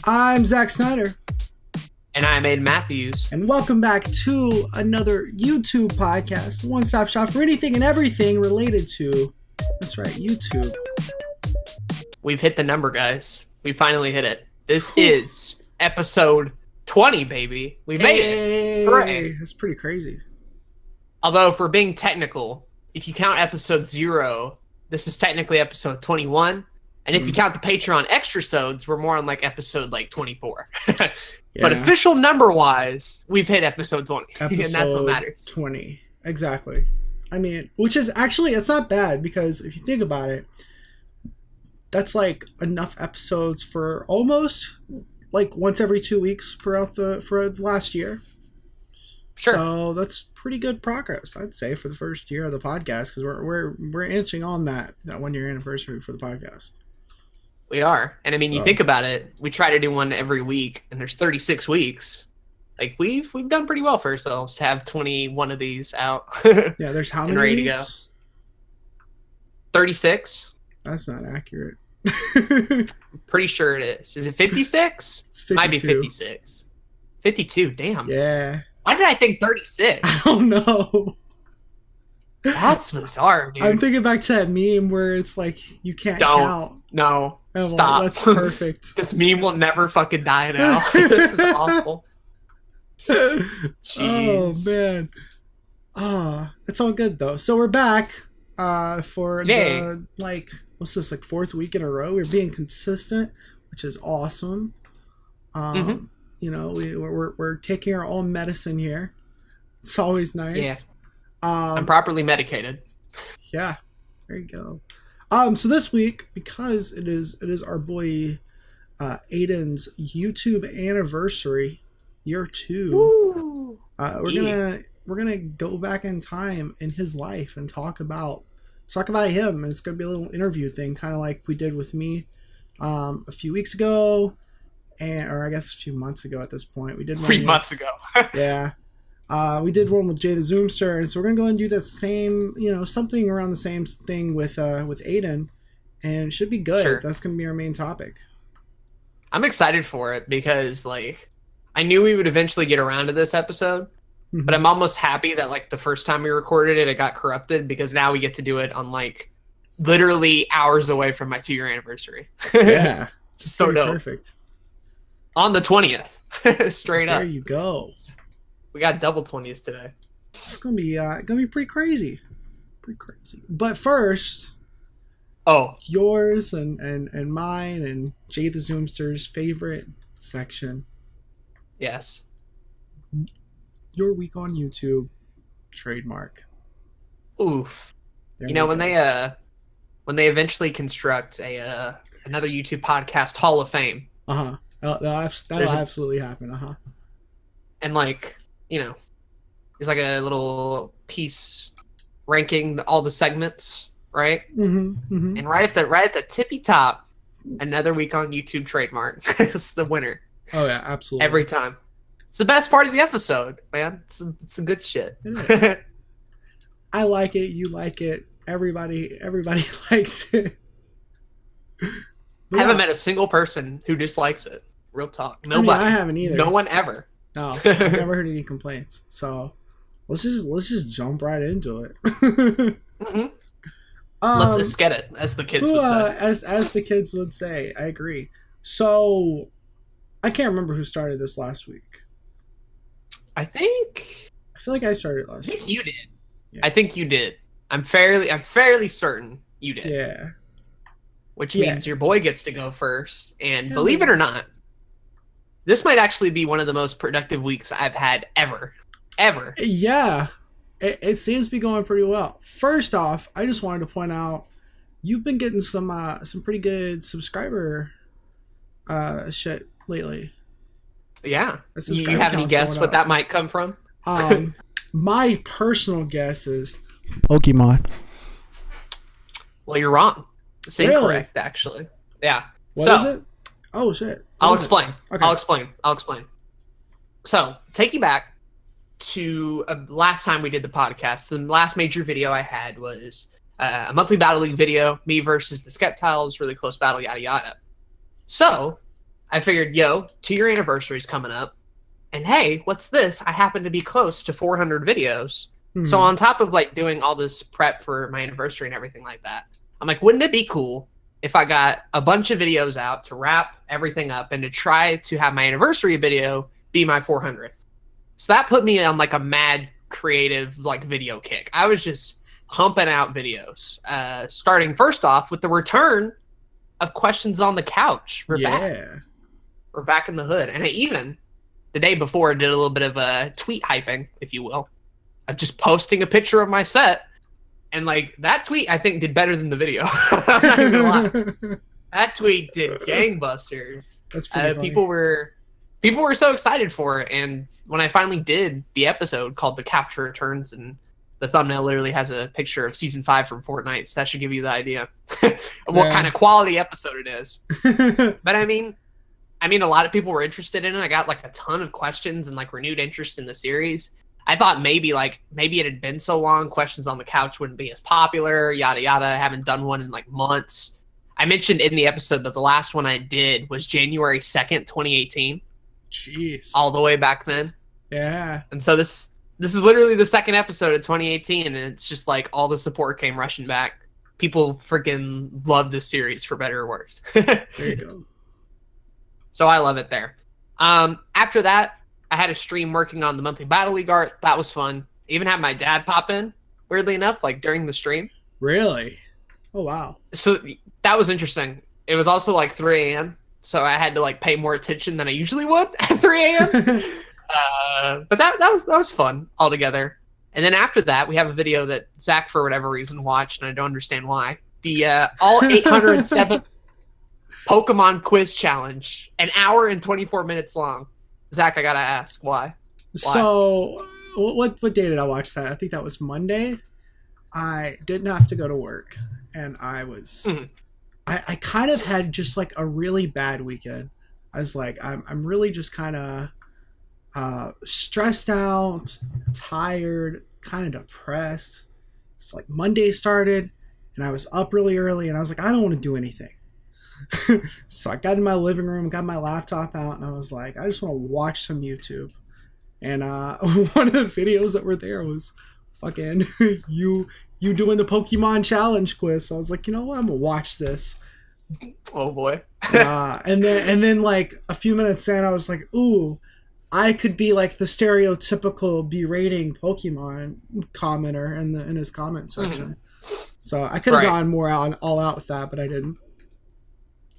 I'm Snyder. And I'm Aden Matthews. And welcome back to another YouTube podcast, one-stop shop for anything and everything related to, that's right, YouTube. We've hit the number, guys. We finally hit it. This is episode 20, baby. We made it. Hooray. That's pretty crazy. Although, for being technical, if you count episode 0, this is technically episode 21. And if you count the Patreon extra-sodes, we're more on like episode 24. But official number-wise, we've hit episode 20. And that's what matters. 20. Exactly. I mean, which is actually, it's not bad because if you think about it, that's like enough episodes for almost like once every 2 weeks for the last year. Sure. So that's pretty good progress, I'd say, for the first year of the podcast, because we're inching on that 1 year anniversary for the podcast. We are. And I mean, you think about it, we try to do one every week, and there's 36 weeks. Like, we've done pretty well for ourselves to have 21 of these out. Yeah, there's how many ready weeks? To go. 36. That's not accurate. Pretty sure it is. Is it 56? It's 52. Might be 56. 52, damn. Yeah. Why did I think 36? I don't know. That's bizarre, dude. I'm thinking back to that meme where it's like, you can't count. No. Oh, Stop. That's perfect. This meme will never fucking die now. This is awful. Jeez. Oh, man. It's all good, though. So we're back for the, what's this, like, fourth week in a row? We're being consistent, which is awesome. You know, we're taking our own medicine here. It's always nice. Yeah. I'm properly medicated. Yeah. There you go. So this week, because it is our boy Aden's YouTube anniversary, year 2. We're gonna go back in time in his life and talk about him, and it's gonna be a little interview thing, kind of like we did with me a few weeks ago, or I guess a few months ago at this point. We did 3 months ago. Yeah. We did one with Jay the Zoomster, and so we're gonna go and do the same, something around the same thing with Aden, and it should be good. Sure. That's gonna be our main topic. I'm excited for it because, I knew we would eventually get around to this episode, but I'm almost happy that, the first time we recorded it, it got corrupted, because now we get to do it on, literally hours away from my 2-year anniversary. Yeah. So dope. Perfect. On the 20th. Straight up. There you go. We got double 20s today. It's gonna be pretty crazy. Pretty crazy. But first, yours and mine and Jay the Zoomster's favorite section. Yes. Your week on YouTube trademark. Oof. When they eventually construct another YouTube podcast Hall of Fame. That'll absolutely happen. And there's a little piece ranking all the segments, right? And right at the tippy top, another week on YouTube trademark is the winner. Oh yeah, absolutely. Every time. It's the best part of the episode, man. It's the good shit. It is. I like it. You like it. Everybody likes it. I haven't met a single person who dislikes it. Real talk. Nobody. I haven't either. No one ever. No, I've never heard any complaints. So let's just jump right into it. Let's just get it, as the kids would say. As the kids would say, I agree. So I can't remember who started this last week. I feel like I started last week. You did. Yeah. I think you did. I'm fairly certain you did. Yeah. Which means your boy gets to go first. And believe it or not, this might actually be one of the most productive weeks I've had ever. Ever. Yeah. It seems to be going pretty well. First off, I just wanted to point out, you've been getting some pretty good subscriber shit lately. Yeah. You have any guess what that might come from? My personal guess is Pokemon. Well, you're wrong. It's incorrect, actually. Yeah. What is it? Oh, shit. I'll explain. Okay. I'll explain. So, take you back to last time we did the podcast. The last major video I had was a monthly Battle League video, me versus the Skeptiles, really close battle, yada yada. So, I figured, yo, 2-year anniversary's coming up. And hey, what's this? I happen to be close to 400 videos. So Mhm. on top of like doing all this prep for my anniversary and everything like that, I'm like, wouldn't it be cool if I got a bunch of videos out to wrap everything up and to try to have my anniversary video be my 400th? So that put me on like a mad creative like video kick. I was just pumping out videos, starting first off with the return of Questions on the Couch. We're back in the hood. And I even, the day before, did a little bit of a tweet hyping, if you will, of just posting a picture of my set. And like that tweet, I think, did better than the video. I'm not even gonna lie. That tweet did gangbusters. That's pretty funny. People were so excited for it. And when I finally did the episode called The Capture Returns, and the thumbnail literally has a picture of season 5 from Fortnite, so that should give you the idea of what kind of quality episode it is. But I mean, a lot of people were interested in it. I got like a ton of questions and like renewed interest in the series. I thought maybe it had been so long, Questions on the Couch wouldn't be as popular, yada yada. I haven't done one in like months. I mentioned in the episode that the last one I did was January 2nd, 2018. Jeez. All the way back then. Yeah. And so this is literally the second episode of 2018, and it's just like all the support came rushing back. People freaking love this series, for better or worse. There you go. So I love it there. After that, I had a stream working on the monthly Battle League art. That was fun. Even had my dad pop in, weirdly enough, like during the stream. Really? Oh, wow. So that was interesting. It was also like 3 a.m., so I had to like pay more attention than I usually would at 3 a.m. But that was fun altogether. And then after that, we have a video that Zach, for whatever reason, watched, and I don't understand why. The all 807 Pokemon quiz challenge, an hour and 24 minutes long. Zach, I gotta ask, why? So, what day did I watch that? I think that was Monday. I didn't have to go to work, and I was, I kind of had just like a really bad weekend. I was like, I'm really just kind of stressed out, tired, kind of depressed. It's like Monday started, and I was up really early, and I was like, I don't want to do anything. So I got in my living room, got my laptop out, and I was like, I just want to watch some YouTube. And one of the videos that were there was fucking you doing the Pokemon challenge quiz. So I was like, you know what, I'm gonna watch this. Oh boy. And then like a few minutes in, I was like, ooh, I could be like the stereotypical berating Pokemon commenter in his comment section. So I could have gone more all out with that, but I didn't.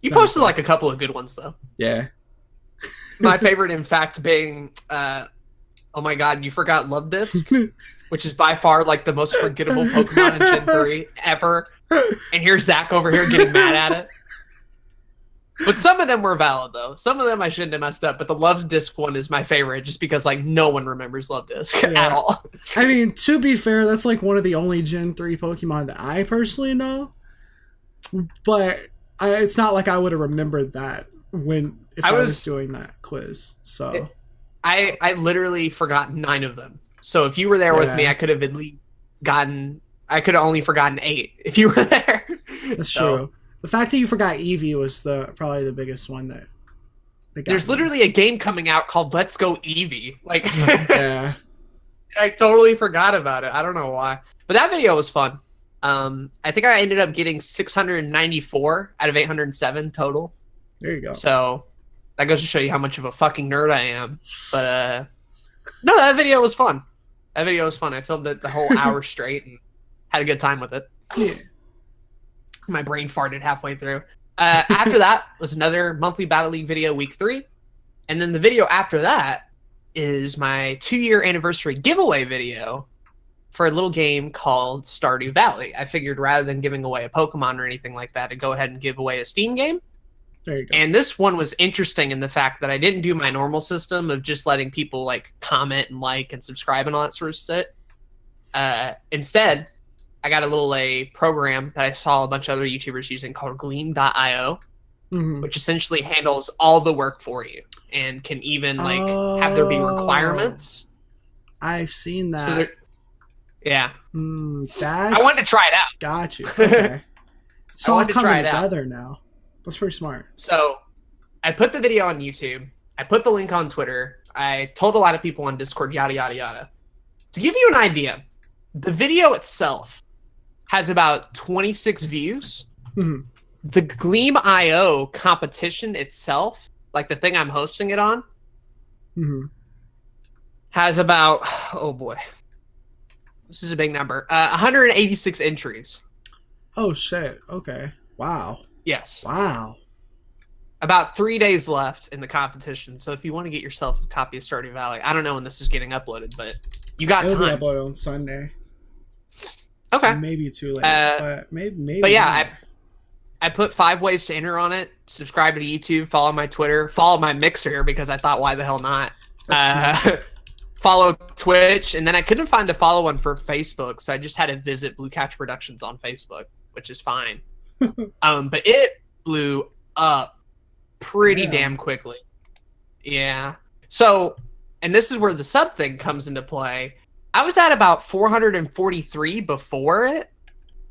You posted like a couple of good ones though. Yeah. My favorite, in fact, being oh my god, you forgot Love Disc, which is by far like the most forgettable Pokemon in Gen 3 ever. And here's Zach over here getting mad at it. But some of them were valid though. Some of them I shouldn't have messed up, but the Love Disc one is my favorite just because like no one remembers Love Disc at all. I mean, to be fair, that's like one of the only Gen 3 Pokemon that I personally know. But it's not like I would have remembered that if I was doing that quiz. So I literally forgot 9 of them. So if you were there with me, I could have at least I could have only forgotten 8 if you were there. That's true. The fact that you forgot Eevee was probably the biggest one that got There's me. literally a game coming out called Let's Go Eevee. Like, yeah. I totally forgot about it. I don't know why. But that video was fun. I think I ended up getting 694 out of 807 total. There you go. So that goes to show you how much of a fucking nerd I am. But no, that video was fun. I filmed it the whole hour straight and had a good time with it. Yeah. My brain farted halfway through. After that was another monthly Battle League video, week 3. And then the video after that is my 2-year anniversary giveaway video for a little game called Stardew Valley. I figured rather than giving away a Pokemon or anything like that, I'd go ahead and give away a Steam game. There you go. And this one was interesting in the fact that I didn't do my normal system of just letting people like comment and like and subscribe and all that sort of stuff. Instead, I got a program that I saw a bunch of other YouTubers using called Gleam.io, which essentially handles all the work for you and can even have there be requirements. I've seen that. So yeah. I wanted to try it out. Got you. Okay. It's all coming try it together now. That's pretty smart. So I put the video on YouTube. I put the link on Twitter. I told a lot of people on Discord, yada, yada, yada. To give you an idea, the video itself has about 26 views. Mhm. The Gleam.io competition itself, like the thing I'm hosting it on, Mhm. has about, oh boy, this is a big number, 186 entries. Oh shit. Okay. Wow. Yes. Wow. About 3 days left in the competition. So if you want to get yourself a copy of Stardew Valley, I don't know when this is getting uploaded, but you got It'll be time. uploaded on Sunday. Okay. So maybe too late, but maybe. But yeah, not. I put 5 ways to enter on it. Subscribe to YouTube, follow my Twitter, follow my Mixer because I thought, why the hell not? Follow Twitch, and then I couldn't find the follow one for Facebook, so I just had to visit Blue Catch Productions on Facebook, which is fine. But it blew up pretty damn quickly. Yeah. So, and this is where the sub thing comes into play. I was at about 443 before it.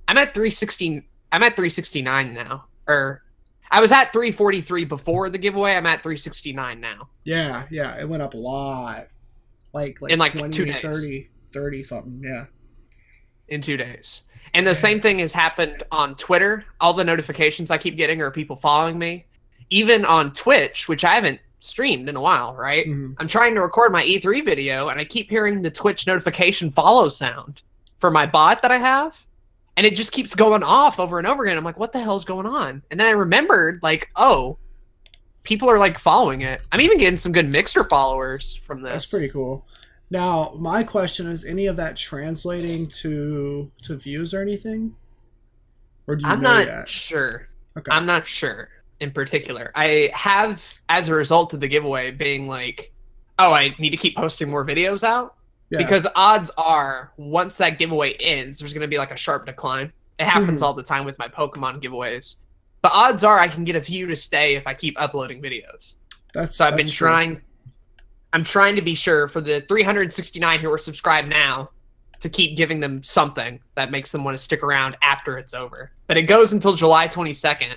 I'm at 316. I'm at 369 now. Or I was at 343 before the giveaway. I'm at 369 now. Yeah, it went up a lot. Like in like 20, 2 days. 30 something, yeah. In 2 days. And the same thing has happened on Twitter. All the notifications I keep getting are people following me. Even on Twitch, which I haven't streamed in a while, right? Mhm. I'm trying to record my E3 video, and I keep hearing the Twitch notification follow sound for my bot that I have. And it just keeps going off over and over again. I'm like, what the hell's going on? And then I remembered, like, oh, people are, like, following it. I'm even getting some good Mixer followers from this. That's pretty cool. Now, my question is, any of that translating to views or anything? Or do you I'm know not yet? sure. Okay. I'm not sure in particular. I have, as a result of the giveaway, being like, oh, I need to keep posting more videos out. Yeah. Because odds are, once that giveaway ends, there's going to be like a sharp decline. It happens all the time with my Pokemon giveaways. But odds are I can get a view to stay if I keep uploading videos. So I've been trying. I'm trying to be sure for the 369 who are subscribed now to keep giving them something that makes them want to stick around after it's over. But it goes until July 22nd.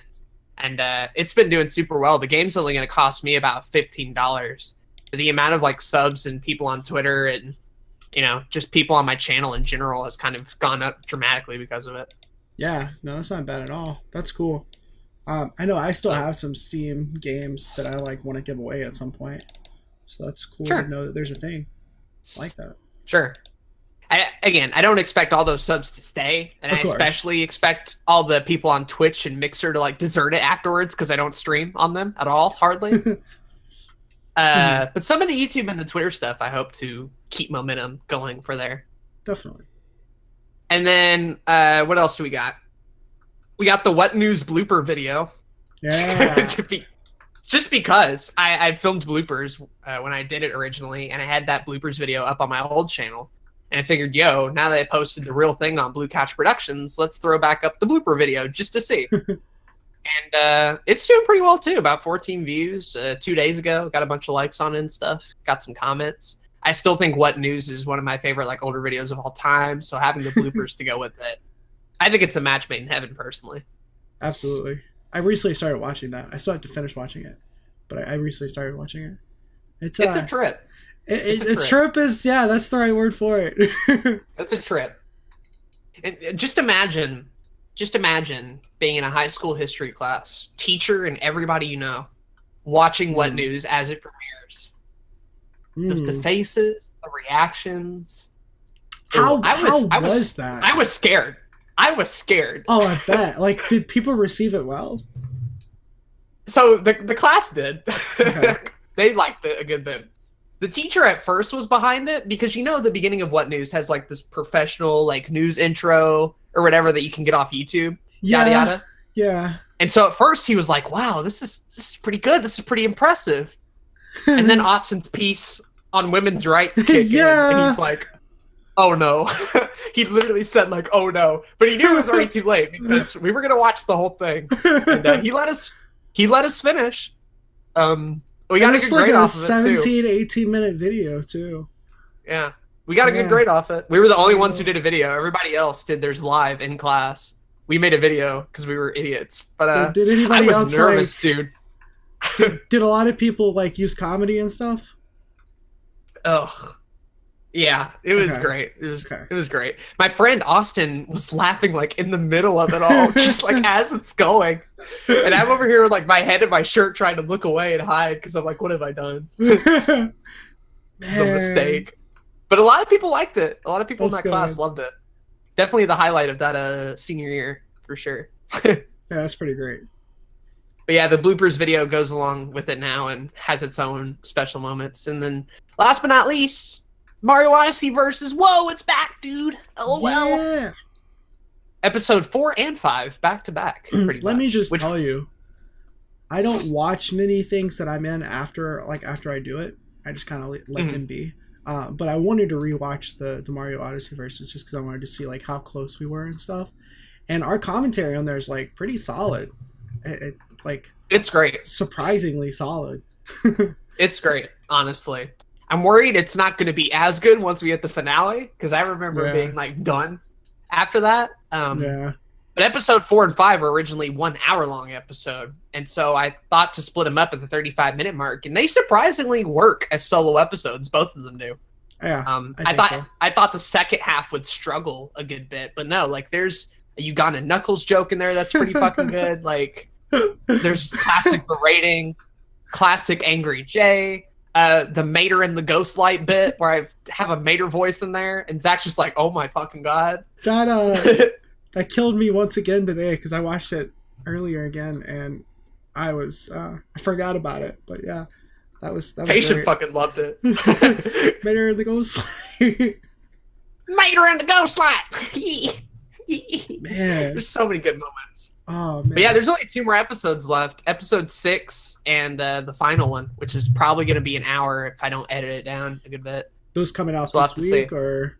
And it's been doing super well. The game's only going to cost me about $15. The amount of like subs and people on Twitter and, you know, just people on my channel in general has kind of gone up dramatically because of it. Yeah, no, that's not bad at all. That's cool. I know I still have some Steam games that I like want to give away at some point. So that's cool to know that there's a thing like that. Sure. I don't expect all those subs to stay, and I especially expect all the people on Twitch and Mixer to like desert it afterwards because I don't stream on them at all, hardly. But some of the YouTube and the Twitter stuff, I hope to keep momentum going for there. Definitely. And then what else do we got? We got the What News blooper video. Yeah. Just because I filmed bloopers when I did it originally, and I had that bloopers video up on my old channel. And I figured, yo, now that I posted the real thing on Blue Couch Productions, let's throw back up the blooper video just to see. And it's doing pretty well, too. About 14 views 2 days ago. Got a bunch of likes on it and stuff. Got some comments. I still think What News is one of my favorite like older videos of all time. So having the bloopers to go with it, I think it's a match made in heaven, personally. Absolutely. I recently started watching that. I still have to finish watching it. But I recently started watching it. It's a trip. It's trip is, yeah, that's the right word for it. It's a trip. And just imagine being in a high school history class, teacher and everybody you know, watching What News as it premieres. The faces, the reactions. How was that? I was scared. Oh, I bet. Like, did people receive it well? So the class did. Okay. They liked it a good bit. The teacher at first was behind it because, you know, the beginning of What News has like this professional like news intro or whatever that you can get off YouTube. Yeah. Yada yada. Yeah. And so at first he was like, wow, this is pretty good. This is pretty impressive. And then Austin's piece on women's rights kicked in, and he's like, oh no. He literally said like, oh no. But he knew it was already too late because we were gonna watch the whole thing. And he let us finish. We got a good grade off of it, 17, 18 minute video too. Yeah. We got a good grade off it. We were the only ones who did a video. Everybody else did theirs live in class. We made a video because we were idiots. But did anybody I was else nervous, dude. Did a lot of people like use comedy and stuff? Ugh. Yeah, it was Okay. great. Okay. It was great. My friend Austin was laughing like in the middle of it all, just like as it's going. And I'm over here with like my head in my shirt trying to look away and hide because I'm like, what have I done? It's a mistake. But a lot of people liked it. A lot of people in that class loved it. Definitely the highlight of that senior year for sure. Yeah, that's pretty great. But yeah, the bloopers video goes along with it now and has its own special moments. And then last but not least, Mario Odyssey versus whoa, it's back, dude. LOL. Yeah. Episode 4 and 5 back to back. Let me just tell you, I don't watch many things that I'm in after I do it. I just kind of let them be. But I wanted to rewatch the Mario Odyssey versus just because I wanted to see like how close we were and stuff. And our commentary on there is like pretty solid. It's great. Surprisingly solid. It's great, honestly. I'm worried it's not going to be as good once we hit the finale because I remember being like done after that. But episode 4 and 5 were originally 1 hour long episode, and so I thought to split them up at the 35-minute mark, and they surprisingly work as solo episodes. Both of them do. Yeah, I thought the second half would struggle a good bit, but no. Like there's a Uganda Knuckles joke in there that's pretty fucking good. Like there's classic berating, classic Angry Jay. The Mater and the Ghostlight bit where I have a Mater voice in there, and Zach's just like, "Oh my fucking god!" That killed me once again today because I watched it earlier again, and I forgot about it. But yeah, that was Patient great. fucking loved it. Mater and the Ghostlight. Mater and the Ghostlight. Man, there's so many good moments. Oh man. But yeah, there's only 2 more episodes left. Episode 6 and the final one, which is probably going to be an hour if I don't edit it down a good bit. Those coming out so this week, or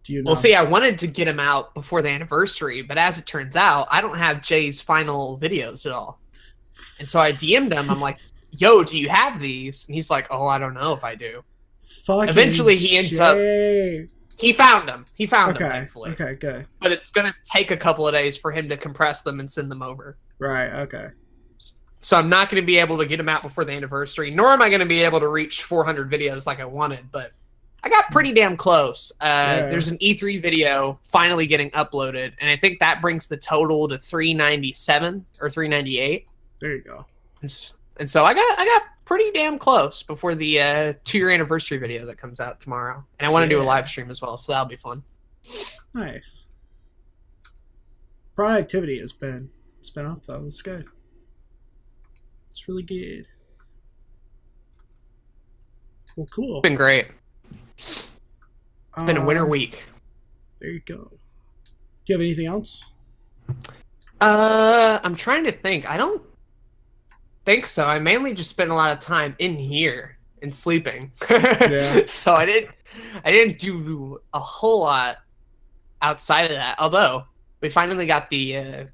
do you know? Well, see, I wanted to get them out before the anniversary, but as it turns out, I don't have Jay's final videos at all. And so I DM'd him. I'm like, yo, do you have these? And he's like, oh, I don't know if I do. Eventually, he ends up... He found them. Them, thankfully. Okay, good. But it's going to take a couple of days for him to compress them and send them over. Right, okay. So I'm not going to be able to get them out before the anniversary, nor am I going to be able to reach 400 videos like I wanted, but I got pretty damn close. There's an E3 video finally getting uploaded, and I think that brings the total to 397 or 398. There you go. And so I got pretty damn close before the 2-year anniversary video that comes out tomorrow. And I want to do a live stream as well, so that'll be fun. Nice. Productivity has been up though. It's good. It's really good. Well, cool. It's been great. It's been a winter week. There you go. Do you have anything else? I'm trying to think. I don't think so. I mainly just spent a lot of time in here and sleeping. Yeah. So I didn't do a whole lot outside of that. Although we finally got the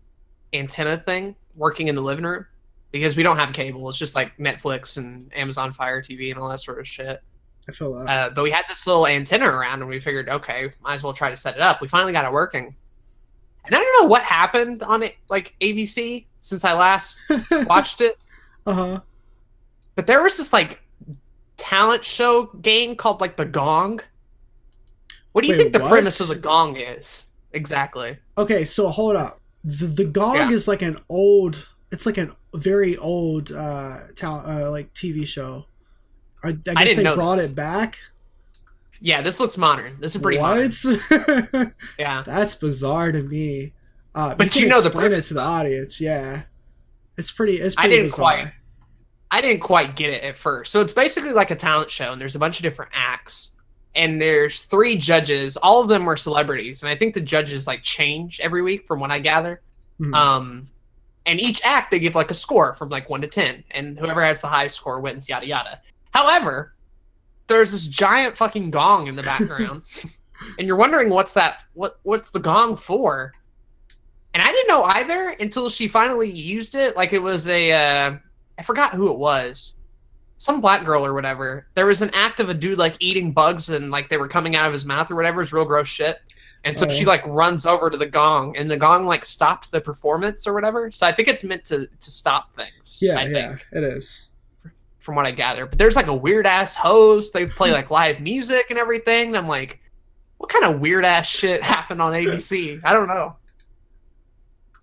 antenna thing working in the living room because we don't have cable. It's just like Netflix and Amazon Fire TV and all that sort of shit. I feel that. But we had this little antenna around and we figured, okay, might as well try to set it up. We finally got it working. And I don't know what happened on it, like ABC since I last watched it. Uh-huh. But there was this like talent show game called like The Gong. What do you think the premise of The Gong is? Exactly. Okay, so hold up. The Gong is like an old, it's like a very old talent like TV show. I guess they brought it back. Yeah, this looks modern. This is pretty modern. Yeah. That's bizarre to me. But you know, explain it to the audience. Yeah. It's pretty bizarre. I didn't quite get it at first. So it's basically like a talent show, and there's a bunch of different acts. And there's 3 judges. All of them are celebrities. And I think the judges like change every week from what I gather. Mm-hmm. And each act, they give like a score from like 1 to 10. And whoever has the highest score wins, yada, yada. However, there's this giant fucking gong in the background. And you're wondering what's the gong for? And I didn't know either until she finally used it. Like it was I forgot who it was. Some black girl or whatever. There was an act of a dude like eating bugs and like they were coming out of his mouth or whatever. It's real gross shit. And so she like runs over to the gong, and the gong like stops the performance or whatever. So I think it's meant to stop things. Yeah, I think, it is. from what I gather. But there's like a weird ass host. They play like live music and everything. And I'm like, what kind of weird ass shit happened on ABC? I don't know.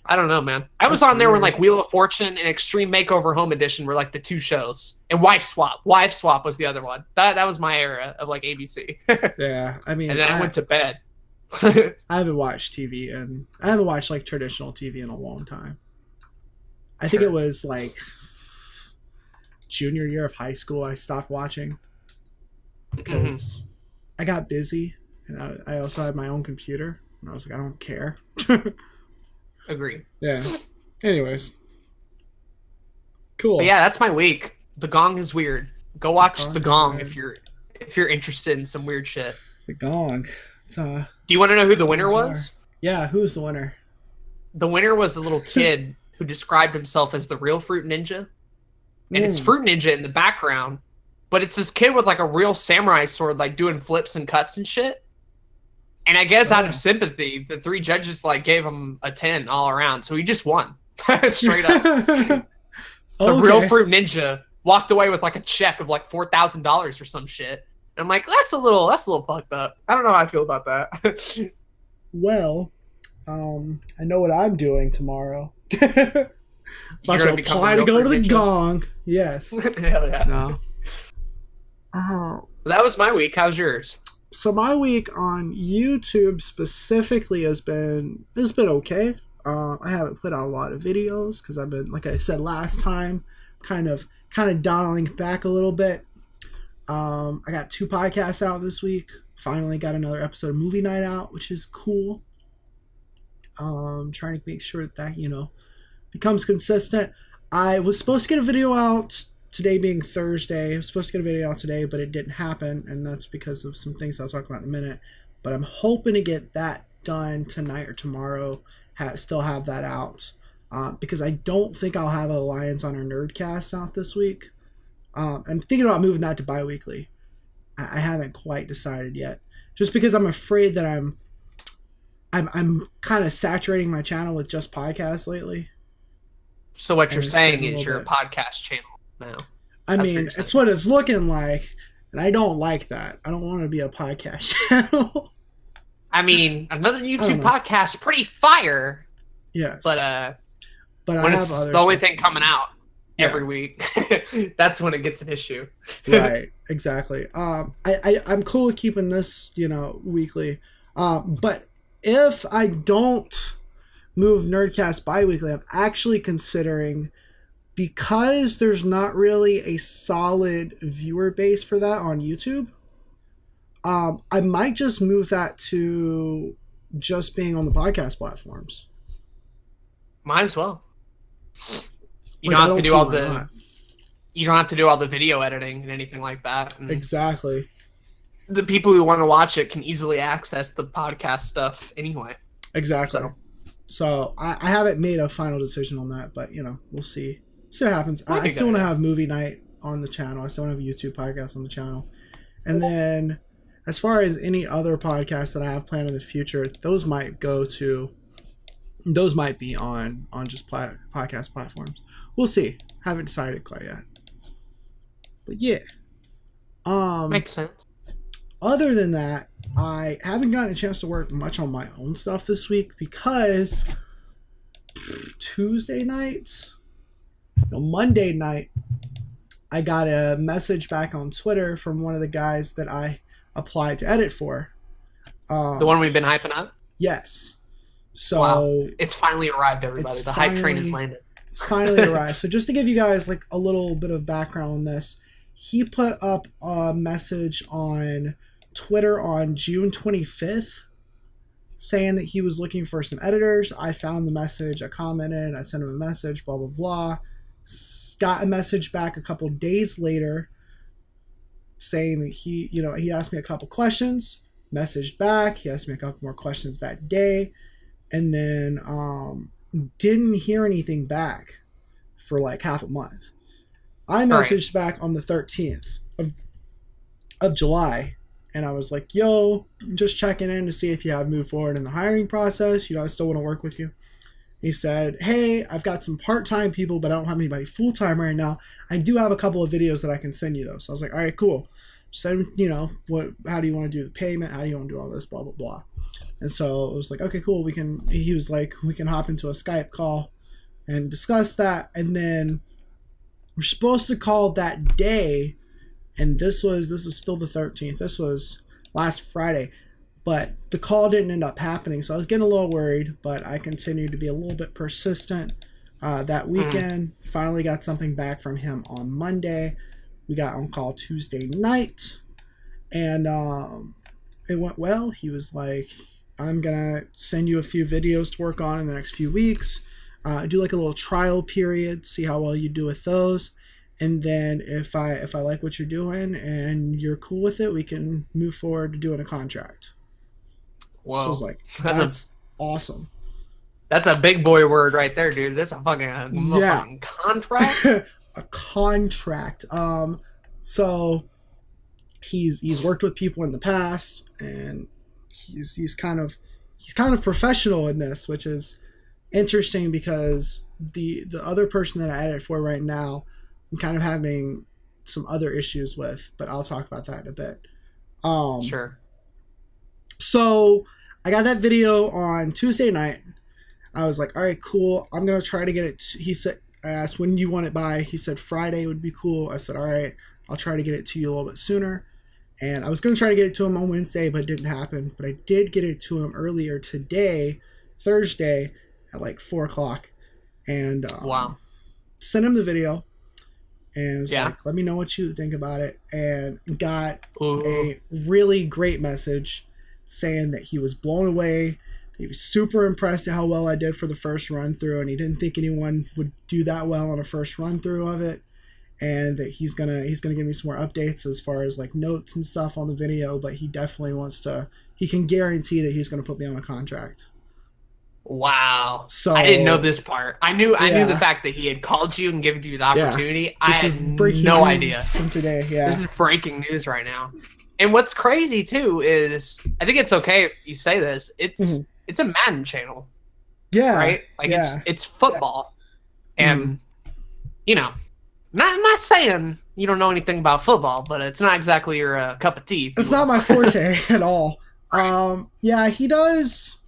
I don't know, man. I was on there when like Wheel of Fortune and Extreme Makeover Home Edition were like the two shows, and Wife Swap. Wife Swap was the other one. That was my era of like ABC. Yeah, I mean, and then I went to bed. I haven't watched TV, and I haven't watched like traditional TV in a long time. I think it was like junior year of high school I stopped watching because I got busy, and I also had my own computer, and I was like, I don't care. Agree. Yeah. Anyways. Cool. But yeah, that's my week. The Gong is weird. Go watch The Gong if you're interested in some weird shit. The Gong. Do you want to know who the winner was? Yeah, who's the winner? The winner was a little kid who described himself as the real Fruit Ninja. And it's Fruit Ninja in the background, but it's this kid with like a real samurai sword, like doing flips and cuts and shit. And I guess out of sympathy, the three judges like gave him a 10 all around. So he just won. Straight up. The real Fruit Ninja walked away with like a check of like $4,000 or some shit. And I'm like, that's a little fucked up. I don't know how I feel about that. Well, I know what I'm doing tomorrow. About to apply to go to the Gong. Yes. Hell yeah. No. That was my week. How's yours? So my week on YouTube specifically has been okay. I haven't put out a lot of videos because I've been, like I said last time, kind of dialing back a little bit. I got 2 podcasts out this week. Finally got another episode of Movie Night out, which is cool. Trying to make sure that becomes consistent. I was supposed to get a video out today being Thursday. I was supposed to get a video out today, but it didn't happen, and that's because of some things I'll talk about in a minute. But I'm hoping to get that done tonight or tomorrow, still have that out, because I don't think I'll have a Lions on our Nerdcast out this week. I'm thinking about moving that to bi-weekly. I haven't quite decided yet, just because I'm afraid that I'm kind of saturating my channel with just podcasts lately. So what you're saying is you're a podcast channel now. I mean, it's what it's looking like, and I don't like that. I don't want to be a podcast channel. I mean, another YouTube podcast, pretty fire. Yes, but when I it's the only thing coming out every week, that's when it gets an issue. Right, exactly. I'm cool with keeping this, weekly. But if I don't move Nerdcast bi-weekly, I'm actually considering, because there's not really a solid viewer base for that on YouTube, I might just move that to just being on the podcast platforms. Might as well. You don't have to do all the video editing and anything like that. And exactly. The people who want to watch it can easily access the podcast stuff anyway. Exactly. So I haven't made a final decision on that, but we'll see. See what happens. I still want to have Movie Night on the channel. I still want to have a YouTube podcast on the channel. And then as far as any other podcasts that I have planned in the future, those might be on just podcast platforms. We'll see. Haven't decided quite yet. But yeah. Makes sense. Other than that, I haven't gotten a chance to work much on my own stuff this week because Monday night, I got a message back on Twitter from one of the guys that I applied to edit for. The one we've been hyping up? Yes. So wow. It's finally arrived, everybody. The hype train has landed. It's finally arrived. So just to give you guys like a little bit of background on this, he put up a message on Twitter on June 25th saying that he was looking for some editors. I found the message, I commented, I sent him a message, blah, blah, blah. Got a message back a couple days later saying that he asked me a couple questions, messaged back, he asked me a couple more questions that day, and then didn't hear anything back for like half a month. I messaged back on the 13th of July, and I was like, yo, just checking in to see if you have moved forward in the hiring process. I still want to work with you. He said, hey, I've got some part-time people, but I don't have anybody full-time right now. I do have a couple of videos that I can send you, though. So I was like, all right, cool. Send, how do you want to do the payment? How do you want to do all this, blah, blah, blah. And so it was like, okay, cool. He was like, we can hop into a Skype call and discuss that. And then we're supposed to call that day. And this was still the 13th. This was last Friday. But the call didn't end up happening, so I was getting a little worried, but I continued to be a little bit persistent. That weekend, finally got something back from him on Monday. We got on call Tuesday night, and it went well. He was like, I'm going to send you a few videos to work on in the next few weeks. Do like a little trial period, see how well you do with those. And then if I like what you're doing and you're cool with it, we can move forward to doing a contract. Whoa. So I was like, that's awesome. That's a big boy word right there, dude. That's a fucking contract. A contract. So he's worked with people in the past, and he's kind of professional in this, which is interesting because the other person that I edit for right now, I'm kind of having some other issues with, but I'll talk about that in a bit. Sure. So I got that video on Tuesday night. I was like, all right, cool. I'm going to try to get it. I asked, when do you want it by? He said Friday would be cool. I said, all right, I'll try to get it to you a little bit sooner. And I was going to try to get it to him on Wednesday, but it didn't happen. But I did get it to him earlier today, Thursday, at like 4 o'clock. And wow. Sent him the video. And it was like, let me know what you think about it. And got a really great message saying that he was blown away. That he was super impressed at how well I did for the first run through. And he didn't think anyone would do that well on a first run through of it. And that he's gonna give me some more updates as far as like notes and stuff on the video. But he definitely he can guarantee that he's going to put me on a contract. Wow. So I didn't know this part. I knew the fact that he had called you and given you the opportunity. I had no idea. From today, yeah. This is breaking news right now. And what's crazy too is, I think it's okay if you say this. It's a Madden channel. Yeah. Right? Like it's football. And I'm not saying you don't know anything about football, but it's not exactly your cup of tea. It's not my forte at all. Yeah, he does.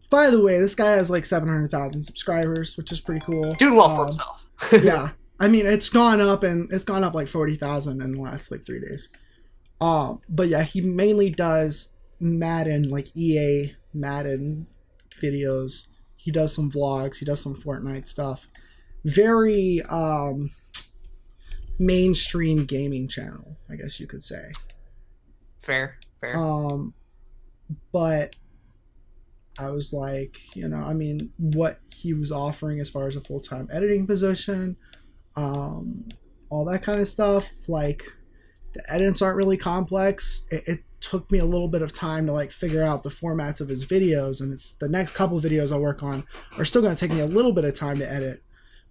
By the way, this guy has like 700,000 subscribers, which is pretty cool. Doing well for himself. Yeah. I mean, it's gone up like 40,000 in the last like 3 days. But yeah, he mainly does Madden, like EA Madden videos. He does some vlogs. He does some Fortnite stuff. Very mainstream gaming channel, I guess you could say. Fair. But I was like, what he was offering as far as a full-time editing position, all that kind of stuff. Like, the edits aren't really complex. It took me a little bit of time to like figure out the formats of his videos, and it's the next couple of videos I work on are still going to take me a little bit of time to edit.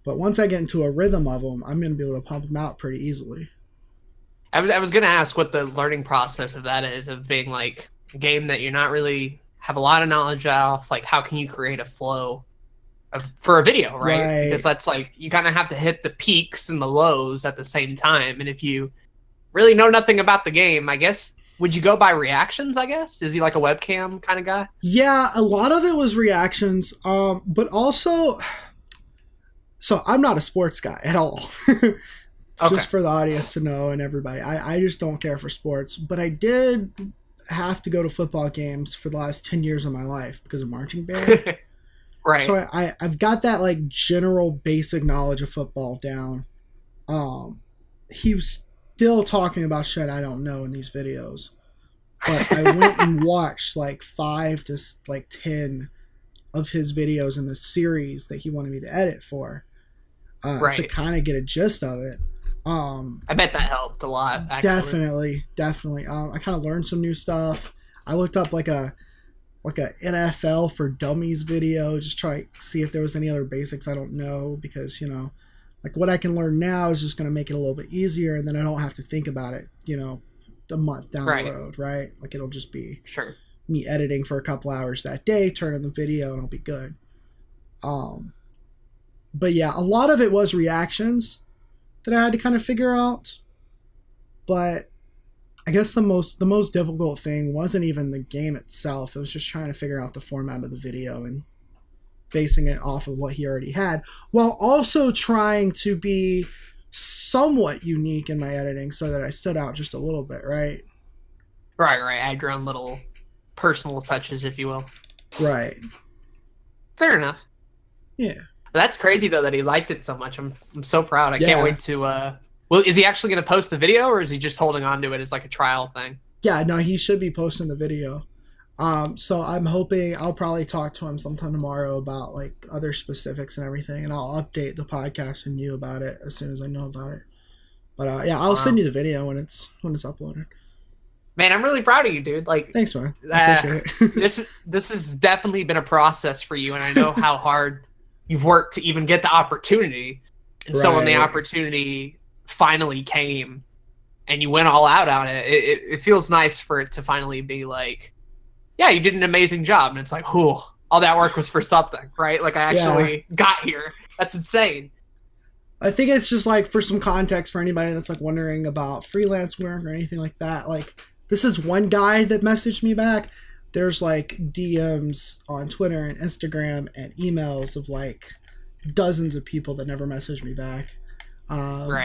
But once I get into a rhythm of them, I'm going to be able to pump them out pretty easily. I was going to ask what the learning process of that is, of being like a game that you're not really have a lot of knowledge of. Like, how can you create a flow for a video, right? Because that's like, you kind of have to hit the peaks and the lows at the same time. And if you really know nothing about the game, I guess, would you go by reactions, I guess? Is he like a webcam kind of guy? Yeah, a lot of it was reactions. But also, so I'm not a sports guy at all. Just for the audience to know and everybody. I just don't care for sports. But I did have to go to football games for the last 10 years of my life because of marching band. Right. So I've got that like general basic knowledge of football down. He was still talking about shit I don't know in these videos. But I went and watched like 5 to like 10 of his videos in the series that he wanted me to edit for. To kind of get a gist of it. I bet that helped a lot, actually. Definitely. I kind of learned some new stuff. I looked up like a NFL for Dummies video, just try to see if there was any other basics I don't know, because, like what I can learn now is just going to make it a little bit easier, and then I don't have to think about it, a month down Right. the road, right? Like it'll just be Sure. me editing for a couple hours that day, turn in the video, and I'll be good. But yeah, a lot of it was reactions that I had to kind of figure out. But I guess the most difficult thing wasn't even the game itself. It was just trying to figure out the format of the video and basing it off of what he already had, while also trying to be somewhat unique in my editing so that I stood out just a little bit, right? Right. Add your own little personal touches, if you will. Right. Fair enough. Yeah. That's crazy though that he liked it so much. I'm so proud. I Yeah. can't wait to. Well, is he actually going to post the video, or is he just holding on to it as like a trial thing? Yeah. No, he should be posting the video. So I'm hoping I'll probably talk to him sometime tomorrow about like other specifics and everything, and I'll update the podcast and you about it as soon as I know about it. But yeah, I'll send you the video when it's uploaded. Man, I'm really proud of you, dude. Like, thanks, man. I appreciate it. this has definitely been a process for you, and I know how hard you've worked to even get the opportunity. And so when the opportunity finally came, and you went all out on it, it feels nice for it to finally be like, yeah, you did an amazing job. And it's like, whew, all that work was for something, right? Like I actually got here. That's insane. I think it's just like for some context for anybody that's like wondering about freelance work or anything like that. Like this is one guy that messaged me back. There's like DMs on Twitter and Instagram and emails of like dozens of people that never messaged me back.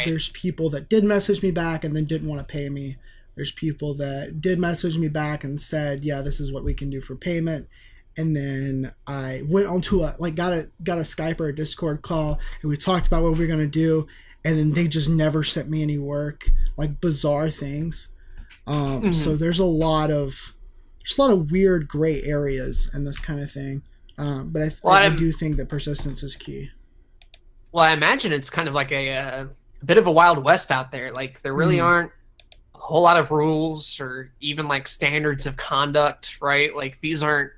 There's people that did message me back and then didn't want to pay me. There's people that did message me back and said, yeah, this is what we can do for payment. And then I went onto got a Skype or a Discord call and we talked about what we were going to do. And then they just never sent me any work, like bizarre things. So there's a lot of weird gray areas in this kind of thing. But I do think that persistence is key. Well, I imagine it's kind of like a bit of a Wild West out there. Like there really aren't a whole lot of rules or even like standards of conduct, right? Like these aren't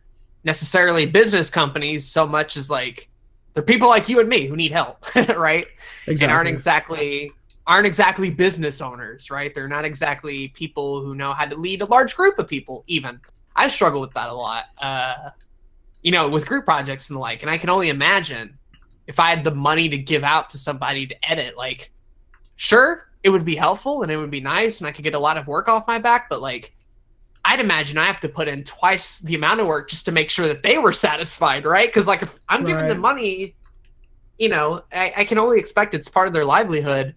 necessarily business companies so much as like they're people like you and me who need help, right? Exactly. And aren't exactly business owners, right? They're not exactly people who know how to lead a large group of people. Even I struggle with that a lot, with group projects and the like. And I can only imagine if I had the money to give out to somebody to edit, like, sure, it would be helpful and it would be nice and I could get a lot of work off my back, but like, I'd imagine I have to put in twice the amount of work just to make sure that they were satisfied, right? Because like if I'm giving them money, I can only expect it's part of their livelihood.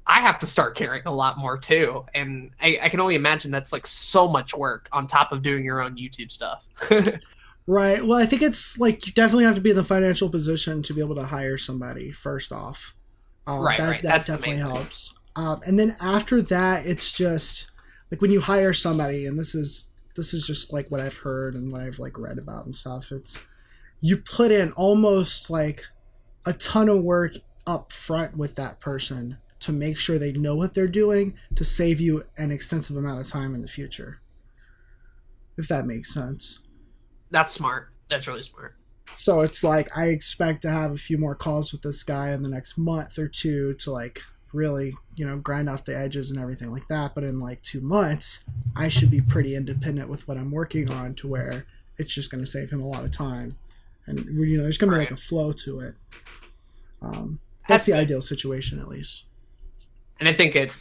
I have to start caring a lot more too. And I can only imagine that's like so much work on top of doing your own YouTube stuff. Right. Well, I think it's like you definitely have to be in the financial position to be able to hire somebody first off. That definitely helps. And then after that, it's just like when you hire somebody, and this is just like what I've heard and what I've like read about and stuff. It's you put in almost like a ton of work up front with that person to make sure they know what they're doing to save you an extensive amount of time in the future. If that makes sense. That's smart. That's really smart. So it's like I expect to have a few more calls with this guy in the next month or two to like really, grind off the edges and everything like that. But in like 2 months, I should be pretty independent with what I'm working on to where it's just going to save him a lot of time. And, there's going to be like a flow to it. That's the ideal situation, at least. And I think it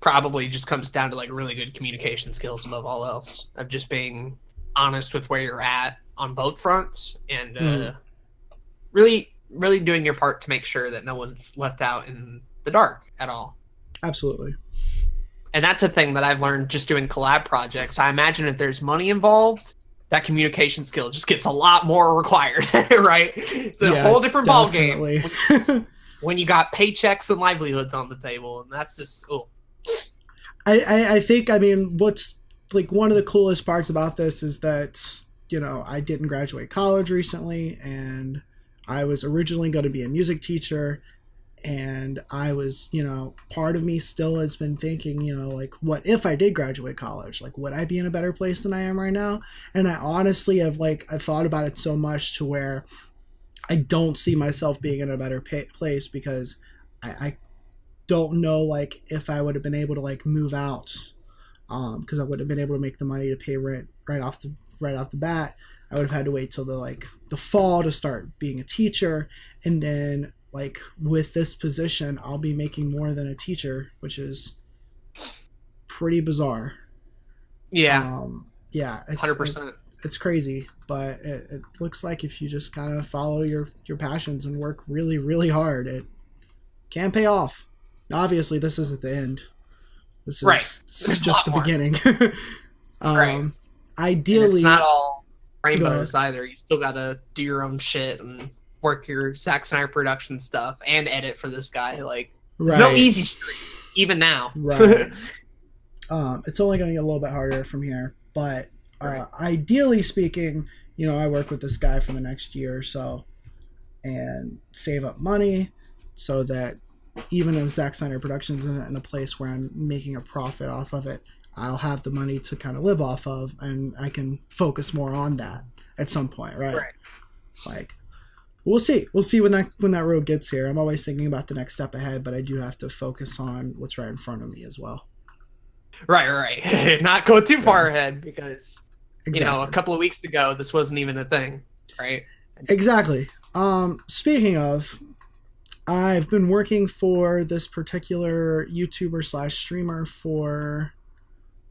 probably just comes down to like really good communication skills above all else, of just being honest with where you're at on both fronts and really doing your part to make sure that no one's left out in the dark at all. Absolutely. And that's a thing that I've learned just doing collab projects. I imagine if there's money involved, that communication skill just gets a lot more required, right? It's a whole different ballgame when you got paychecks and livelihoods on the table, and that's just cool. I think, what's like one of the coolest parts about this is that, I didn't graduate college recently, and I was originally going to be a music teacher, and I was, part of me still has been thinking, like, what if I did graduate college? Like, would I be in a better place than I am right now? And I honestly have, I've thought about it so much to where I don't see myself being in a better place because I don't know, if I would have been able to, move out because I wouldn't have been able to make the money to pay rent right off the bat. I would have had to wait till the fall to start being a teacher, and then like with this position, I'll be making more than a teacher, which is pretty bizarre. Yeah. Yeah, 100%. It's crazy, but it looks like if you just kind of follow your passions and work really, really hard, it can pay off. Now, obviously, this isn't the end. This is just the beginning. Right. Ideally, and it's not all rainbows either. You still gotta do your own shit and work your Zack Snyder production stuff and edit for this guy. Like, there's no easy street, even now. Right. It's only going to get a little bit harder from here, but ideally speaking, you know, I work with this guy for the next year or so and save up money so that even if Zack Snyder Productions isn't in a place where I'm making a profit off of it, I'll have the money to kind of live off of, and I can focus more on that at some point, right? Like, we'll see. We'll see when that road gets here. I'm always thinking about the next step ahead, but I do have to focus on what's right in front of me as well. Right. Not go too far ahead because, you know, a couple of weeks ago, this wasn't even a thing, right? Exactly. Speaking of, I've been working for this particular YouTuber / streamer for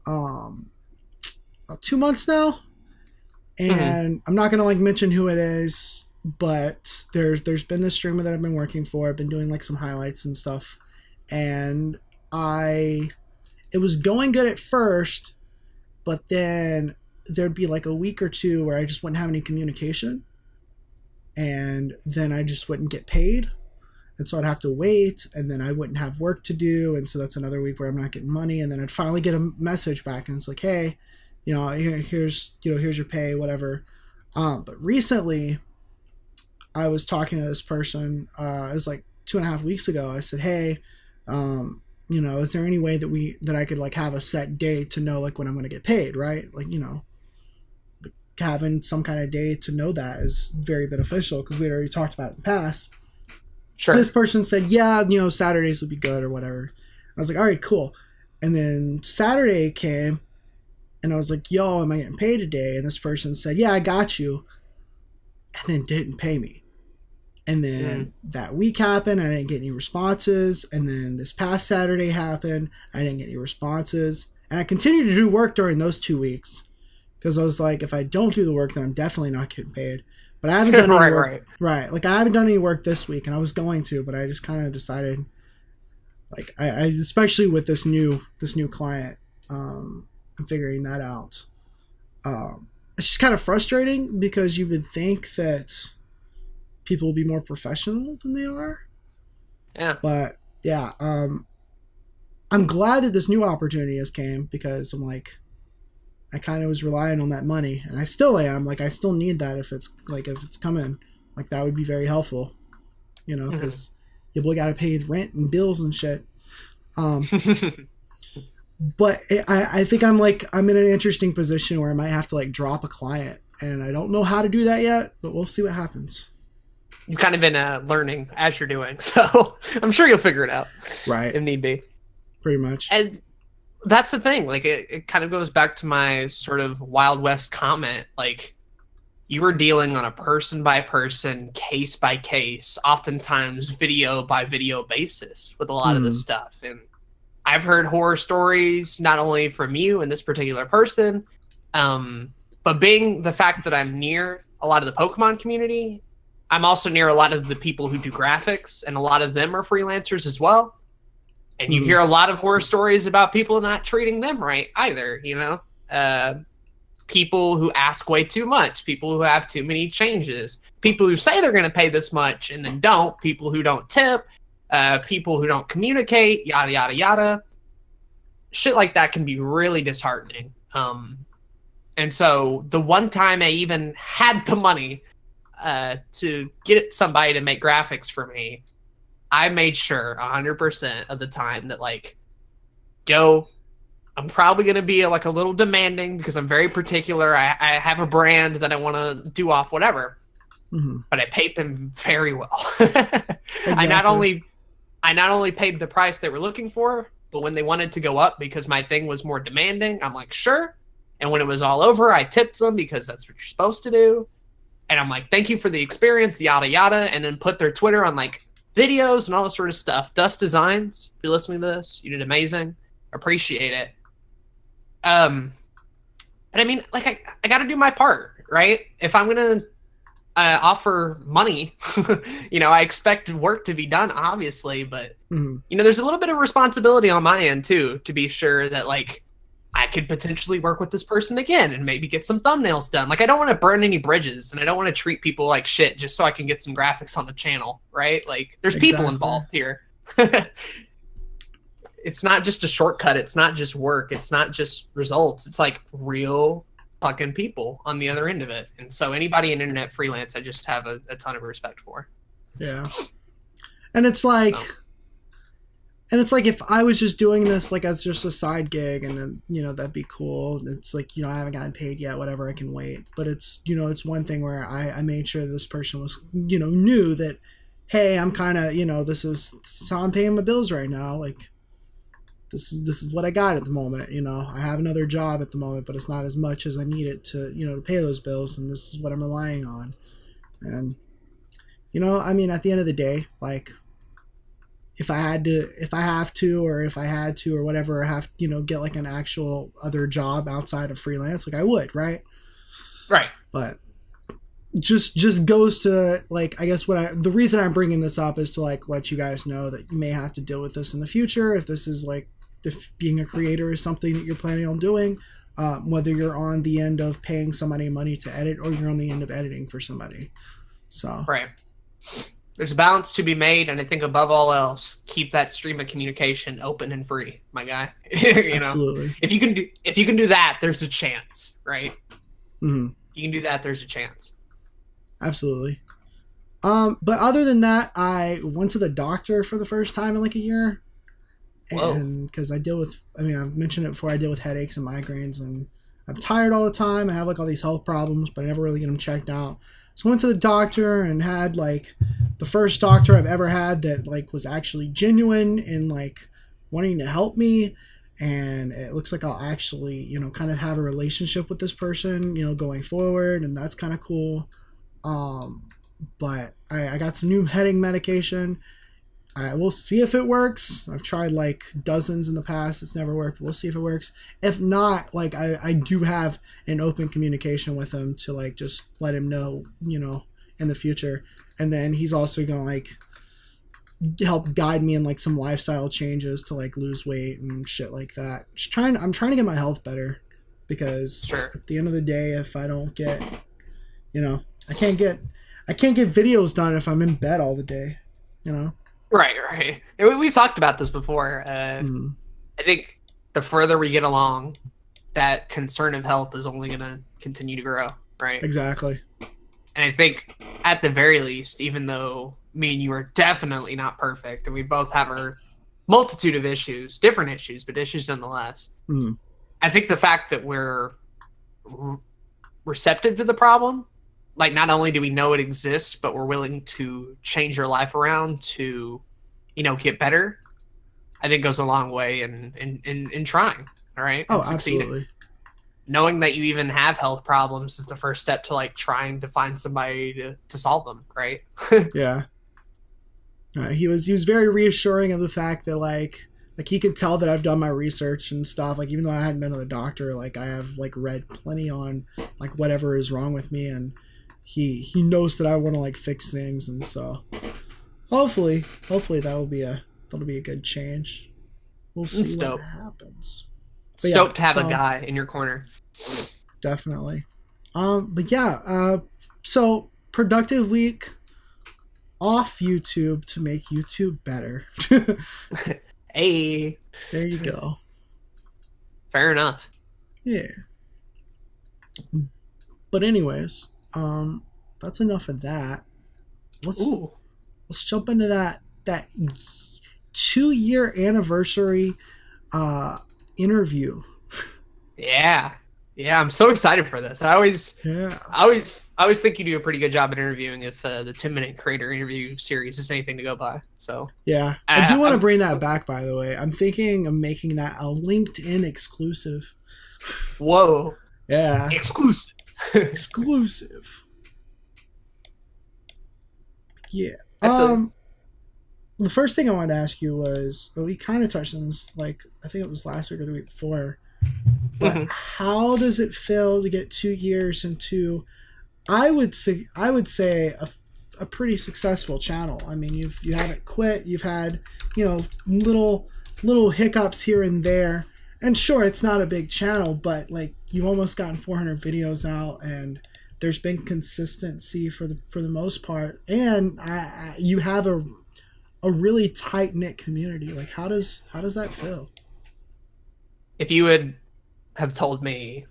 2 months now, and I'm not gonna like mention who it is, but there's been this streamer that I've been working for. I've been doing like some highlights and stuff, and it was going good at first, but then there'd be like a week or two where I just wouldn't have any communication, and then I just wouldn't get paid, and so I'd have to wait, and then I wouldn't have work to do, and so that's another week where I'm not getting money, and then I'd finally get a message back, and it's like, hey, you know, here's your pay, whatever. But recently, I was talking to this person. It was like 2.5 weeks ago. I said, hey, you know, is there any way that I could like have a set date to know like when I'm going to get paid, right? Like, you know, having some kind of day to know that is very beneficial because we'd already talked about it in the past. Sure. This person said, yeah, you know, Saturdays would be good or whatever. I was like, all right, cool. And then Saturday came and I was like, yo, am I getting paid today? And this person said, yeah, I got you. And then didn't pay me. And then that week happened. I didn't get any responses. And then this past Saturday happened. I didn't get any responses. And I continued to do work during those 2 weeks because I was like, if I don't do the work, then I'm definitely not getting paid. But I haven't done any work. Right. Like I haven't done any work this week, and I was going to, but I just kind of decided, like, I especially with this new client, and figuring that out. It's just kind of frustrating because you would think that people will be more professional than they are. Yeah. But yeah, I'm glad that this new opportunity has came because I'm like, I kind of was relying on that money, and I still am. Like, I still need that if it's coming. Like, that would be very helpful, you know, because people got to pay rent and bills and shit. But I think I'm in an interesting position where I might have to like drop a client, and I don't know how to do that yet, but we'll see what happens. You've kind of been learning as you're doing, so I'm sure you'll figure it out. Right. If need be. Pretty much. And that's the thing. Like, it kind of goes back to my sort of Wild West comment. Like, you were dealing on a person-by-person, case-by-case, oftentimes video-by-video basis with a lot of this stuff. And I've heard horror stories, not only from you and this particular person, but being the fact that I'm near a lot of the Pokemon community, I'm also near a lot of the people who do graphics, and a lot of them are freelancers as well. And you hear a lot of horror stories about people not treating them right either, you know? People who ask way too much, people who have too many changes, people who say they're going to pay this much and then don't, people who don't tip, people who don't communicate, yada, yada, yada. Shit like that can be really disheartening. And so the one time I even had the money to get somebody to make graphics for me, I made sure 100% of the time that, like, yo, I'm probably going to be like a little demanding because I'm very particular. I have a brand that I want to do off, whatever. But I paid them very well. Exactly. I not only paid the price they were looking for, But when they wanted to go up because my thing was more demanding, I'm like, sure. And when it was all over, I tipped them because that's what you're supposed to do. And I'm like, thank you for the experience, yada, yada. And then put their Twitter on like videos and all this sort of stuff. Dust Designs, if you're listening to this, you did amazing. Appreciate it. But I mean, like, I got to do my part, right? If I'm going to offer money, you know, I expect work to be done, obviously. But, you know, there's a little bit of responsibility on my end, too, to be sure that, like, I could potentially work with this person again and maybe get some thumbnails done. Like, I don't want to burn any bridges, and I don't want to treat people like shit just so I can get some graphics on the channel, right? Like, there's people involved here. It's not just a shortcut. It's not just work. It's not just results. It's like real fucking people on the other end of it. And so anybody in internet freelance, I just have a ton of respect for. Yeah. And it's like, if I was just doing this like as just a side gig, and then, you know, that'd be cool. It's like, you know, I haven't gotten paid yet, whatever, I can wait. But it's, you know, it's one thing where I made sure this person was, you know, knew that, hey, I'm kind of, you know, this is how I'm paying my bills right now. Like, this is what I got at the moment. You know, I have another job at the moment, but it's not as much as I need it to, you know, to pay those bills. And this is what I'm relying on. And, you know, I mean, at the end of the day, like, if I had to, or whatever, I have, you know, get like an actual other job outside of freelance, like I would, right? Right. But just goes to, like, I guess the reason I'm bringing this up is to, like, let you guys know that you may have to deal with this in the future. If this is like, if being a creator is something that you're planning on doing, whether you're on the end of paying somebody money to edit or you're on the end of editing for somebody. So, right. There's a balance to be made, and I think above all else, keep that stream of communication open and free, my guy. You absolutely. know, if you can do that, there's a chance, right? Mm-hmm. You can do that, there's a chance. Absolutely. But other than that, I went to the doctor for the first time in like a year. And because I deal with, I mean, I've mentioned it before, I deal with headaches and migraines, and I'm tired all the time. I have like all these health problems, but I never really get them checked out. So I went to the doctor and had like the first doctor I've ever had that like was actually genuine and like wanting to help me. And it looks like I'll actually, you know, kind of have a relationship with this person, you know, going forward. And that's kind of cool. But I got some new headache medication. I will see if it works. I've tried like dozens in the past. It's never worked. We'll see if it works. If not, like I do have an open communication with him to like just let him know, you know, in the future. And then he's also going to like help guide me in like some lifestyle changes to like lose weight and shit like that. I'm trying to get my health better, because at the end of the day, if I don't get, you know, I can't get videos done if I'm in bed all the day, you know? Right. We've talked about this before. I think the further we get along, that concern of health is only going to continue to grow, right? Exactly. And I think at the very least, even though me and you are definitely not perfect, and we both have our multitude of issues, different issues, but issues nonetheless, I think the fact that we're receptive to the problem, like not only do we know it exists, but we're willing to change your life around to, you know, get better, I think goes a long way in trying. All right. Oh, absolutely. Knowing that you even have health problems is the first step to like trying to find somebody to solve them. Right. Yeah. He was very reassuring of the fact that like he could tell that I've done my research and stuff. Like, even though I hadn't been to the doctor, like I have like read plenty on like whatever is wrong with me, and he knows that I want to like fix things. And so hopefully that'll be a good change. We'll see what happens. Stoked to have a guy in your corner. Definitely. But yeah, so productive week off YouTube to make YouTube better. Hey, there you go. Fair enough. Yeah. But anyways, that's enough of that. Let's jump into that 2-year anniversary interview. Yeah. Yeah, I'm so excited for this. Yeah. I always think you do a pretty good job at interviewing if the 10-minute creator interview series is anything to go by. So Yeah. I do want to I'm bring that back, by the way. I'm thinking of making that a LinkedIn exclusive. whoa, Yeah. exclusive. Exclusive. Yeah. I feel The first thing I wanted to ask you was, well, we kind of touched on this, like, I think it was last week or the week before, but mhm. how does it feel to get 2 years into, I would say a pretty successful channel. I mean, you haven't quit. You've had, little hiccups here and there. And sure, it's not a big channel, but like you've almost gotten 400 videos out, and there's been consistency for the most part. And you have a really tight knit community. Like, how does that feel? If you would have told me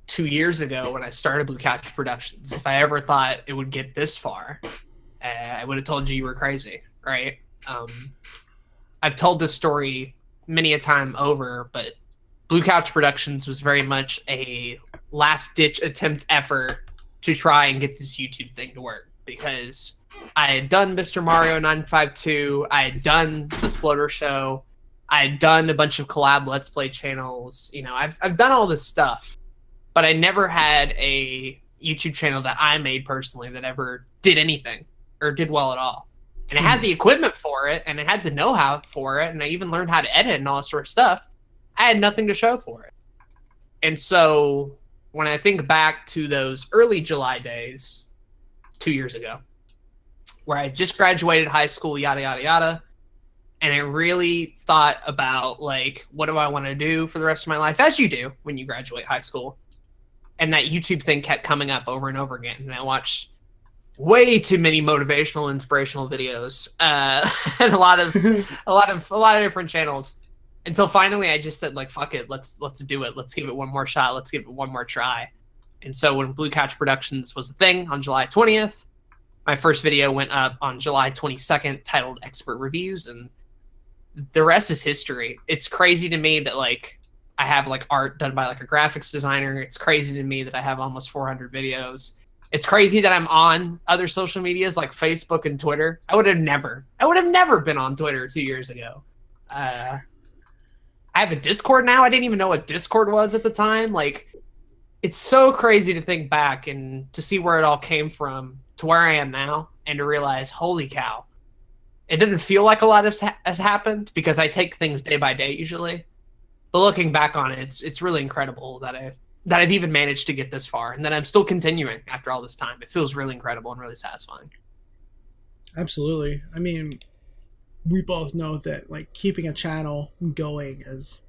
2 years ago when I started Blue Couch Productions, if I ever thought it would get this far, I would have told you were crazy, right? I've told this story many a time over, but Blue Couch Productions was very much a last-ditch attempt effort to try and get this YouTube thing to work, because I had done Mr. Mario 952, I had done the Sploder Show, I had done a bunch of collab Let's Play channels. I've done all this stuff, but I never had a YouTube channel that I made personally that ever did anything or did well at all. And I had the equipment for it, and I had the know-how for it, and I even learned how to edit and all that sort of stuff. I had nothing to show for it. And so when I think back to those early July days 2 years ago, where I just graduated high school, yada, yada, yada, and I really thought about, like, what do I want to do for the rest of my life, as you do when you graduate high school. And that YouTube thing kept coming up over and over again. And I watched way too many motivational, inspirational videos, and a lot of different channels, until finally I just said, like, fuck it, let's do it. Let's give it one more shot. Let's give it one more try. And so when Blue Couch Productions was a thing on July 20th, my first video went up on July 22nd titled Expert Reviews, and the rest is history. It's crazy to me that, like, I have, like, art done by, like, a graphics designer. It's crazy to me that I have almost 400 videos. It's crazy that I'm on other social medias like Facebook and Twitter. I would have never been on Twitter 2 years ago. I have a Discord now. I didn't even know what Discord was at the time. Like, it's so crazy to think back and to see where it all came from to where I am now, and to realize, holy cow, it didn't feel like a lot has happened, because I take things day by day usually. But looking back on it, it's really incredible that I've even managed to get this far, and that I'm still continuing after all this time. It feels really incredible and really satisfying. Absolutely. I mean, we both know that, like, keeping a channel going is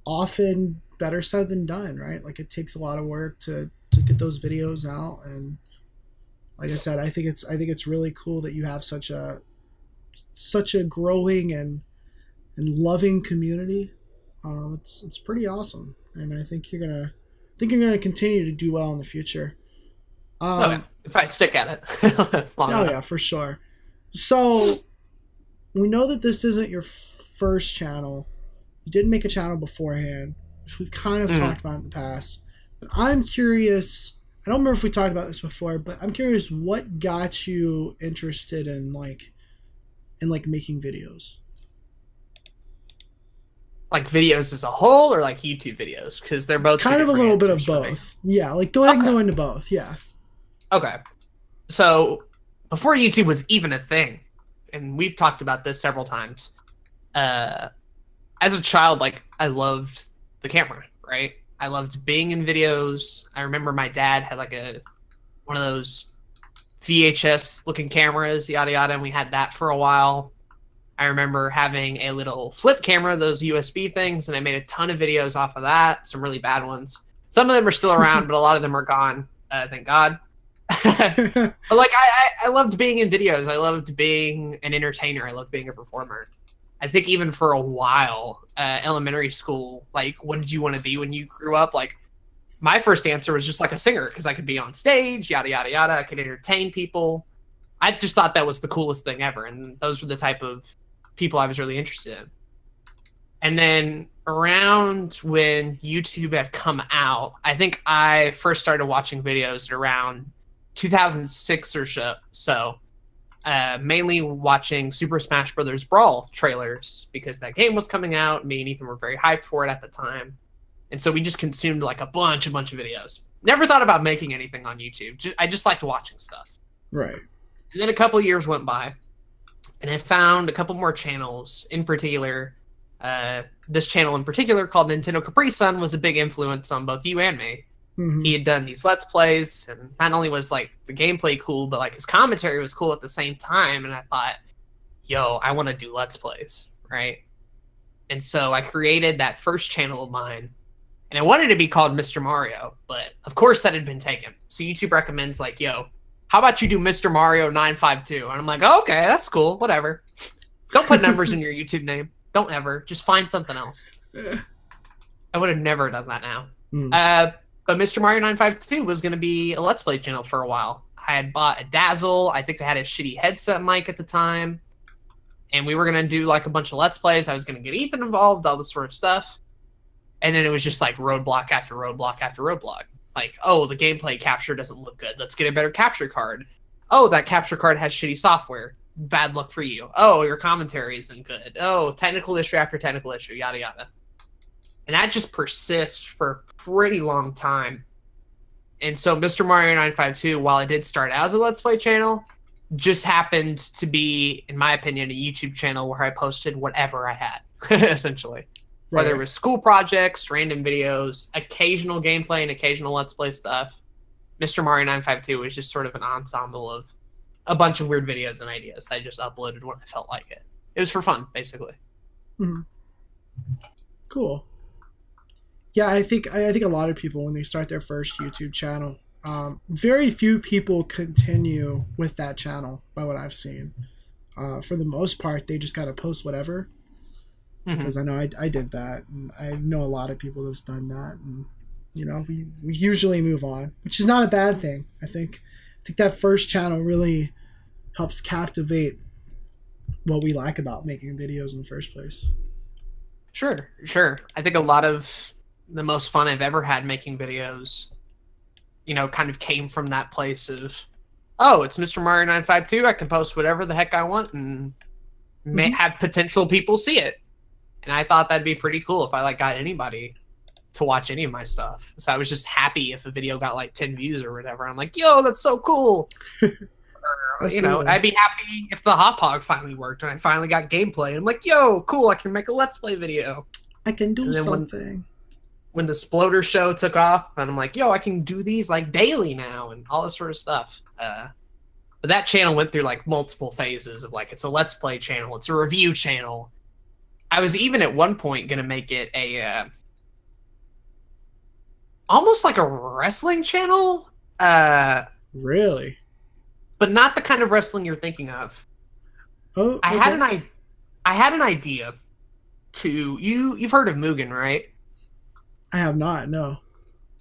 often better said than done, right? Like, it takes a lot of work to get those videos out, and like I said, I think it's really cool that you have such a growing and loving community. It's pretty awesome, and I think you're gonna continue to do well in the future. Yeah. If I stick at it. Oh yeah, for sure. So we know that this isn't your first channel. You did make a channel beforehand, which we've kind of talked about in the past. But I'm curious. I don't remember if we talked about this before, but I'm curious what got you interested in making videos. Like videos as a whole, or like YouTube videos? Because they're both kind of a little bit of both. Yeah, like go ahead and go into both. Yeah. Okay. So before YouTube was even a thing, and we've talked about this several times, as a child, like, I loved the camera, right? I loved being in videos. I remember my dad had like one of those VHS looking cameras, yada yada, and we had that for a while. I remember having a little flip camera, those USB things, and I made a ton of videos off of that, some really bad ones. Some of them are still around, but a lot of them are gone, thank God. But, like, I loved being in videos. I loved being an entertainer. I loved being a performer. I think even for a while, elementary school, like, what did you want to be when you grew up? Like, my first answer was just like a singer, because I could be on stage, yada, yada, yada. I could entertain people. I just thought that was the coolest thing ever. And those were the type of people I was really interested in. And then around when YouTube had come out, I think I first started watching videos at around 2006 or so. Mainly watching Super Smash Bros. Brawl trailers because that game was coming out. Me and Ethan were very hyped for it at the time. And so we just consumed like a bunch of videos. Never thought about making anything on YouTube. I just liked watching stuff. Right. And then a couple years went by, and I found a couple more channels. In particular, this channel in particular called Nintendo Capri Sun was a big influence on both you and me. Mm-hmm. He had done these Let's Plays, and not only was like the gameplay cool, but like his commentary was cool at the same time. And I thought, yo, I want to do Let's Plays, right? And so I created that first channel of mine, and I wanted to be called Mr. Mario, but of course that had been taken. So YouTube recommends like, yo, how about you do Mr. Mario 952? And I'm like, oh, okay, that's cool, whatever. Don't put numbers in your YouTube name. Don't ever. Just find something else. I would have never done that now. But Mr. Mario 952 was going to be a Let's Play channel for a while. I had bought a Dazzle. I think I had a shitty headset mic at the time. And we were going to do like a bunch of Let's Plays. I was going to get Ethan involved, all this sort of stuff. And then it was just like roadblock after roadblock after roadblock. Like, oh, the gameplay capture doesn't look good. Let's get a better capture card. Oh, that capture card has shitty software. Bad luck for you. Oh, your commentary isn't good. Oh, technical issue after technical issue, yada, yada. And that just persists for a pretty long time. And so Mr. Mario 952, while it did start out as a Let's Play channel, just happened to be, in my opinion, a YouTube channel where I posted whatever I had, essentially. Right. Whether it was school projects, random videos, occasional gameplay, and occasional Let's Play stuff. Mr. Mario 952 was just sort of an ensemble of a bunch of weird videos and ideas that I just uploaded when I felt like it. It was for fun, basically. Mm-hmm. Cool. Yeah, I think a lot of people, when they start their first YouTube channel, very few people continue with that channel, by what I've seen. For the most part, they just gotta post whatever. Because I know I did that, and I know a lot of people that's done that, and you know, we usually move on, which is not a bad thing. I think that first channel really helps captivate what we like about making videos in the first place. Sure. I think a lot of the most fun I've ever had making videos, you know, kind of came from that place of, oh, it's Mr. Mario 952. I can post whatever the heck I want and may have potential people see it. And I thought that'd be pretty cool if I like got anybody to watch any of my stuff. So I was just happy if a video got like 10 views or whatever. I'm like, yo, that's so cool. Or, you know, I'd be happy if the Hop Hog finally worked and I finally got gameplay. I'm like, yo, cool, I can make a Let's Play video. I can do something. When the Sploder show took off, and I'm like, yo, I can do these like daily now and all this sort of stuff. But that channel went through like multiple phases of like, it's a Let's Play channel, it's a review channel. I was even at one point going to make it a almost like a wrestling channel. Really? But not the kind of wrestling you're thinking of. Oh, okay. I had an idea to you've heard of Mugen, right? I have not, no.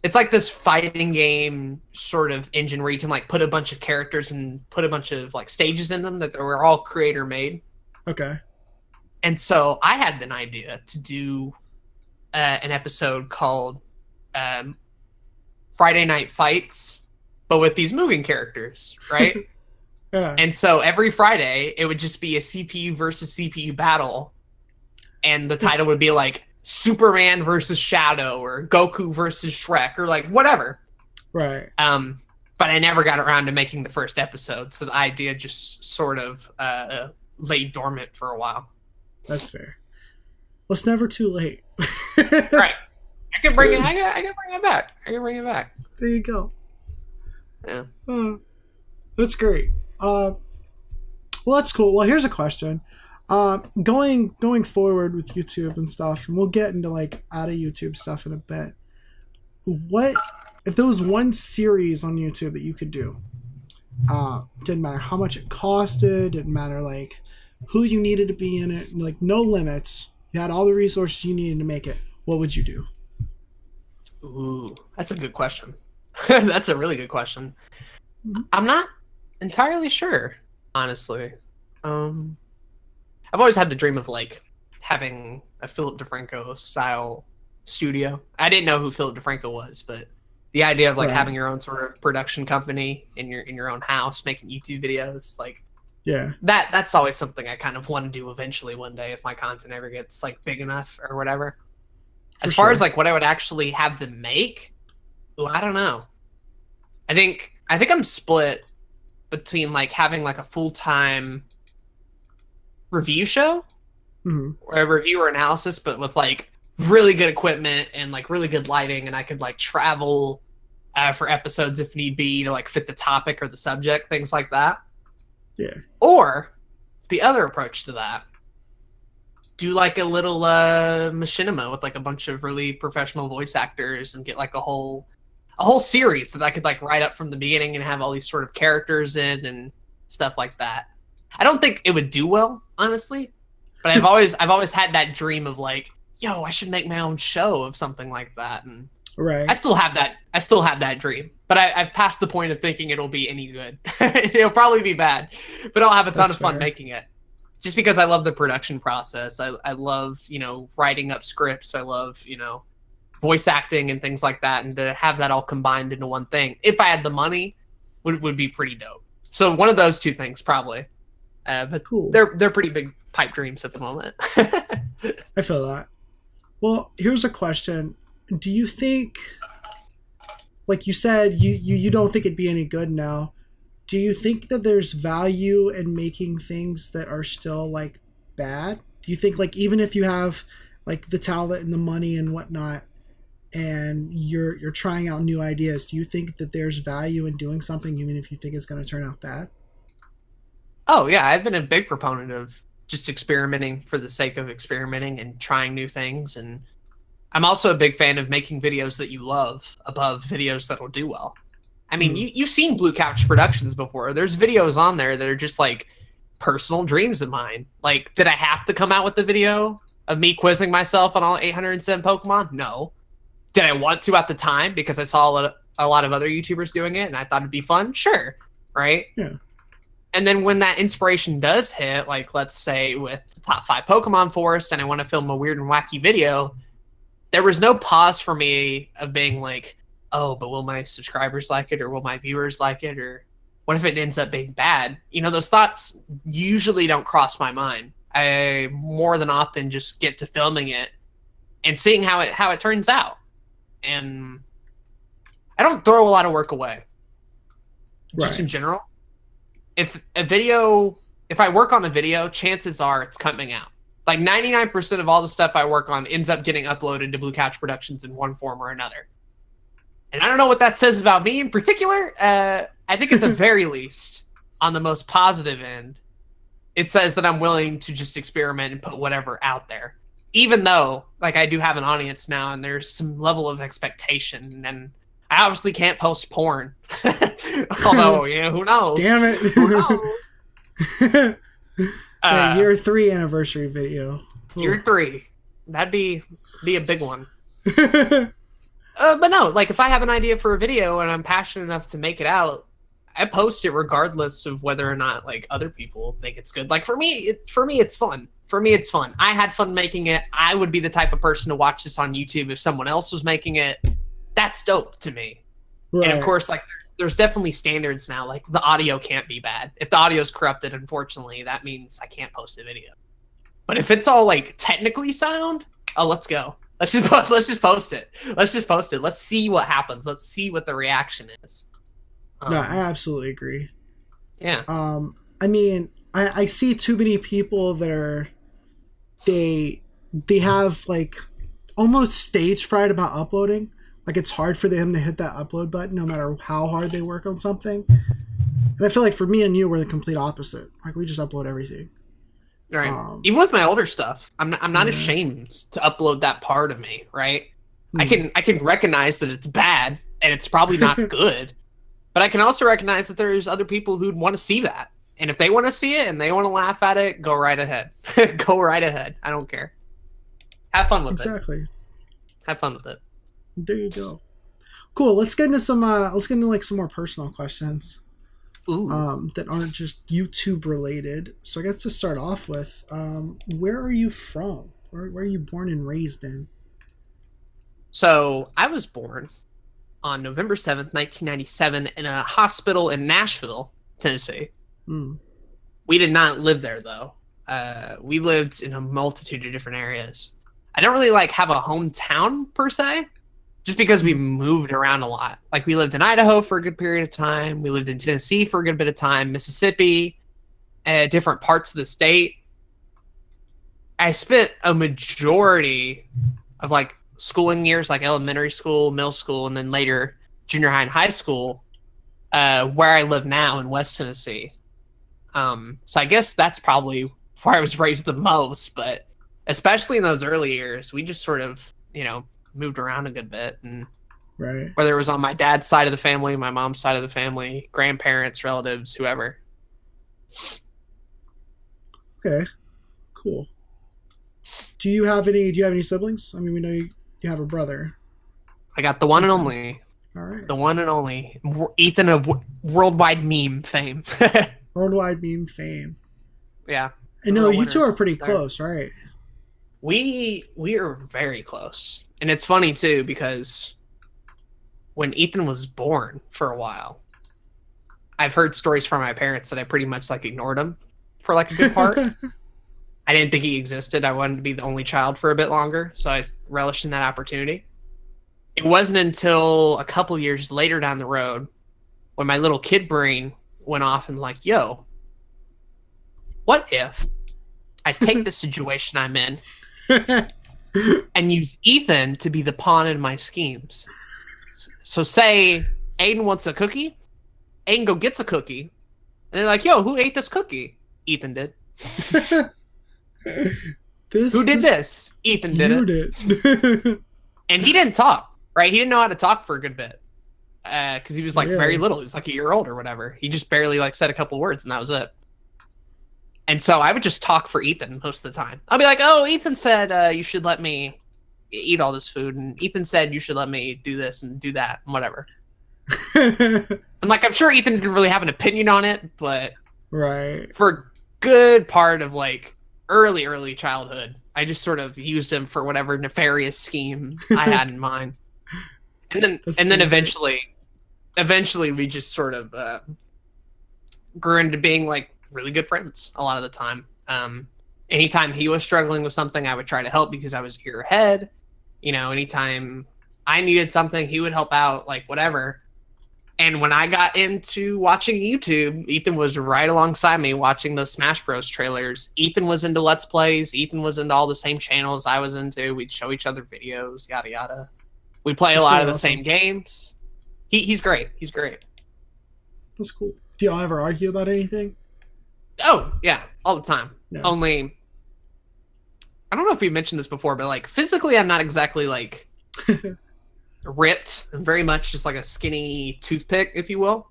It's like this fighting game sort of engine where you can like put a bunch of characters and put a bunch of like stages in them that were all creator made. Okay. And so I had an idea to do an episode called Friday Night Fights, but with these Mugen characters, right? Yeah. And so every Friday, it would just be a CPU versus CPU battle. And the title would be like Superman versus Shadow or Goku versus Shrek or like whatever. Right. But I never got around to making the first episode. So the idea just sort of lay dormant for a while. That's fair. Well, it's never too late. Right. I can bring it back. I can bring it back. There you go. Yeah. That's great. Well, that's cool. Well, here's a question. Going forward with YouTube and stuff, and we'll get into like out of YouTube stuff in a bit. What if there was one series on YouTube that you could do? Didn't matter how much it costed. Didn't matter like who you needed to be in it. Like no limits. You had all the resources you needed to make it. What would you do? Ooh, that's a good question. That's a really good question. I'm not entirely sure, honestly. I've always had the dream of like having a Philip DeFranco style studio. I didn't know who Philip DeFranco was, but the idea of like Right. having your own sort of production company in your own house, making YouTube videos, like Yeah. that's always something I kind of want to do eventually one day if my content ever gets like big enough or whatever. As far as like what I would actually have them make, ooh, I don't know. I think I'm split between like having like a full-time review show or a review or analysis, but with like really good equipment and like really good lighting, and I could like travel for episodes if need be to like fit the topic or the subject, things like that. Yeah. Or the other approach to that, do like a little machinima with like a bunch of really professional voice actors and get like a whole series that I could like write up from the beginning and have all these sort of characters in and stuff like that. I don't think it would do well, honestly, but I've always had that dream of like, yo, I should make my own show of something like that. And Right. I still have that dream, but I've passed the point of thinking it'll be any good. It'll probably be bad, but I'll have a ton That's of fun fair. making it. Just because I love the production process. I love, writing up scripts. I love, voice acting and things like that. And to have that all combined into one thing, if I had the money, would be pretty dope. So one of those two things probably. But Cool. They're pretty big pipe dreams at the moment. I feel that. Well, here's a question. Do you think, like you said, you don't think it'd be any good now? Do you think that there's value in making things that are still like bad? Do you think like even if you have like the talent and the money and whatnot, and you're trying out new ideas, do you think that there's value in doing something even if you think it's going to turn out bad? Oh yeah, I've been a big proponent of just experimenting for the sake of experimenting and trying new things, and I'm also a big fan of making videos that you love above videos that'll do well. I mean, you've seen Blue Couch Productions before. There's videos on there that are just like personal dreams of mine. Like, did I have to come out with the video of me quizzing myself on all 807 Pokemon? No. Did I want to at the time because I saw a lot of other YouTubers doing it and I thought it'd be fun? Sure. Right? Yeah. And then when that inspiration does hit, like let's say with the top 5 Pokemon Forest and I want to film a weird and wacky video, there was no pause for me of being like, oh, but will my subscribers like it, or will my viewers like it, or what if it ends up being bad? Those thoughts usually don't cross my mind. I more than often just get to filming it and seeing how it turns out. And I don't throw a lot of work away. Just in general. If I work on a video, chances are it's coming out. Like 99% of all the stuff I work on ends up getting uploaded to Blue Couch Productions in one form or another. And I don't know what that says about me in particular. I think at the very least, on the most positive end, it says that I'm willing to just experiment and put whatever out there. Even though, like, I do have an audience now and there's some level of expectation, and I obviously can't post porn. Although, who knows? Damn it. Who knows? Year 3 anniversary video. Year 3. That'd be a big one. But no, like if I have an idea for a video and I'm passionate enough to make it out, I post it regardless of whether or not like other people think it's good. Like for me, it's fun. For me, it's fun. I had fun making it. I would be the type of person to watch this on YouTube if someone else was making it. That's dope to me. Right. And of course, like there's definitely standards now. Like the audio can't be bad. If the audio is corrupted, unfortunately, that means I can't post a video. But if it's all like technically sound, oh, let's go. Let's just post it. Let's see what happens. Let's see what the reaction is. No, I absolutely agree. Yeah. I mean, I see too many people that are they have like almost stage fright about uploading. Like it's hard for them to hit that upload button no matter how hard they work on something. And I feel like for me and you, we're the complete opposite. Like we just upload everything. Right. Even with my older stuff, I'm not ashamed to upload that part of me, right? I can recognize that it's bad and it's probably not good, but I can also recognize that there's other people who'd want to see that. And if they want to see it and they want to laugh at it, go right ahead. Go right ahead. I don't care. Have fun with it. Exactly. Have fun with it. There you go. Cool. Let's get into some like some more personal questions. That aren't just YouTube related. So I guess to start off with, where are you from? Where are you born and raised in? So I was born on November 7th, 1997, in a hospital in Nashville, Tennessee. Mm. We did not live there, though. We lived in a multitude of different areas. I don't really like have a hometown per se, just because we moved around a lot. Like we lived in Idaho for a good period of time. We lived in Tennessee for a good bit of time, Mississippi, different parts of the state. I spent a majority of like schooling years, like elementary school, middle school, and then later junior high and high school, where I live now in West Tennessee. So I guess that's probably where I was raised the most, but especially in those early years, we just sort of, moved around a good bit. And Right. whether it was on my dad's side of the family, my mom's side of the family, grandparents, relatives, whoever. Okay. Cool. Do you have any siblings? I mean, we know you have a brother. I got the one and only. All right. The one and only. Ethan of worldwide meme fame. Worldwide meme fame. Yeah. I know you winner. two are pretty close, right? We are very close. And it's funny too, because when Ethan was born for a while, I've heard stories from my parents that I pretty much like ignored him for like a good part. I didn't think he existed. I wanted to be the only child for a bit longer, so I relished in that opportunity. It wasn't until a couple years later down the road when my little kid brain went off and like, yo, what if I take the situation I'm in and use Ethan to be the pawn in my schemes? So say Aden wants a cookie, Aden go gets a cookie, and they're like, yo, who ate this cookie? Ethan did. Who did this? Ethan did you it. did. And he didn't talk, right? He didn't know how to talk for a good bit. Because he was like very little. He was like a year old or whatever. He just barely like said a couple words and that was it. And so I would just talk for Ethan most of the time. I'll be like, oh, Ethan said you should let me eat all this food. And Ethan said you should let me do this and do that and whatever. I'm like, I'm sure Ethan didn't really have an opinion on it, but right. for a good part of like early childhood, I just sort of used him for whatever nefarious scheme I had in mind. And then eventually we just sort of grew into being like really good friends a lot of the time. Anytime he was struggling with something, I would try to help because I was a year ahead. Anytime I needed something, he would help out, like whatever. And when I got into watching YouTube, Ethan was right alongside me watching those Smash Bros. Trailers. Ethan was into Let's Plays. Ethan was into all the same channels I was into. We'd show each other videos, yada yada. We play a lot of the same games. He's great. He's great. That's cool. Do y'all ever argue about anything? Oh, yeah, all the time. Yeah. Only, I don't know if we mentioned this before, but like physically, I'm not exactly like ripped. I'm very much just like a skinny toothpick, if you will.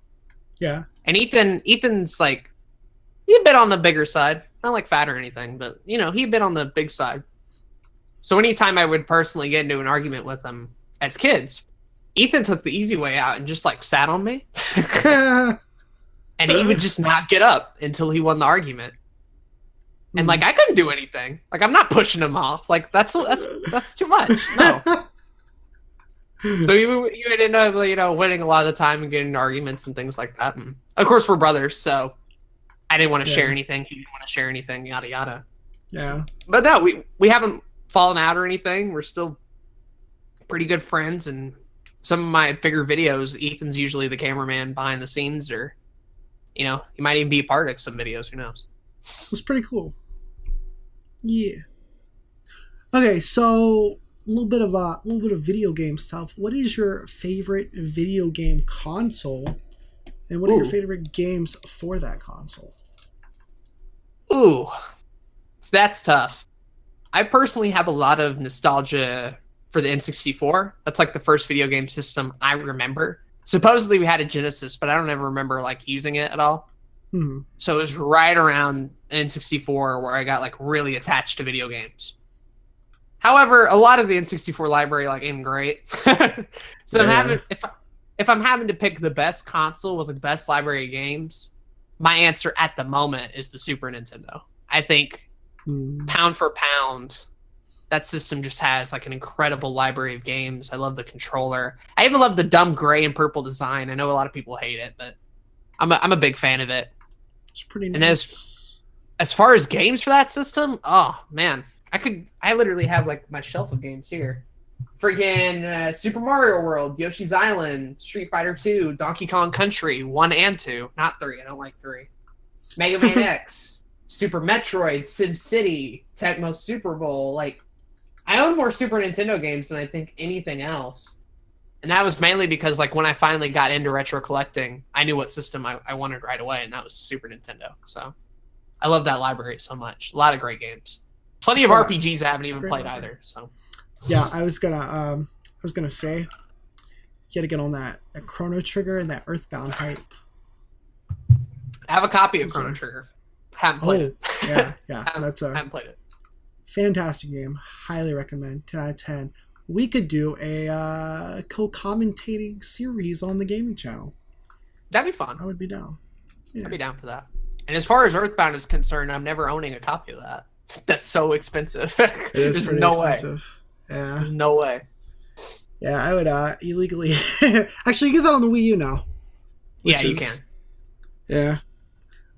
Yeah. And Ethan's like, he a bit on the bigger side. Not like fat or anything, but he a bit on the big side. So anytime I would personally get into an argument with him as kids, Ethan took the easy way out and just like sat on me. And he would just not get up until he won the argument. And like I couldn't do anything. Like I'm not pushing him off. Like that's too much. No. So you would end up winning a lot of the time and getting into arguments and things like that. And of course we're brothers, so I didn't want to share anything. He didn't want to share anything. Yada yada. Yeah. But no, we haven't fallen out or anything. We're still pretty good friends. And some of my bigger videos, Ethan's usually the cameraman behind the scenes, or he might even be a part of some videos. Who knows? That's pretty cool. Yeah. Okay, so a little bit of video game stuff. What is your favorite video game console, and what are your favorite games for that console? Ooh, that's tough. I personally have a lot of nostalgia for the N64. That's like the first video game system I remember. Supposedly we had a Genesis, but I don't ever remember like using it at all. Mm-hmm. So it was right around N64 where I got like really attached to video games. However, a lot of the N64 library like ain't great. So if I'm having to pick the best console with the best library of games, my answer at the moment is the Super Nintendo. I think pound for pound, that system just has like an incredible library of games. I love the controller. I even love the dumb gray and purple design. I know a lot of people hate it, but I'm a big fan of it. It's pretty And nice. as far as games for that system, oh man, I literally have like my shelf of games here. Freaking Super Mario World, Yoshi's Island, Street Fighter 2, Donkey Kong Country 1 and 2, not 3. I don't like 3. Mega Man X, Super Metroid, Sim City, Tecmo Super Bowl. Like, I own more Super Nintendo games than I think anything else. And that was mainly because, like, when I finally got into retro collecting, I knew what system I wanted right away, and that was Super Nintendo. So I love that library so much. A lot of great games. Plenty of RPGs I haven't even played either. So yeah, I was gonna say you gotta get on that Chrono Trigger and that Earthbound hype. I have a copy of Chrono Trigger. Haven't played it. Yeah. haven't played it. Fantastic game. Highly recommend. 10 out of 10. We could do a co-commentating series on the gaming channel. That'd be fun. I would be down. Yeah. I'd be down for that. And as far as Earthbound is concerned, I'm never owning a copy of that. That's so expensive. It is There's pretty no expensive. way. Yeah. There's no way. Yeah, I would illegally. Actually, you get that on the Wii U now. Yeah, you can. Yeah.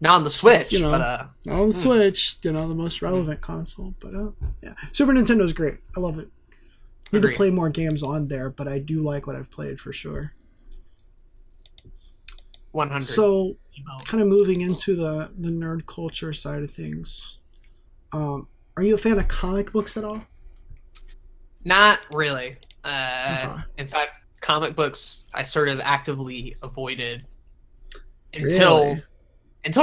Not on the Switch, You know, but not on the Switch. You know, the most relevant console. But yeah, Super Nintendo's great. I love it. Need to play more games on there, but I do like what I've played for sure. 100. So, kind of moving into the nerd culture side of things. Are you a fan of comic books at all? Not really. Okay. In fact, comic books I sort of actively avoided until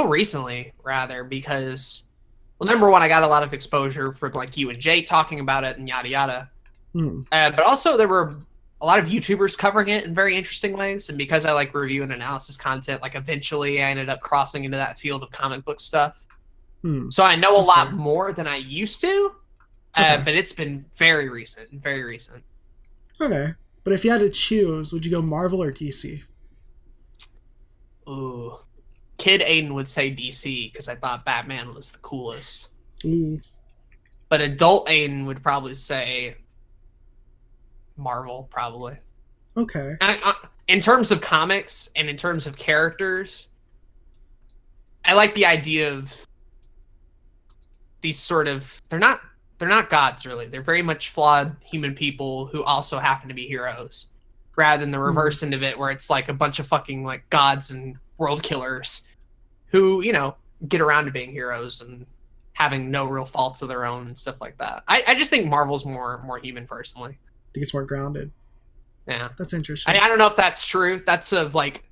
recently, rather, because, well, number one, I got a lot of exposure for like you and Jay talking about it and yada yada. But also there were a lot of YouTubers covering it in very interesting ways, and because I like review and analysis content, like eventually I ended up crossing into that field of comic book stuff. So I know a lot more than I used to, but it's been very recent. Okay. But if you had to choose, would you go Marvel or DC? Ooh. Kid Aiden would say DC because I thought Batman was the coolest. But adult Aiden would probably say Marvel, probably. Okay. In terms of comics and in terms of characters, I like the idea of these sort of they're not gods really. They're very much flawed human people who also happen to be heroes, rather than the reverse end of it where it's like a bunch of fucking like gods and world killers who, you know, get around to being heroes and having no real faults of their own and stuff like that. I just think Marvel's more human personally. I think it's more grounded. Yeah. That's interesting. I don't know if that's true. That's of like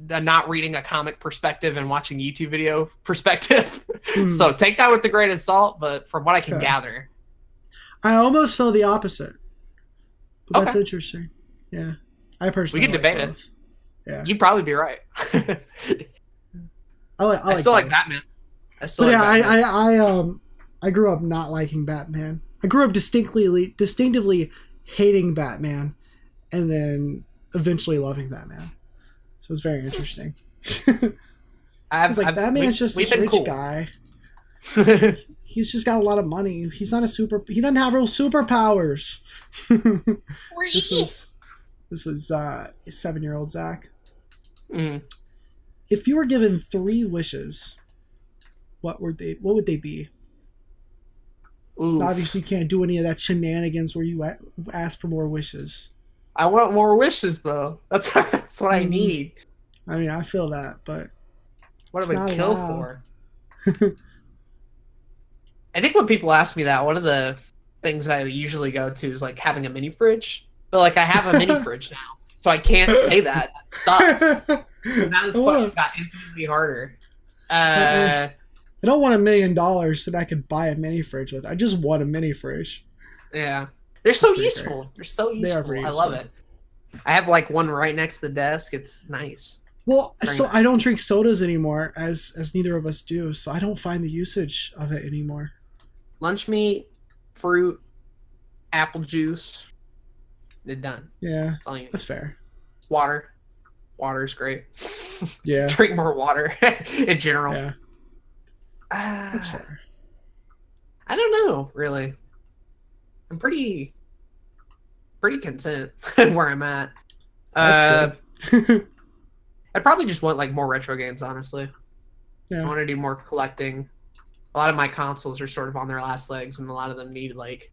the not reading a comic perspective and watching YouTube video perspective. So take that with a grain of salt, but from what I can gather. I almost feel the opposite. But that's interesting. Yeah. I personally we can debate both. it. Yeah. You'd probably be right. I still like Batman. I grew up not liking Batman. I grew up distinctively hating Batman, and then eventually loving Batman. So it's very interesting. Batman's just this rich guy. He's just got a lot of money. He doesn't have real superpowers. This was 7-year-old Zach. If you were given 3 wishes, what would they be? Obviously, you can't do any of that shenanigans where you ask for more wishes. I want more wishes, though. That's what I need. I mean, I feel that, but what am I kill for? I think when people ask me that, one of the things I usually go to is like having a mini fridge. But like, I have a mini fridge now, so I can't say that. That sucks. Now this question got infinitely harder. I don't want $1 million that I could buy a mini fridge with. I just want a mini fridge. Yeah. They're so useful. Fair. They're so useful. They are pretty useful. I love it. I have like one right next to the desk. It's nice. Well, so I don't drink sodas anymore, as neither of us do, so I don't find the usage of it anymore. Lunch meat, fruit, apple juice. They're done. Yeah, that's fair. Water. Water's great. Yeah. Drink more water in general. Yeah. That's fair. I don't know, really. I'm pretty content where I'm at. That's good. I probably just want like more retro games, honestly. I Yeah. want to do more collecting. A lot of my consoles are sort of on their last legs, and a lot of them need like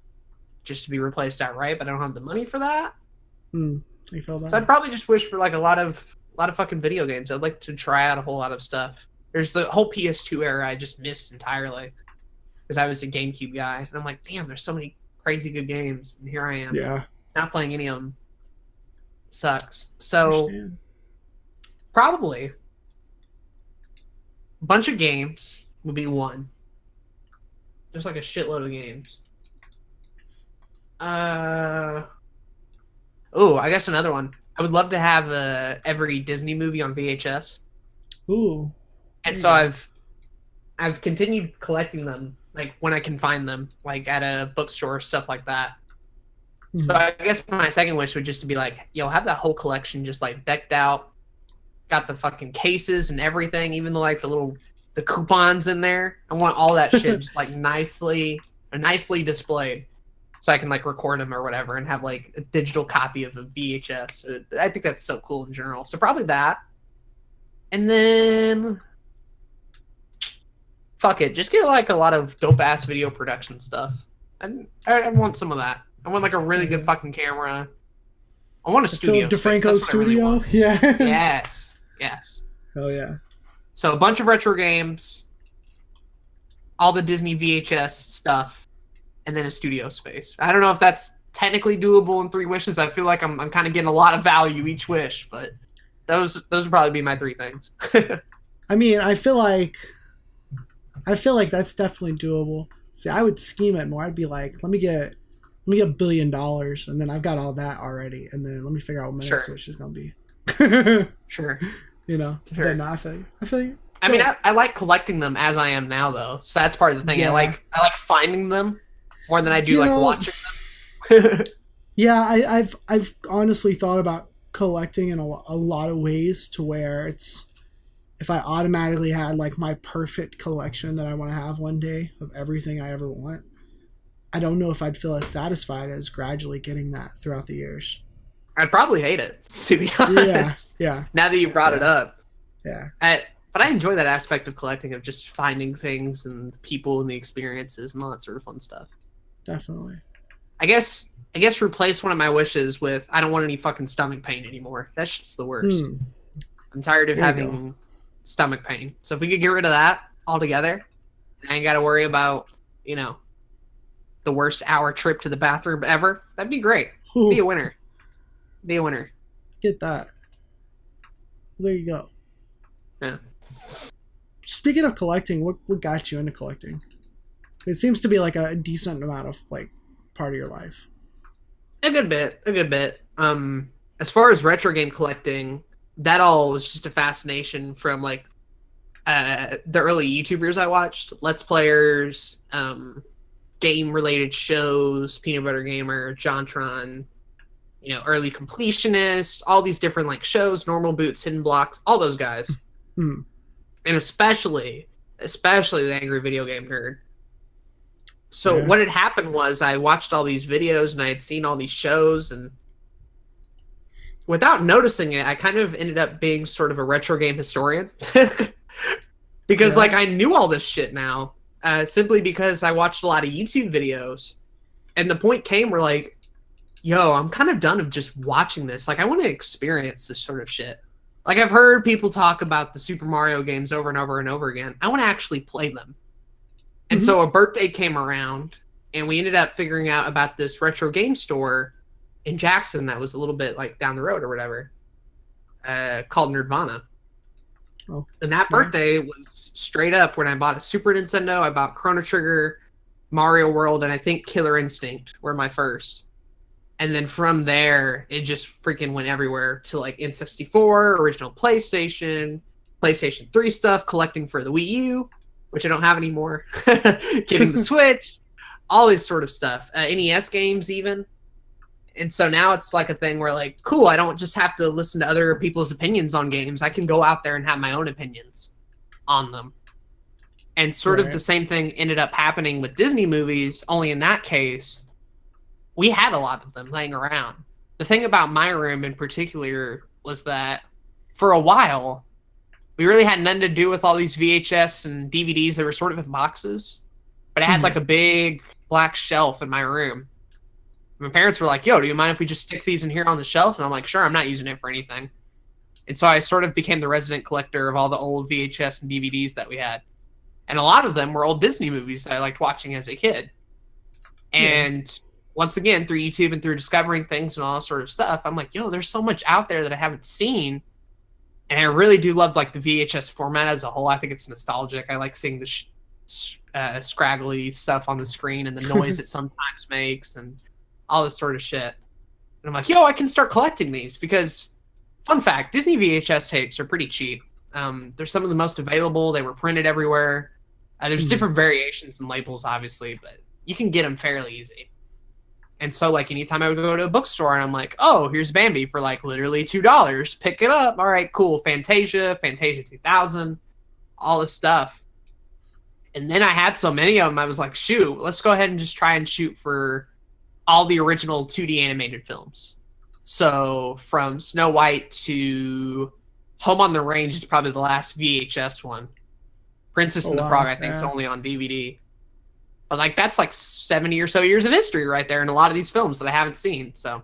just to be replaced outright, but I don't have the money for that. I feel So I'd that. probably just wish for like a lot of fucking video games. I'd like to try out a whole lot of stuff. There's the whole PS2 era I just missed entirely because I was a GameCube guy, and I'm like, damn, there's so many crazy good games, and here I am Yeah. not playing any of them. Sucks. So Understand. probably a bunch of games would be one. Just like a shitload of games. Oh, I guess another one. I would love to have every Disney movie on VHS, Ooh. and There so you go. I've continued collecting them, like when I can find them, like at a bookstore, stuff like that. So Mhm. I guess my second wish would just to be like, yo, have that whole collection just like decked out, got the fucking cases and everything, even like the coupons in there. I want all that shit just like nicely displayed, so I can like record them or whatever and have like a digital copy of a VHS. I think that's so cool in general. So probably that, and then fuck it, just get like a lot of dope ass video production stuff. I want some of that. I want like a really good fucking camera. I want a The studio Philip space. DeFranco That's what I really studio. want. Yeah. Yes. Hell yeah. So a bunch of retro games, all the Disney VHS stuff, and then a studio space. I don't know if that's technically doable in 3 wishes. I feel like I'm kind of getting a lot of value each wish, but those would probably be my 3 things. I mean, I feel like that's definitely doable. See, I would scheme it more. I'd be like, let me get $1 billion, and then I've got all that already, and then let me figure out what my next Sure. wish is gonna be. Sure. You know, Sure. but no, I feel you. I mean, I like collecting them as I am now, though. So that's part of the thing. Yeah. I like finding them more than I do You like know, watching them. Yeah, I've honestly thought about collecting in a lot of ways to where it's if I automatically had like my perfect collection that I want to have one day of everything I ever want, I don't know if I'd feel as satisfied as gradually getting that throughout the years. I'd probably hate it, to be honest. Yeah, Now that you brought it up. yeah. But I enjoy that aspect of collecting, of just finding things and the people and the experiences and all that sort of fun stuff. Definitely. I guess replace one of my wishes with I don't want any fucking stomach pain anymore. That shit's the worst. I'm tired of There you having stomach pain. So if we could get rid of that altogether, I ain't got to worry about, the worst hour trip to the bathroom ever, that'd be great. Ooh, Be a winner. Be a winner. get that. There you go. Yeah. Speaking of collecting, what got you into collecting? It seems to be like a decent amount of like part of your life. A good bit. As far as retro game collecting, that all was just a fascination from like the early YouTubers I watched, Let's Players, game related shows, Peanut Butter Gamer, Jontron, early Completionist, all these different like shows, Normal Boots, Hidden Blocks, all those guys. Hmm. And especially the Angry Video Game Nerd. So Yeah. what had happened was I watched all these videos and I had seen all these shows, and without noticing it, I kind of ended up being sort of a retro game historian. Because Yeah. like I knew all this shit now, simply because I watched a lot of YouTube videos. And the point came where like, yo, I'm kind of done of just watching this. Like I want to experience this sort of shit. Like I've heard people talk about the Super Mario games over and over and over again. I want to actually play them. And Mhm. so a birthday came around, and we ended up figuring out about this retro game store in Jackson that was a little bit like down the road or whatever, called Nerdvana. Oh, And that nice. birthday was straight up when I bought a Super Nintendo. I bought Chrono Trigger, Mario World, and I think Killer Instinct were my first. And then from there, it just freaking went everywhere to like N64, original PlayStation, PlayStation 3 stuff, collecting for the Wii U, which I don't have anymore, getting the Switch, all this sort of stuff, NES games even. And so now it's like a thing where like, cool, I don't just have to listen to other people's opinions on games. I can go out there and have my own opinions on them. And sort of Right. the same thing ended up happening with Disney movies, only in that case, we had a lot of them laying around. The thing about my room in particular was that for a while, we really had nothing to do with all these VHS and DVDs that were sort of in boxes. But I had like a big black shelf in my room. My parents were like, yo, do you mind if we just stick these in here on the shelf? And I'm like, sure, I'm not using it for anything. And so I sort of became the resident collector of all the old VHS and DVDs that we had. And a lot of them were old Disney movies that I liked watching as a kid. And once again, through YouTube and through discovering things and all that sort of stuff, I'm like, yo, there's so much out there that I haven't seen. And I really do love like the VHS format as a whole. I think it's nostalgic. I like seeing the scraggly stuff on the screen and the noise it sometimes makes and all this sort of shit. And I'm like, yo, I can start collecting these because, fun fact, Disney VHS tapes are pretty cheap. They're some of the most available. They were printed everywhere. There's different variations and labels, obviously, but you can get them fairly easy. And so, like, anytime I would go to a bookstore and I'm like, oh, here's Bambi for, like, literally $2. Pick it up. All right, cool. Fantasia 2000, all this stuff. And then I had so many of them, I was like, shoot, let's go ahead and just try and shoot for all the original 2D animated films. So from Snow White to Home on the Range is probably the last VHS one. Princess and the Frog, I think, is only on DVD. But like that's like 70 or so years of history right there in a lot of these films that I haven't seen. So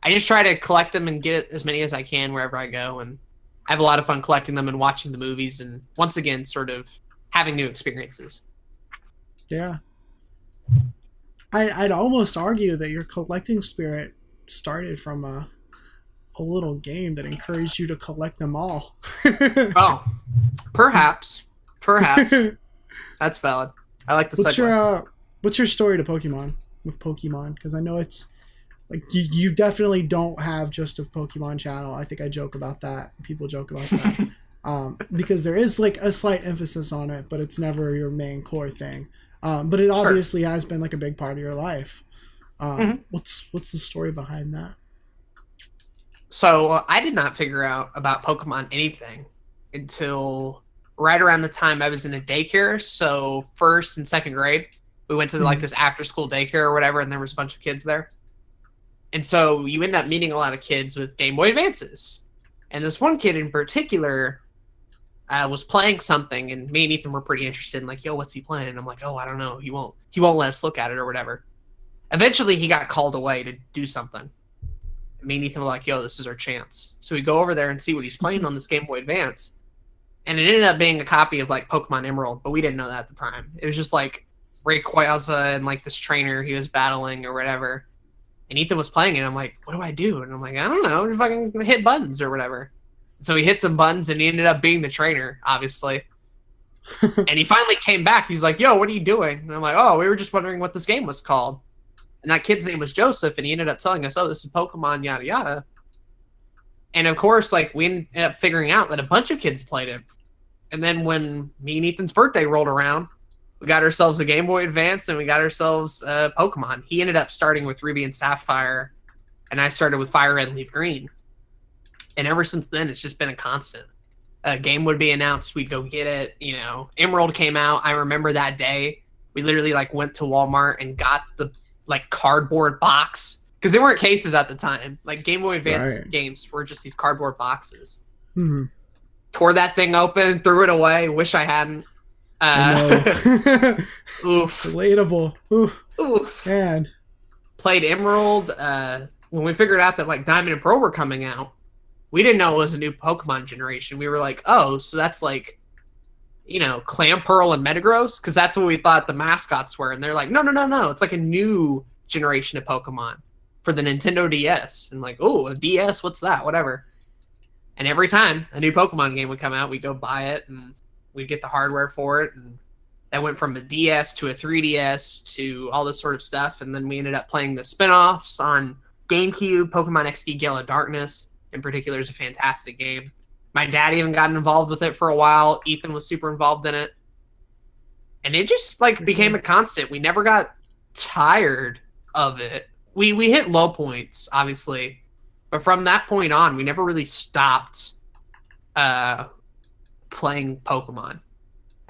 I just try to collect them and get as many as I can wherever I go. And I have a lot of fun collecting them and watching the movies and once again, sort of having new experiences. Yeah. I'd almost argue that your collecting spirit started from a little game that encouraged you to collect them all. Oh, perhaps. That's valid. I like the what's your story to Pokemon with Pokemon? Because I know it's like you definitely don't have just a Pokemon channel. I think I joke about that. People joke about that because there is like a slight emphasis on it, but it's never your main core thing. But it obviously has been like a big part of your life. What's the story behind that? So I did not figure out about Pokemon anything until right around the time I was in a daycare. So first and second grade, we went to like this after school daycare or whatever, and there was a bunch of kids there. And so you end up meeting a lot of kids with Game Boy Advances. And this one kid in particular was playing something, and me and Ethan were pretty interested in like, yo, what's he playing? And I'm like, oh, I don't know. He won't let us look at it or whatever. Eventually he got called away to do something. And me and Ethan were like, yo, this is our chance. So we go over there and see what he's playing on this Game Boy Advance. And it ended up being a copy of like Pokemon Emerald, but we didn't know that at the time. It was just like Rayquaza and like this trainer he was battling or whatever. And Ethan was playing it. I'm like, what do I do? And I'm like, I don't know. Just fucking hit buttons or whatever. So he hit some buttons and he ended up being the trainer, obviously. And he finally came back. He's like, yo, what are you doing? And I'm like, oh, we were just wondering what this game was called. And that kid's name was Joseph. And he ended up telling us, oh, this is Pokemon, yada, yada. And of course, like we ended up figuring out that a bunch of kids played it. And then when me and Ethan's birthday rolled around, we got ourselves a Game Boy Advance and we got ourselves Pokemon. He ended up starting with Ruby and Sapphire, and I started with Fire Red and Leaf Green. And ever since then, it's just been a constant. A game would be announced, we'd go get it. You know, Emerald came out. I remember that day. We literally like went to Walmart and got the like cardboard box. Because they weren't cases at the time. Like Game Boy Advance games were just these cardboard boxes. Tore that thing open, threw it away. Wish I hadn't. Oof. Relatable. Oof. Man. Played Emerald. When we figured out that like Diamond and Pearl were coming out, we didn't know it was a new Pokemon generation. We were like, oh, so that's like, you know, Clamperl and Metagross? Because that's what we thought the mascots were. And they're like, no. It's like a new generation of Pokemon for the Nintendo DS. And like, oh, a DS? What's that? Whatever. And every time a new Pokemon game would come out, we'd go buy it and we'd get the hardware for it. And that went from a DS to a 3DS to all this sort of stuff. And then we ended up playing the spin-offs on GameCube. Pokemon XD Gale of Darkness, in particular, is a fantastic game. My dad even got involved with it for a while. Ethan was super involved in it. And it just like became a constant. We never got tired of it. We hit low points, obviously. But from that point on, we never really stopped playing Pokemon.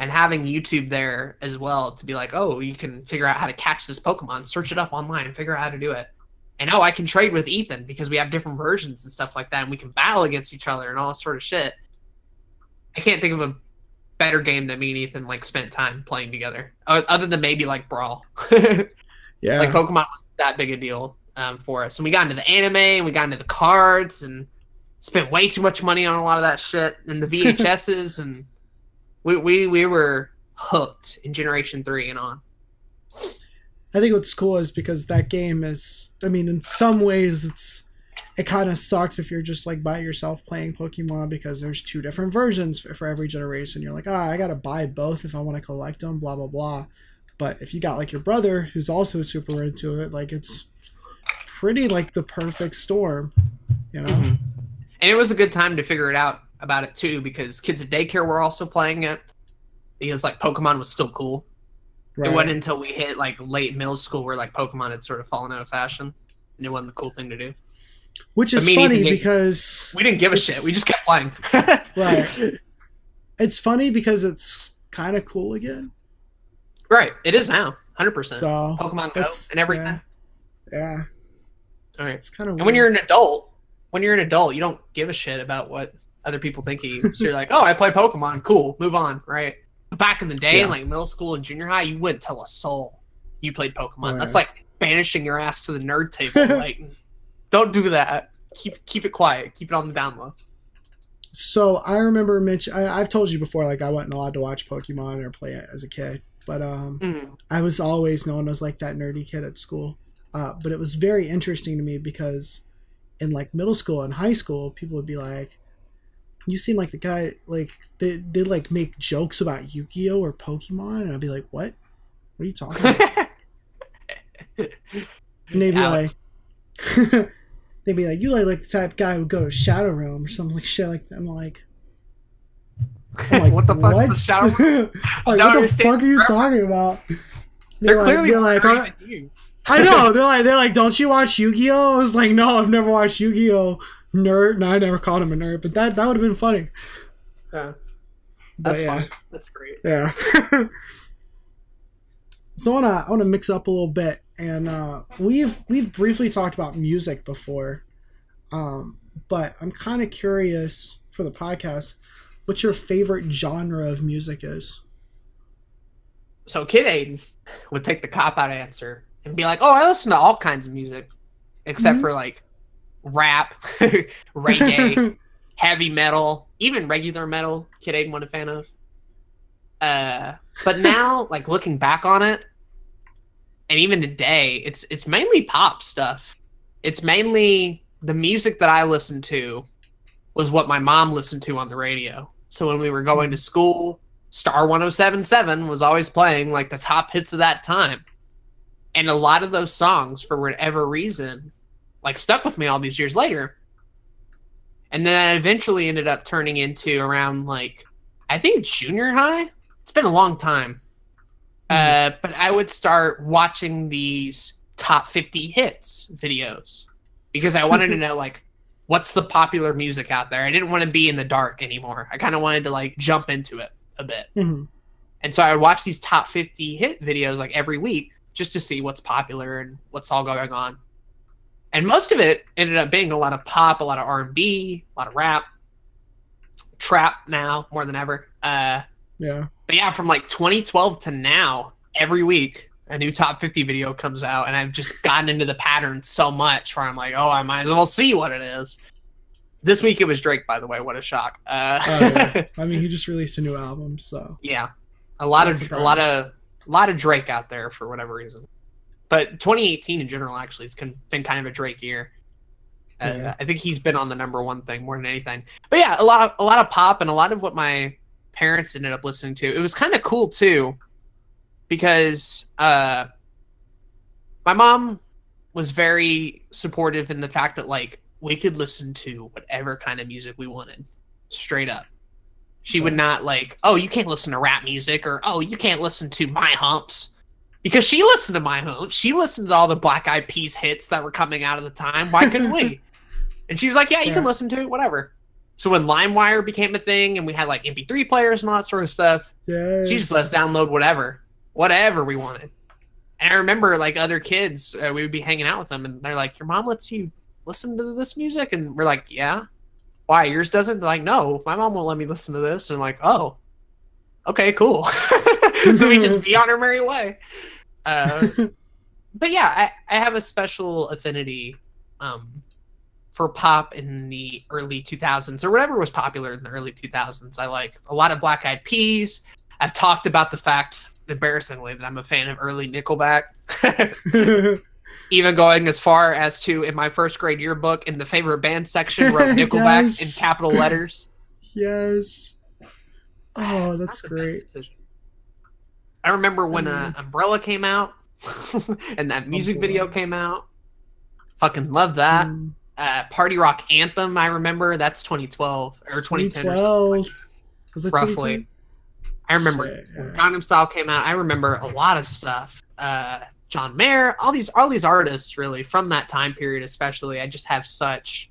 And having YouTube there as well to be like, oh, you can figure out how to catch this Pokemon, search it up online, and figure out how to do it. And oh, I can trade with Ethan because we have different versions and stuff like that, and we can battle against each other and all sort of shit. I can't think of a better game that me and Ethan like spent time playing together, other than maybe like Brawl. Yeah, like Pokemon was that big a deal for us, and we got into the anime, and we got into the cards, and spent way too much money on a lot of that shit, and the VHSs, and we were hooked in Generation 3 and on. I think what's cool is because that game is, I mean, in some ways it kind of sucks if you're just like by yourself playing Pokemon because there's 2 different versions for every generation. You're like, I gotta buy both if I want to collect them, blah blah blah. But if you got like your brother who's also super into it, like it's pretty like the perfect storm, you know. Mm-hmm. And it was a good time to figure it out about it too, because kids at daycare were also playing it because like Pokemon was still cool. Right. It wasn't until we hit like late middle school where like Pokemon had sort of fallen out of fashion, and it wasn't the cool thing to do. Which is funny because we didn't give a shit. We just kept playing. Right. It's funny because it's kind of cool again. Right. It is now. 100%. So Pokemon Go and everything. Yeah. All right. It's kind of weird. When you're an adult, you don't give a shit about what other people think of you. So you're like, oh, I play Pokemon. Cool. Move on. Right. But back in the day, like middle school and junior high, you wouldn't tell a soul you played Pokemon. That's like banishing your ass to the nerd table. Like, don't do that. Keep it quiet. Keep it on the down low. So I remember I've told you before, like I wasn't allowed to watch Pokemon or play it as a kid, but I was always known as like that nerdy kid at school. But it was very interesting to me because in like middle school and high school, people would be like, you seem like the guy, like they like make jokes about Yu-Gi-Oh or Pokemon, and I'd be like, what are you talking about? And they'd be like they'd be like, you like the type of guy who would go to Shadow Realm or something like shit like that. I'm like what the fuck is the Shadow Realm? Like, what the fuck are you talking about? They're clearly like I know. They're like, don't you watch Yu-Gi-Oh? I was like, no, I've never watched Yu-Gi-Oh. Nerd. No, I never called him a nerd, but that would have been funny. Yeah, that's fun. That's great. Yeah. So I wanna mix up a little bit, and we've briefly talked about music before, but I'm kind of curious for the podcast, what your favorite genre of music is. So Kid Aden would take the cop-out answer and be like, oh, I listen to all kinds of music, except for like rap, reggae, heavy metal, even regular metal. Kid Aden wasn't a fan of. But now, like looking back on it, and even today, it's mainly pop stuff. It's mainly the music that I listened to was what my mom listened to on the radio. So when we were going to school, Star 107.7 was always playing like the top hits of that time. And a lot of those songs, for whatever reason, like stuck with me all these years later. And then I eventually ended up turning into around like, I think junior high. It's been a long time. But I would start watching these top 50 hits videos because I wanted to know like, what's the popular music out there? I didn't want to be in the dark anymore. I kind of wanted to like jump into it a bit. Mm-hmm. And so I would watch these top 50 hit videos like every week just to see what's popular and what's all going on. And most of it ended up being a lot of pop, a lot of R&B, a lot of rap, trap now more than ever. Yeah. But yeah, from like 2012 to now, every week a new top 50 video comes out, and I've just gotten into the pattern so much where I'm like, oh, I might as well see what it is. This week it was Drake, by the way. What a shock! Yeah. I mean, he just released a new album, so yeah, a lot of Drake out there for whatever reason. But 2018 in general actually has been kind of a Drake year. I think he's been on the number one thing more than anything. But yeah, a lot of pop and a lot of what my parents ended up listening to. It was kind of cool too, because my mom was very supportive in the fact that like we could listen to whatever kind of music we wanted, straight up. She would not like, oh, you can't listen to rap music, or oh, you can't listen to My Humps, because she listened to My Humps. She listened to all the Black Eyed Peas hits that were coming out at the time. Why couldn't we? And she was like, yeah, you can listen to it, whatever. So when LimeWire became a thing and we had like MP3 players and all that sort of stuff, Yes. she just let us download whatever we wanted. And I remember like other kids, we would be hanging out with them and they're like, your mom lets you listen to this music? And we're like, yeah. Why, yours doesn't? They're like, no, my mom won't let me listen to this. And I'm like, oh, okay, cool. So we just be on our merry way. But yeah, I have a special affinity for pop in the early 2000s or whatever was popular in the early 2000s. I like a lot of Black Eyed Peas. I've talked about the fact, embarrassingly, that I'm a fan of early Nickelback. Even going as far as to, in my first grade yearbook, in the favorite band section, wrote Nickelback Yes. in capital letters. Yes. Oh, that's great. I remember when Umbrella came out and that music video came out. Fucking love that. Party Rock Anthem, I remember. That's 2012 or 2010. 2012. Was it roughly. 2010? I remember when Gangnam Style came out. I remember a lot of stuff. John Mayer, all these artists really from that time period, especially. I just have such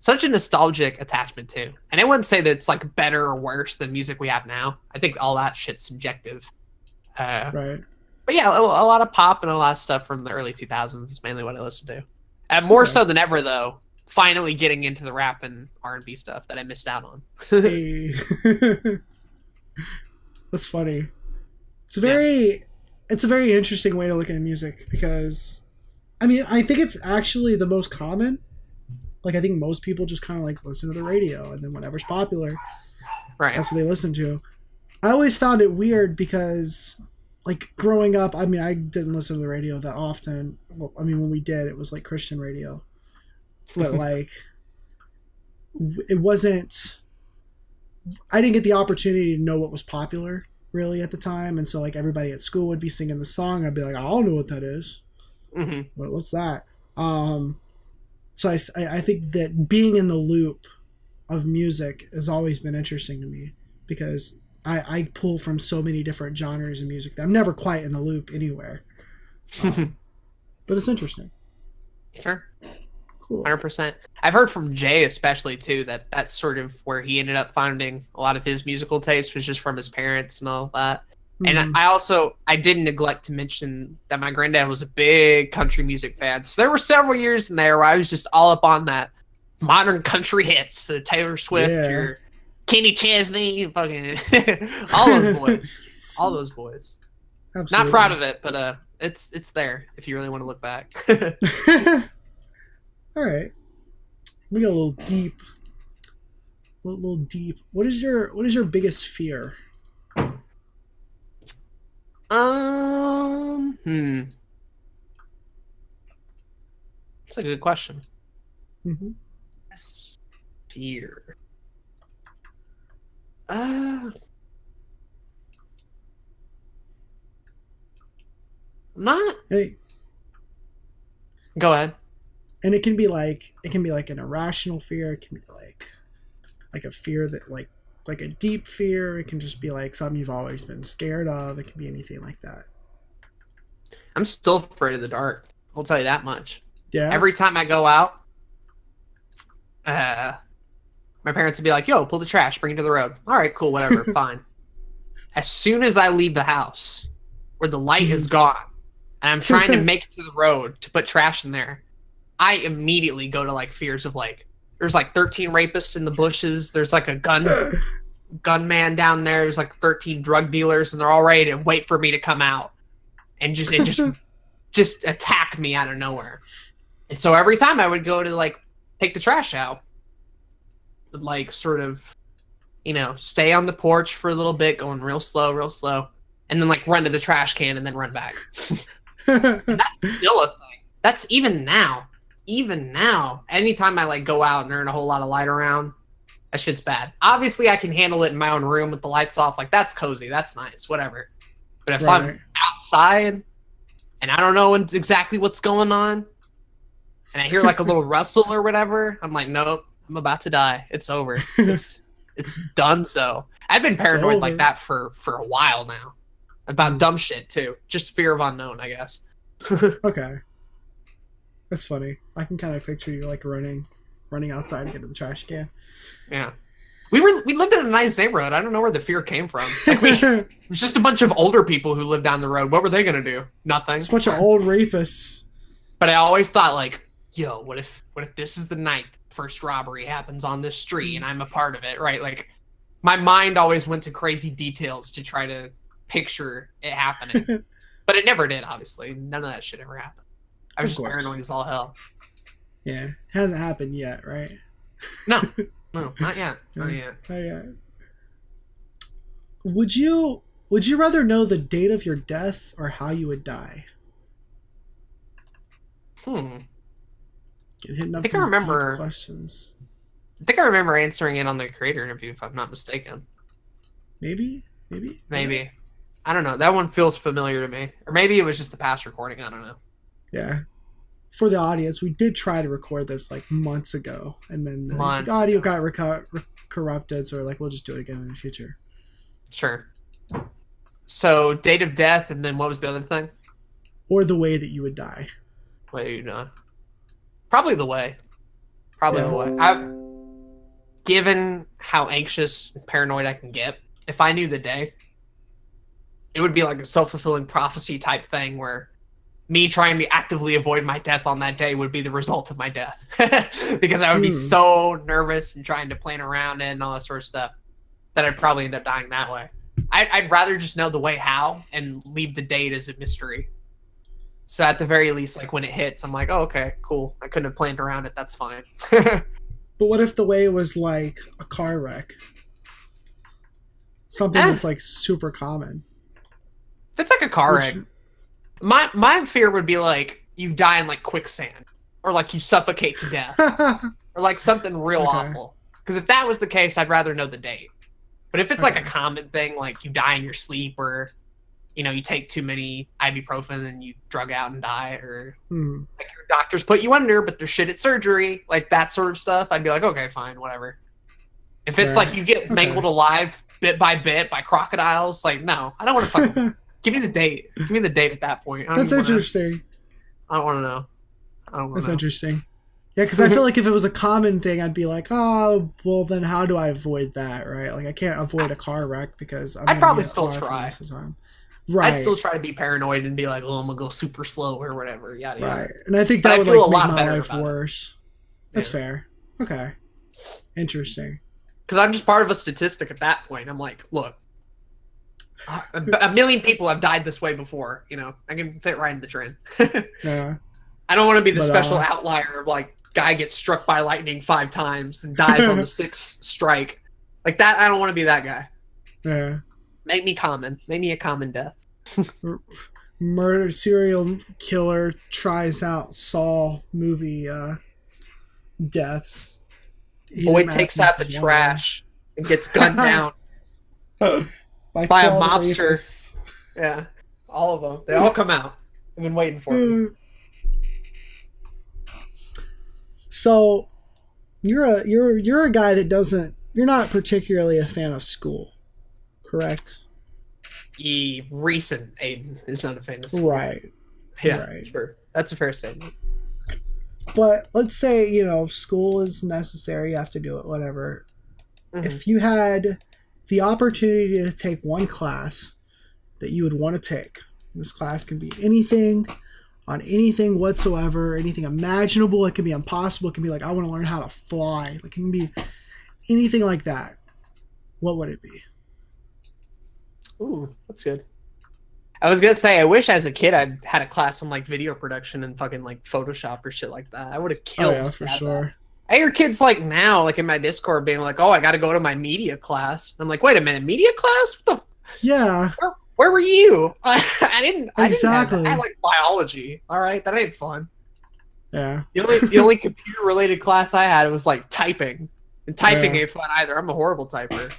a nostalgic attachment to. And I wouldn't say that it's like better or worse than music we have now. I think all that shit's subjective. Right. But yeah, a lot of pop and a lot of stuff from the early 2000s is mainly what I listen to. And more so than ever, though, finally getting into the rap and R&B stuff that I missed out on. Hey. That's funny. It's a very interesting way to look at music because, I mean, I think it's actually the most common. Like, I think most people just kind of like listen to the radio, and then whatever's popular, right, that's what they listen to. I always found it weird because, like, growing up, I mean, I didn't listen to the radio that often. Well, I mean, when we did, it was like Christian radio, but like, it wasn't. I didn't get the opportunity to know what was popular really at the time, and so like everybody at school would be singing the song. I'd be like, I don't know what that is. Mm-hmm. What's that? So I think that being in the loop of music has always been interesting to me because I pull from so many different genres of music that I'm never quite in the loop anywhere. But it's interesting. Sure. Cool. 100%. I've heard from Jay especially too that that's sort of where he ended up finding a lot of his musical taste was just from his parents and all that. And I didn't neglect to mention that my granddad was a big country music fan. So there were several years in there where I was just all up on that modern country hits, so Taylor Swift or Kenny Chesney, fucking all those boys. Absolutely. Not proud of it, but it's there if you really want to look back. All right, we got a little deep. A little deep. What is your biggest fear? That's a good question. Mm-hmm. Fear. Not. Hey. Go ahead. And it can be like an irrational fear. It can be like a fear that like a deep fear. It can just be like something you've always been scared of. It can be anything like that. I'm still afraid of the dark. I'll tell you that much. Yeah. Every time I go out, my parents would be like, yo, pull the trash, bring it to the road. All right, cool, whatever, fine. As soon as I leave the house, where the light is gone, and I'm trying to make it to the road to put trash in there, I immediately go to like fears of like, there's like 13 rapists in the bushes. There's like a gunman down there. There's like 13 drug dealers, and they're all ready to wait for me to come out and just attack me out of nowhere. And so every time I would go to like take the trash out, would like sort of, stay on the porch for a little bit, going real slow, and then like run to the trash can and then run back. And that's still a thing. That's even now. Anytime I like go out and there ain't a whole lot of light around, that shit's bad. Obviously, I can handle it in my own room with the lights off. Like, that's cozy. That's nice. Whatever. But if I'm outside and I don't know exactly what's going on and I hear like a little rustle or whatever, I'm like, nope, I'm about to die. It's over. It's done so. I've been paranoid like that for a while now. About dumb shit, too. Just fear of unknown, I guess. Okay. That's funny. I can kind of picture you like running running outside to get to the trash can. Yeah. We lived in a nice neighborhood. I don't know where the fear came from. Like it was just a bunch of older people who lived down the road. What were they gonna do? Nothing. It's a bunch of old rapists. But I always thought, like, yo, what if this is the night first robbery happens on this street and I'm a part of it, right? Like, my mind always went to crazy details to try to picture it happening. But it never did, obviously. None of that shit ever happened. I was just paranoid as all hell. Yeah, it hasn't happened yet, right? No, not yet. Not yet. Not yet. Would you rather know the date of your death or how you would die? Hitting up I think I remember questions. I think I remember answering it on the creator interview, if I'm not mistaken. Maybe. I don't know. That one feels familiar to me. Or maybe it was just the past recording. I don't know. Yeah. For the audience, we did try to record this like months ago, and then the audio got corrupted, so we're like, we'll just do it again in the future. Sure. So, date of death, and then what was the other thing? Or the way that you would die. Way you know. Probably the way. The way. Given how anxious and paranoid I can get, if I knew the day, it would be like a self-fulfilling prophecy type thing where me trying to actively avoid my death on that day would be the result of my death. Because I would be so nervous and trying to plan around it and all that sort of stuff that I'd probably end up dying that way. I'd rather just know the way how and leave the date as a mystery. So at the very least, like when it hits, I'm like, oh, okay, cool. I couldn't have planned around it. That's fine. But what if the way was like a car wreck? Something that's like super common. If it's like a car wreck, my fear would be like you die in like quicksand, or like you suffocate to death, or like something real awful. Because if that was the case, I'd rather know the date. But if it's like a common thing, like you die in your sleep, or you take too many ibuprofen and you drug out and die, or like your doctors put you under, but they're shit at surgery, like that sort of stuff, I'd be like, okay, fine, whatever. If it's like you get mangled alive bit by crocodiles, like no, I don't want to fucking give me the date. Give me the date at that point. That's interesting. I don't want to know. That's interesting. Yeah, because I feel like if it was a common thing, I'd be like, oh, well, then how do I avoid that, right? Like, I can't avoid a car wreck because I'd probably still try. Most of the time. Right. I'd still try to be paranoid and be like, oh, I'm going to go super slow or whatever. Yada, yada. Right. And I think that would like make my life worse. That's fair. Okay. Interesting. Because I'm just part of a statistic at that point. I'm like, look, a million people have died this way before. I can fit right in the trend. Yeah. I don't want to be the special outlier of like, guy gets struck by lightning 5 times and dies on the 6th strike. Like that, I don't want to be that guy. Yeah. Make me common. Make me a common death. Murder serial killer tries out Saw movie deaths. Boy takes out the trash and gets gunned down by a mobster. Rapists. Yeah, all of them. They all come out. I've been waiting for them. So, you're a guy that doesn't. You're not particularly a fan of school, correct? Recent Aden is not a fan of school. Right. Yeah, right. Sure. That's a fair statement. But let's say, school is necessary, you have to do it, whatever. Mm-hmm. If you had the opportunity to take one class that you would want to take, this class can be anything, on anything whatsoever, anything imaginable, it can be impossible, it can be like, I want to learn how to fly, like, it can be anything like that. What would it be? Ooh, that's good. I was gonna say, I wish as a kid I'd had a class on like video production and fucking like Photoshop or shit like that. I would have killed. Oh yeah, for sure. I hear kids like now, like in my Discord, being like, "Oh, I got to go to my media class." I'm like, "Wait a minute, media class? What the? Yeah. Where were you? I didn't. Exactly. I had like biology. All right, that ain't fun. Yeah. The only computer related class I had was like typing, and typing ain't fun either. I'm a horrible typer.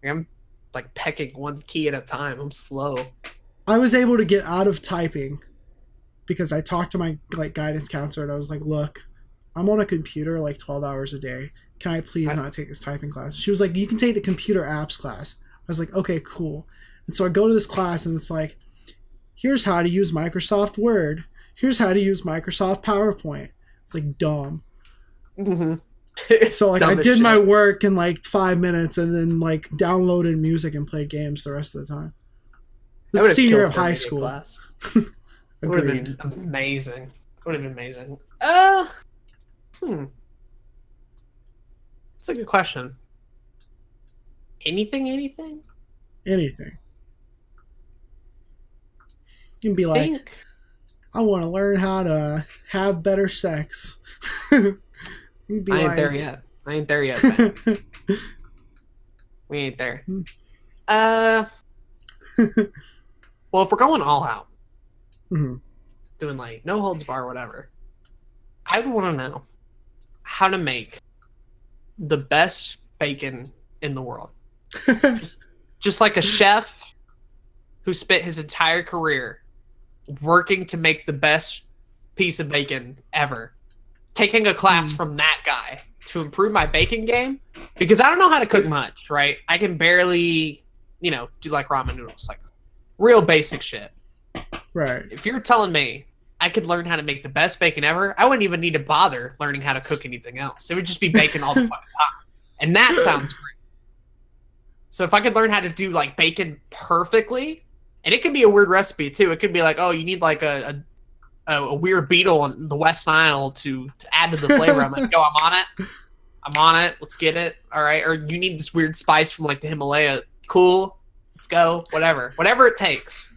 I'm like pecking one key at a time. I'm slow. I was able to get out of typing because I talked to my guidance counselor and I was like, look, I'm on a computer like 12 hours a day. Can I please not take this typing class? She was like, you can take the computer apps class. I was like, okay, cool. And so I go to this class and it's like, here's how to use Microsoft Word. Here's how to use Microsoft PowerPoint. It's like dumb. Mm-hmm. So like I Dumb as did my shit. work in like 5 minutes and then like downloaded music and played games the rest of the time. The I would have senior killed of for a high media school. class. It would have Agreed. been amazing. It would have been amazing. Hmm. That's a good question. Anything? Anything. You can be I like, think I want to learn how to have better sex. You can be I ain't like, there yet. I ain't there yet, man. We ain't there. Hmm. Well, if we're going all out, Mhm. doing like no holds bar, whatever, I would want to know how to make the best bacon in the world. Just like a chef who spent his entire career working to make the best piece of bacon ever. Taking a class from that guy to improve my baking game because I don't know how to cook much, right? I can barely, do like ramen noodles, like real basic shit. Right. If you're telling me I could learn how to make the best bacon ever, I wouldn't even need to bother learning how to cook anything else. It would just be bacon all the fucking time. And that sounds great. So if I could learn how to do like bacon perfectly, and it could be a weird recipe too. It could be like, oh, you need like a weird beetle in the West Nile to add to the flavor. I'm like, yo, I'm on it. I'm on it. Let's get it. All right. Or you need this weird spice from like the Himalaya. Cool. Let's go. Whatever. Whatever it takes.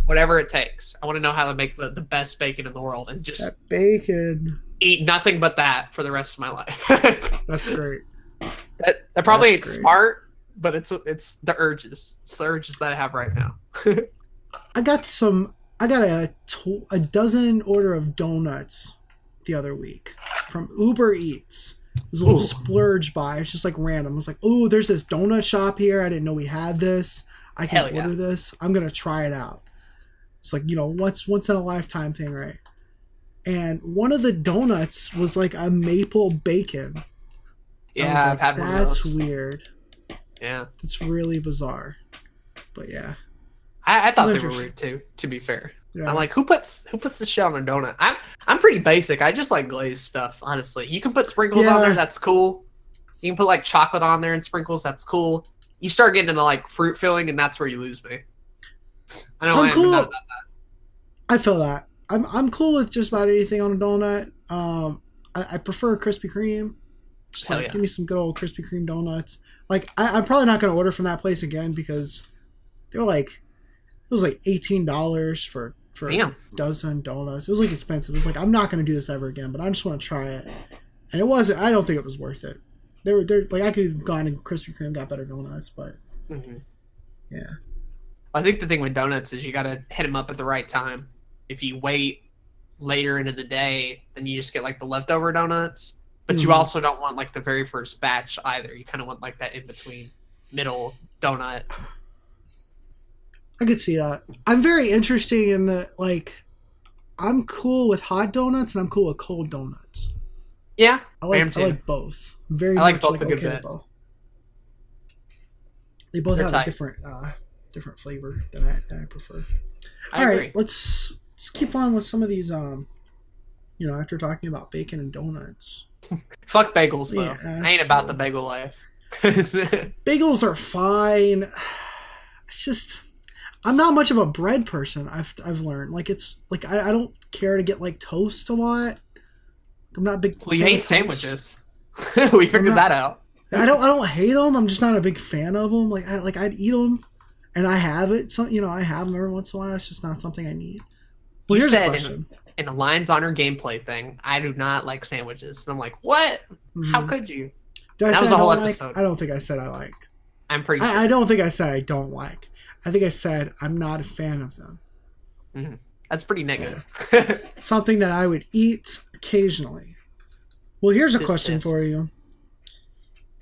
Whatever it takes. I want to know how to make the best bacon in the world and just That bacon. eat nothing but that for the rest of my life. That's great. that probably ain't That's great. smart, but it's the urges. It's the urges that I have right now. I got a dozen order of donuts the other week from Uber Eats. It was a little Ooh. splurge buy. It's just like random. I was like, oh, there's this donut shop here. I didn't know we had this. I can Hell yeah. order this. I'm gonna try it out. It's like, once in a lifetime thing, right? And one of the donuts was like a maple bacon. I Yeah, was I've like, had one of that's those. weird. Yeah. That's really bizarre. But yeah. I thought they were interesting. weird too, to be fair. Yeah. I'm like, who puts this shit on a donut? I'm pretty basic. I just like glazed stuff, honestly. You can put sprinkles on Yeah. there, that's cool. You can put like chocolate on there and sprinkles, that's cool. You start getting into like fruit filling, and that's where you lose me. I know I'm cool. not about I feel that. I'm cool with just about anything on a donut. I prefer Krispy Kreme. Just Hell like yeah. give me some good old Krispy Kreme donuts. Like I'm probably not gonna order from that place again because they were like it was like $18 for Damn. a dozen donuts. It was like expensive. It was like I'm not gonna do this ever again, but I just want to try it. And it wasn't. I don't think it was worth it. They're like I could have gone to Krispy Kreme and got better donuts, but Mm-hmm. yeah. I think the thing with donuts is you got to hit them up at the right time. If you wait later into the day, then you just get like the leftover donuts. But you Mhm. also don't want like the very first batch either. You kind of want like that in between middle donut. I could see that. I'm very interested in I'm cool with hot donuts and I'm cool with cold donuts. Yeah, I am like too. both. I'm very I like much both like a good okay with bit. both. They both They're have tight. a different flavor that I prefer. I All agree. right, let's keep on with some of these. After talking about bacon and donuts, Fuck bagels though. Yeah, I that's ain't about true. the bagel life. bagels are fine. It's just I'm not much of a bread person. I've learned it's like I don't care to get like toast a lot. I'm not a big. Well, you fan hate of toast. sandwiches. We figured not- that out. I don't hate them. I'm just not a big fan of them. I'd eat them, and I have it. So I have them every once in a while. It's just not something I need. Well, You here's a said question. in a Lions Honor gameplay thing, I do not like sandwiches. And I'm like, what? How Mhm. could you? Did I that say was I a whole don't like? episode. I don't think I said I like. I'm pretty sure. I don't think I said I don't like. I think I said I'm not a fan of them. That's pretty negative. Something that I would eat occasionally. Well, here's a Just question this. for you.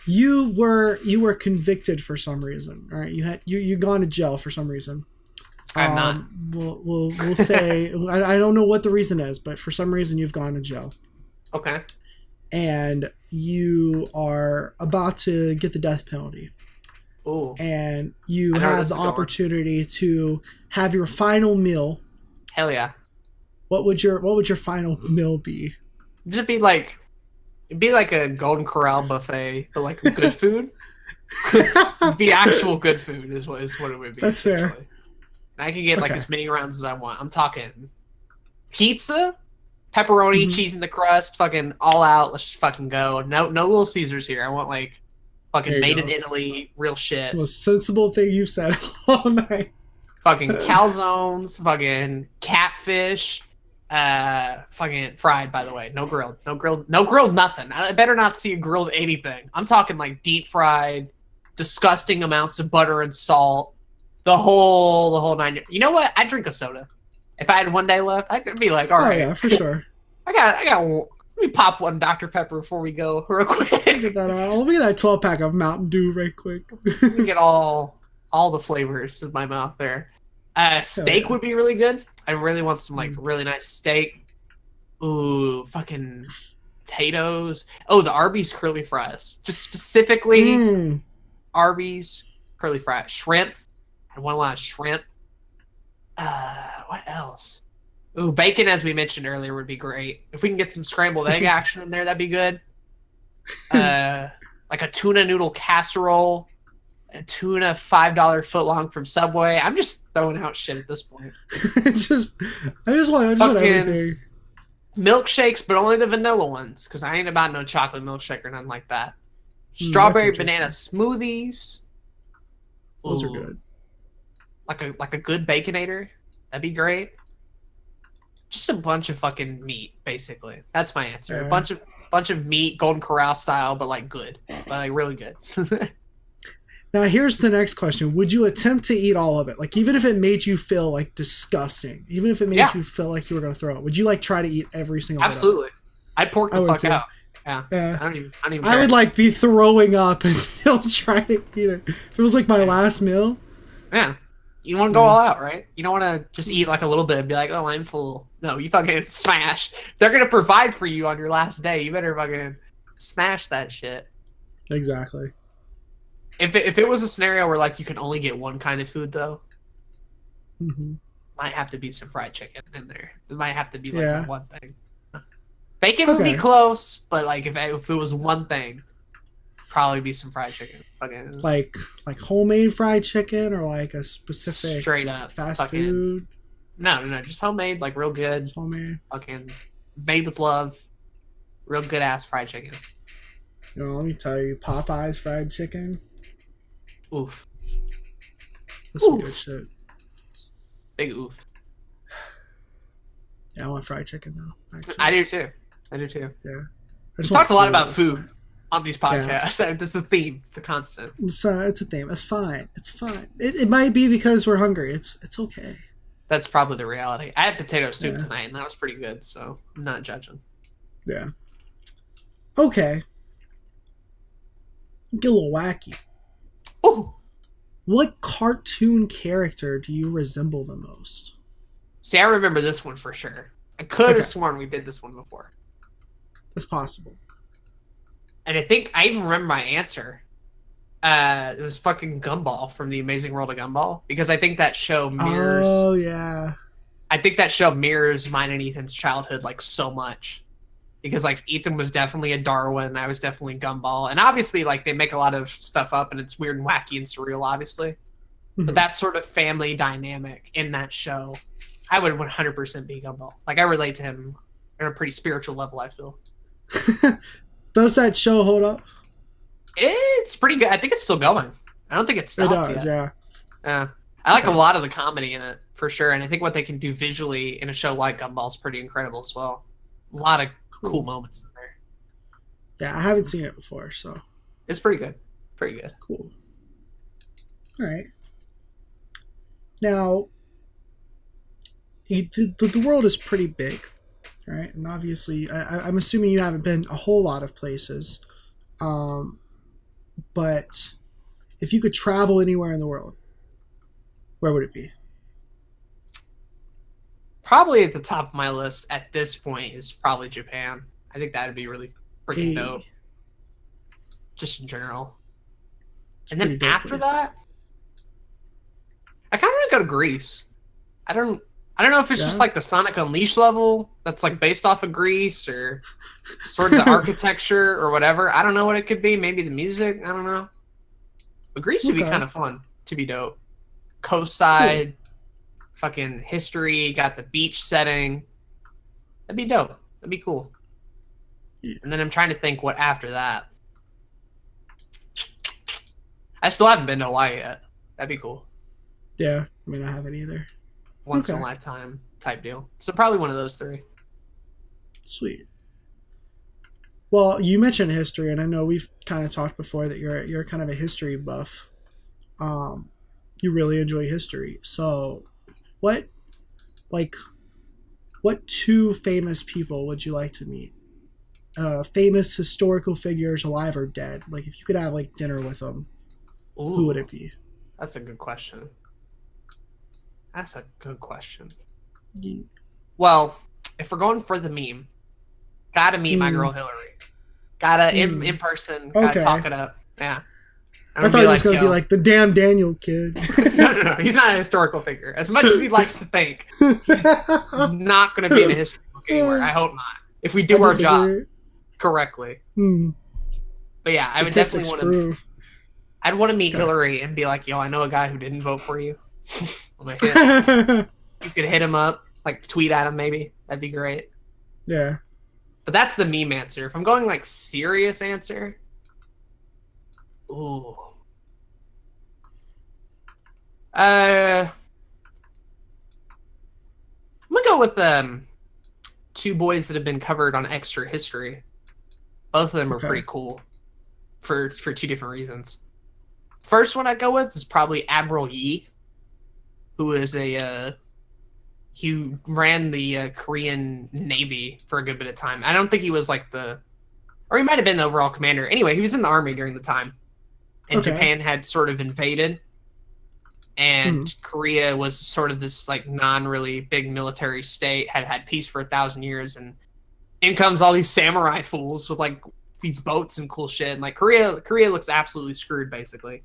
You were convicted for some reason. All right, you gone to jail for some reason. I'm not. We'll say I don't know what the reason is, but for some reason you've gone to jail Okay. and you are about to get the death penalty. Ooh. And you I know where have this the is going. opportunity to have your final meal. Hell yeah. What would your final meal be? Just be like It'd be like a Golden Corral buffet, but like good food. It'd be actual good food is what it would be. That's fair. And I can get like as many rounds as I want. I'm talking pizza, pepperoni, cheese in the crust, fucking all out. Let's just fucking go. No Little Caesars here. I want like fucking made in Italy, real shit. It's the most sensible thing you've said all night. Fucking calzones, fucking catfish, fucking fried, by the way. No grilled, nothing. I better not see a grilled anything. I'm talking like deep fried, disgusting amounts of butter and salt. The whole nine. You know what? I'd drink a soda. If I had one day left, I could be like, all right. Oh, yeah, for sure. I got let me pop one Dr. Pepper before we go real quick. Let me get that 12-pack of Mountain Dew right quick. Let me get all the flavors in my mouth there. Steak would be really good. I really want some like really nice steak. Ooh, fucking potatoes. Oh, the Arby's curly fries. Just specifically Arby's curly fries. Shrimp. I want a lot of shrimp. What else? Ooh, bacon, as we mentioned earlier, would be great. If we can get some scrambled egg action in there, that'd be good. Like a tuna noodle casserole. A tuna $5 footlong from Subway. I'm just throwing out shit at this point. I just want everything. Milkshakes, but only the vanilla ones, because I ain't about no chocolate milkshake or nothing like that. Strawberry banana smoothies. Those are good. Like a good baconator. That'd be great. Just a bunch of fucking meat, basically. That's my answer. Yeah. A bunch of meat, Golden Corral style, but like good, but like really good. Now, here's the next question. Would you attempt to eat all of it? Like, even if it made you feel, like, disgusting, even if it made you feel like you were going to throw up, would you, like, try to eat every single bit of it? Absolutely. I'd pork the fuck too. out. Yeah. I don't even care. I would, like, be throwing up and still try to eat it. If it was, like, my last meal. Yeah. You want to go all out, right? You don't want to just eat, like, a little bit and be like, oh, I'm full. No, you fucking smash. They're going to provide for you on your last day. You better fucking smash that shit. Exactly. If it was a scenario where like you can only get one kind of food though, might have to be some fried chicken in there. It might have to be like that one thing. Bacon would be close, but like if it was one thing, probably be some fried chicken. Fucking like homemade fried chicken or like a specific straight up fast food. No, just homemade, like real good. Just homemade. Fucking made with love. Real good ass fried chicken. You know, let me tell you, Popeye's fried chicken. Oof. That's some good shit. Big oof. Yeah, I want fried chicken though. Actually. I do too. Yeah. We talked a lot about food on these podcasts. Yeah. This is a theme. It's a constant. It's a theme. It's fine. It might be because we're hungry. It's okay. That's probably the reality. I had potato soup tonight, and that was pretty good, so I'm not judging. Yeah. Okay. Get a little wacky. Ooh. What cartoon character do you resemble the most? See, I remember this one for sure. I could have sworn we did this one before. That's possible. And I think I even remember my answer. It was fucking Gumball from The Amazing World of Gumball, because I think that show mirrors. Oh yeah. I think that show mirrors mine and Ethan's childhood like so much. Because like Ethan was definitely a Darwin, I was definitely Gumball, and obviously like they make a lot of stuff up and it's weird and wacky and surreal, obviously. But that sort of family dynamic in that show, I would 100% be Gumball. Like I relate to him on a pretty spiritual level, I feel. Does that show hold up? It's pretty good. I think it's still going. I don't think it's stopped yet. Yeah. I like a lot of the comedy in it for sure, and I think what they can do visually in a show like Gumball is pretty incredible as well. A lot of cool moments in there. Yeah, I haven't seen it before, so it's pretty good. Pretty good. Cool. All right. Now, the world is pretty big, right? And obviously, I'm assuming you haven't been a whole lot of places. But if you could travel anywhere in the world, where would it be? Probably at the top of my list at this point is probably Japan. I think that would be really freaking dope. Just in general. And then after that, I kind of want to go to Greece. I don't I don't know if it's Yeah. just like the Sonic Unleashed level that's like based off of Greece or sort of the architecture or whatever. I don't know what it could be. Maybe the music. I don't know. But Greece would be Okay. kind of fun to be dope. Coast Cool. side, fucking history, got the beach setting. That'd be dope. That'd be cool. Yeah. And then I'm trying to think what after that. I still haven't been to Hawaii yet. That'd be cool. Yeah. I mean, I haven't either. Once in a Okay. lifetime type deal. So probably one of those three. Sweet. Well, you mentioned history, and I know we've kind of talked before that you're kind of a history buff. You really enjoy history. So, what like what two famous people would you like to meet? Famous historical figures, alive or dead. Like, if you could have like dinner with them, who would Ooh, it be? that's a good question. That's a good question. Ye- Well, if we're going for the meme, gotta meet my girl Mm, Hillary. Gotta mm. in person. Gotta Okay. talk it up. Yeah. I'm I gonna thought be he was like, going to be yo. like the damn Daniel kid. No. He's not a historical figure. As much as he likes to think, he's not gonna be in a history book anywhere. I hope not. If we I do our job disagree. correctly. Hmm. But yeah, I would Statistics definitely want to. prove. I'd want to meet Okay. Hillary and be like, yo, I know a guy who didn't vote for you. I'm gonna hit, you could hit him up, like tweet at him maybe. That'd be great. Yeah. But that's the meme answer. If I'm going like serious answer, ooh, I'm gonna go with two boys that have been covered on Extra History. Both of them are Okay. pretty cool for two different reasons. First one I'd go with is probably Admiral Yi, who is he ran the Korean Navy for a good bit of time. I don't think he was like or he might have been the overall commander. Anyway, he was in the army during the time, and Okay. Japan had sort of invaded, and Mhm. Korea was sort of this like non-really big military state, had peace for 1,000 years, and in comes all these samurai fools with like these boats and cool shit, and like Korea looks absolutely screwed basically.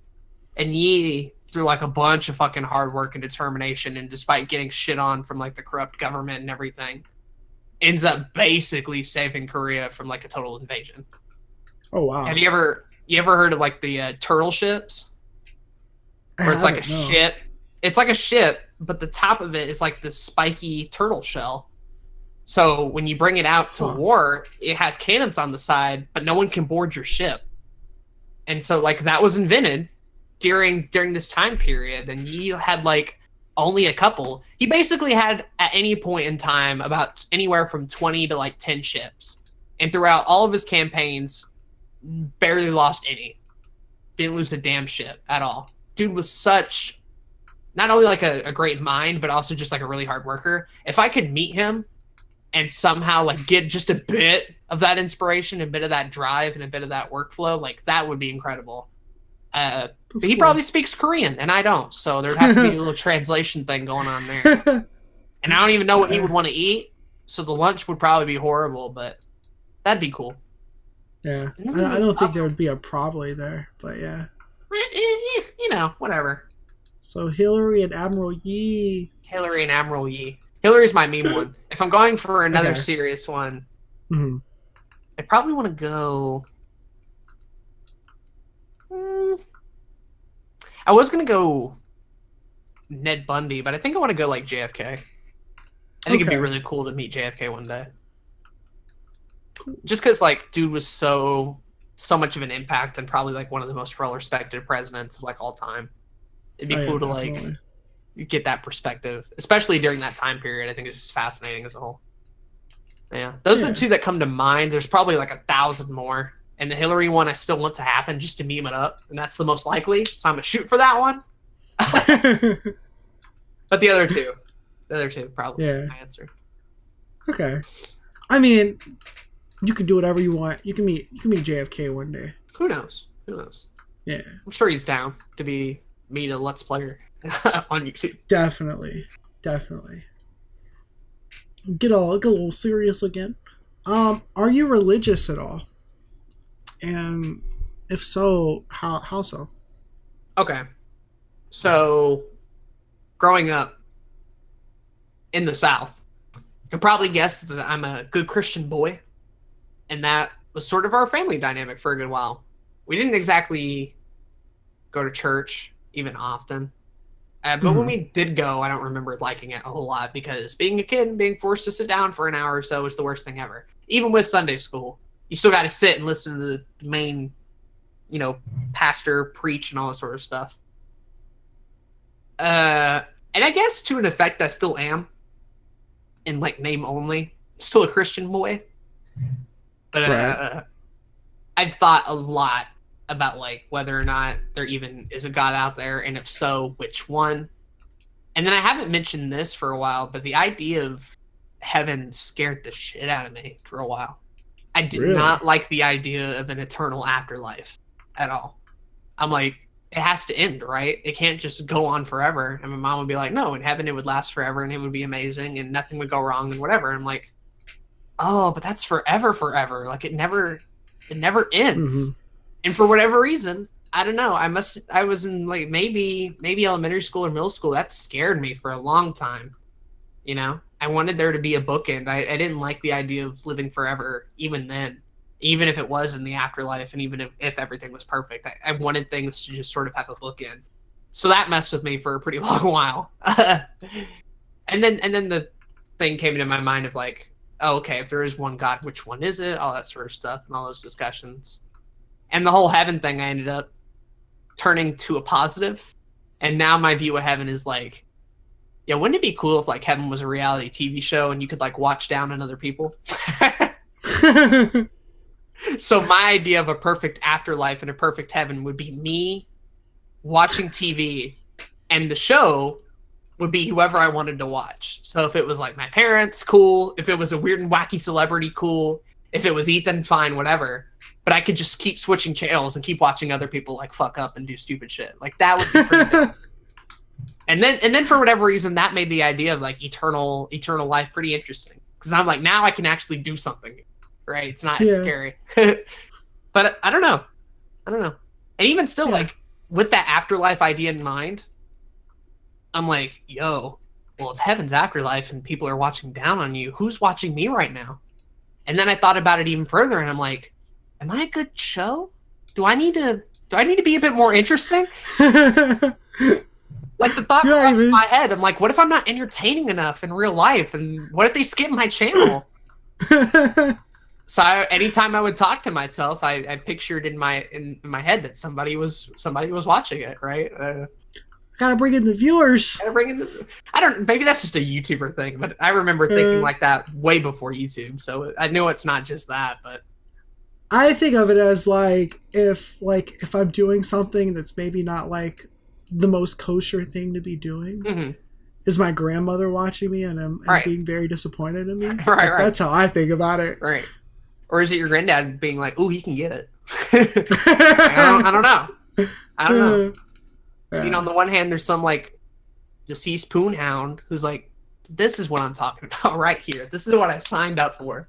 And Yi, through like a bunch of fucking hard work and determination, and despite getting shit on from like the corrupt government and everything, ends up basically saving Korea from like a total invasion. Oh wow. Have you ever heard of like the turtle ships? I Where it's like a haven't, no. ship. It's like a ship, but the top of it is like this spiky turtle shell. So when you bring it out to Huh. war, it has cannons on the side, but no one can board your ship. And so like that was invented during this time period, and you had like only a couple. He basically had at any point in time about anywhere from 20 to like 10 ships. And throughout all of his campaigns, barely lost any. Didn't lose a damn ship at all. Dude was such not only like a great mind, but also just like a really hard worker. If I could meet him and somehow like get just a bit of that inspiration, a bit of that drive, and a bit of that workflow, like that would be incredible. But That's he cool. probably speaks Korean, and I don't, so there'd have to be a little translation thing going on there. And I don't even know what he would want to eat, so the lunch would probably be horrible, but that'd be cool. Yeah. I don't think there would be a probably there, but yeah. You know, whatever. So Hillary and Admiral Yi. Hillary and Admiral Yi. Hillary's my meme one. If I'm going for another Okay. serious one, Mhm. I probably want to go. I was gonna go Ned Bundy, but I think I want to go like JFK. I think it'd be Okay. really cool to meet JFK one day. Just because, like, dude was so much of an impact and probably like one of the most well-respected presidents of like all time. It'd be Oh, yeah, cool to definitely. like get that perspective, especially during that time period. I think it's just fascinating as a whole. Yeah, those are Yeah. the two that come to mind. There's probably like 1,000 more, and the Hillary one I still want to happen just to meme it up, and that's the most likely. So I'm gonna shoot for that one. But the other two probably Yeah. my answer. Okay. I mean, you can do whatever you want. You can meet JFK one day. Who knows? Who knows? Yeah. I'm sure he's down to be meet a Let's Player on YouTube. Definitely. Get a little serious again. Are you religious at all? And if so, how so? Okay. So, growing up, in the South. You can probably guess that I'm a good Christian boy, and that was sort of our family dynamic for a good while. We didn't exactly go to church even often. But when we did go, I don't remember liking it a whole lot because being a kid and being forced to sit down for an hour or so was the worst thing ever. Even with Sunday school, you still got to sit and listen to the main, pastor preach and all that sort of stuff. And I guess to an effect, I still am. In like name only, still a Christian boy. But Right. I've thought a lot about like whether or not there even is a God out there, and if so, which one. And then I haven't mentioned this for a while, but the idea of heaven scared the shit out of me for a while. I did Really? not like the idea of an eternal afterlife at all. I'm like, it has to end, right? It can't just go on forever. And my mom would be like, no, in heaven it would last forever and it would be amazing and nothing would go wrong and whatever. I'm like, oh, but that's forever. Like it never ends. And for whatever reason, I don't know. I was in like maybe elementary school or middle school. That scared me for a long time. I wanted there to be a bookend. I didn't like the idea of living forever, even then, even if it was in the afterlife, and even if everything was perfect. I wanted things to just sort of have a bookend. So that messed with me for a pretty long while. and then the thing came into my mind of like, oh, okay, if there is one God, which one is it? All that sort of stuff and all those discussions. And the whole heaven thing, I ended up turning to a positive. And now my view of heaven is like, yeah, wouldn't it be cool if like heaven was a reality TV show and you could like watch down on other people? So my idea of a perfect afterlife and a perfect heaven would be me watching TV, and the show would be whoever I wanted to watch. So if it was like my parents, cool. If it was a weird and wacky celebrity, cool. If it was Ethan, fine, whatever. But I could just keep switching channels and keep watching other people like fuck up and do stupid shit. Like that would be pretty dope. And then for whatever reason, that made the idea of like eternal life pretty interesting. Because I'm like, now I can actually do something, right? It's not as scary. But I don't know. And even still, like with that afterlife idea in mind, I'm like, yo, well, if heaven's afterlife and people are watching down on you, who's watching me right now? And then I thought about it even further, and I'm like, am I a good show? Do I need to be a bit more interesting? Like the thought crossed my head. I'm like, what if I'm not entertaining enough in real life? And what if they skip my channel? So anytime I would talk to myself, I pictured in my head that somebody was watching it, right? Gotta bring in the viewers. Maybe that's just a YouTuber thing, but I remember thinking like that way before YouTube. So I know it's not just that, but I think of it as like if I'm doing something that's maybe not like the most kosher thing to be doing, is my grandmother watching me and being very disappointed in me. Right. That's how I think about it. Right. Or is it your granddad being like, "Ooh, he can get it"? I don't know. Yeah. On the one hand, there's some like deceased poon hound who's like, "This is what I'm talking about right here. This is what I signed up for."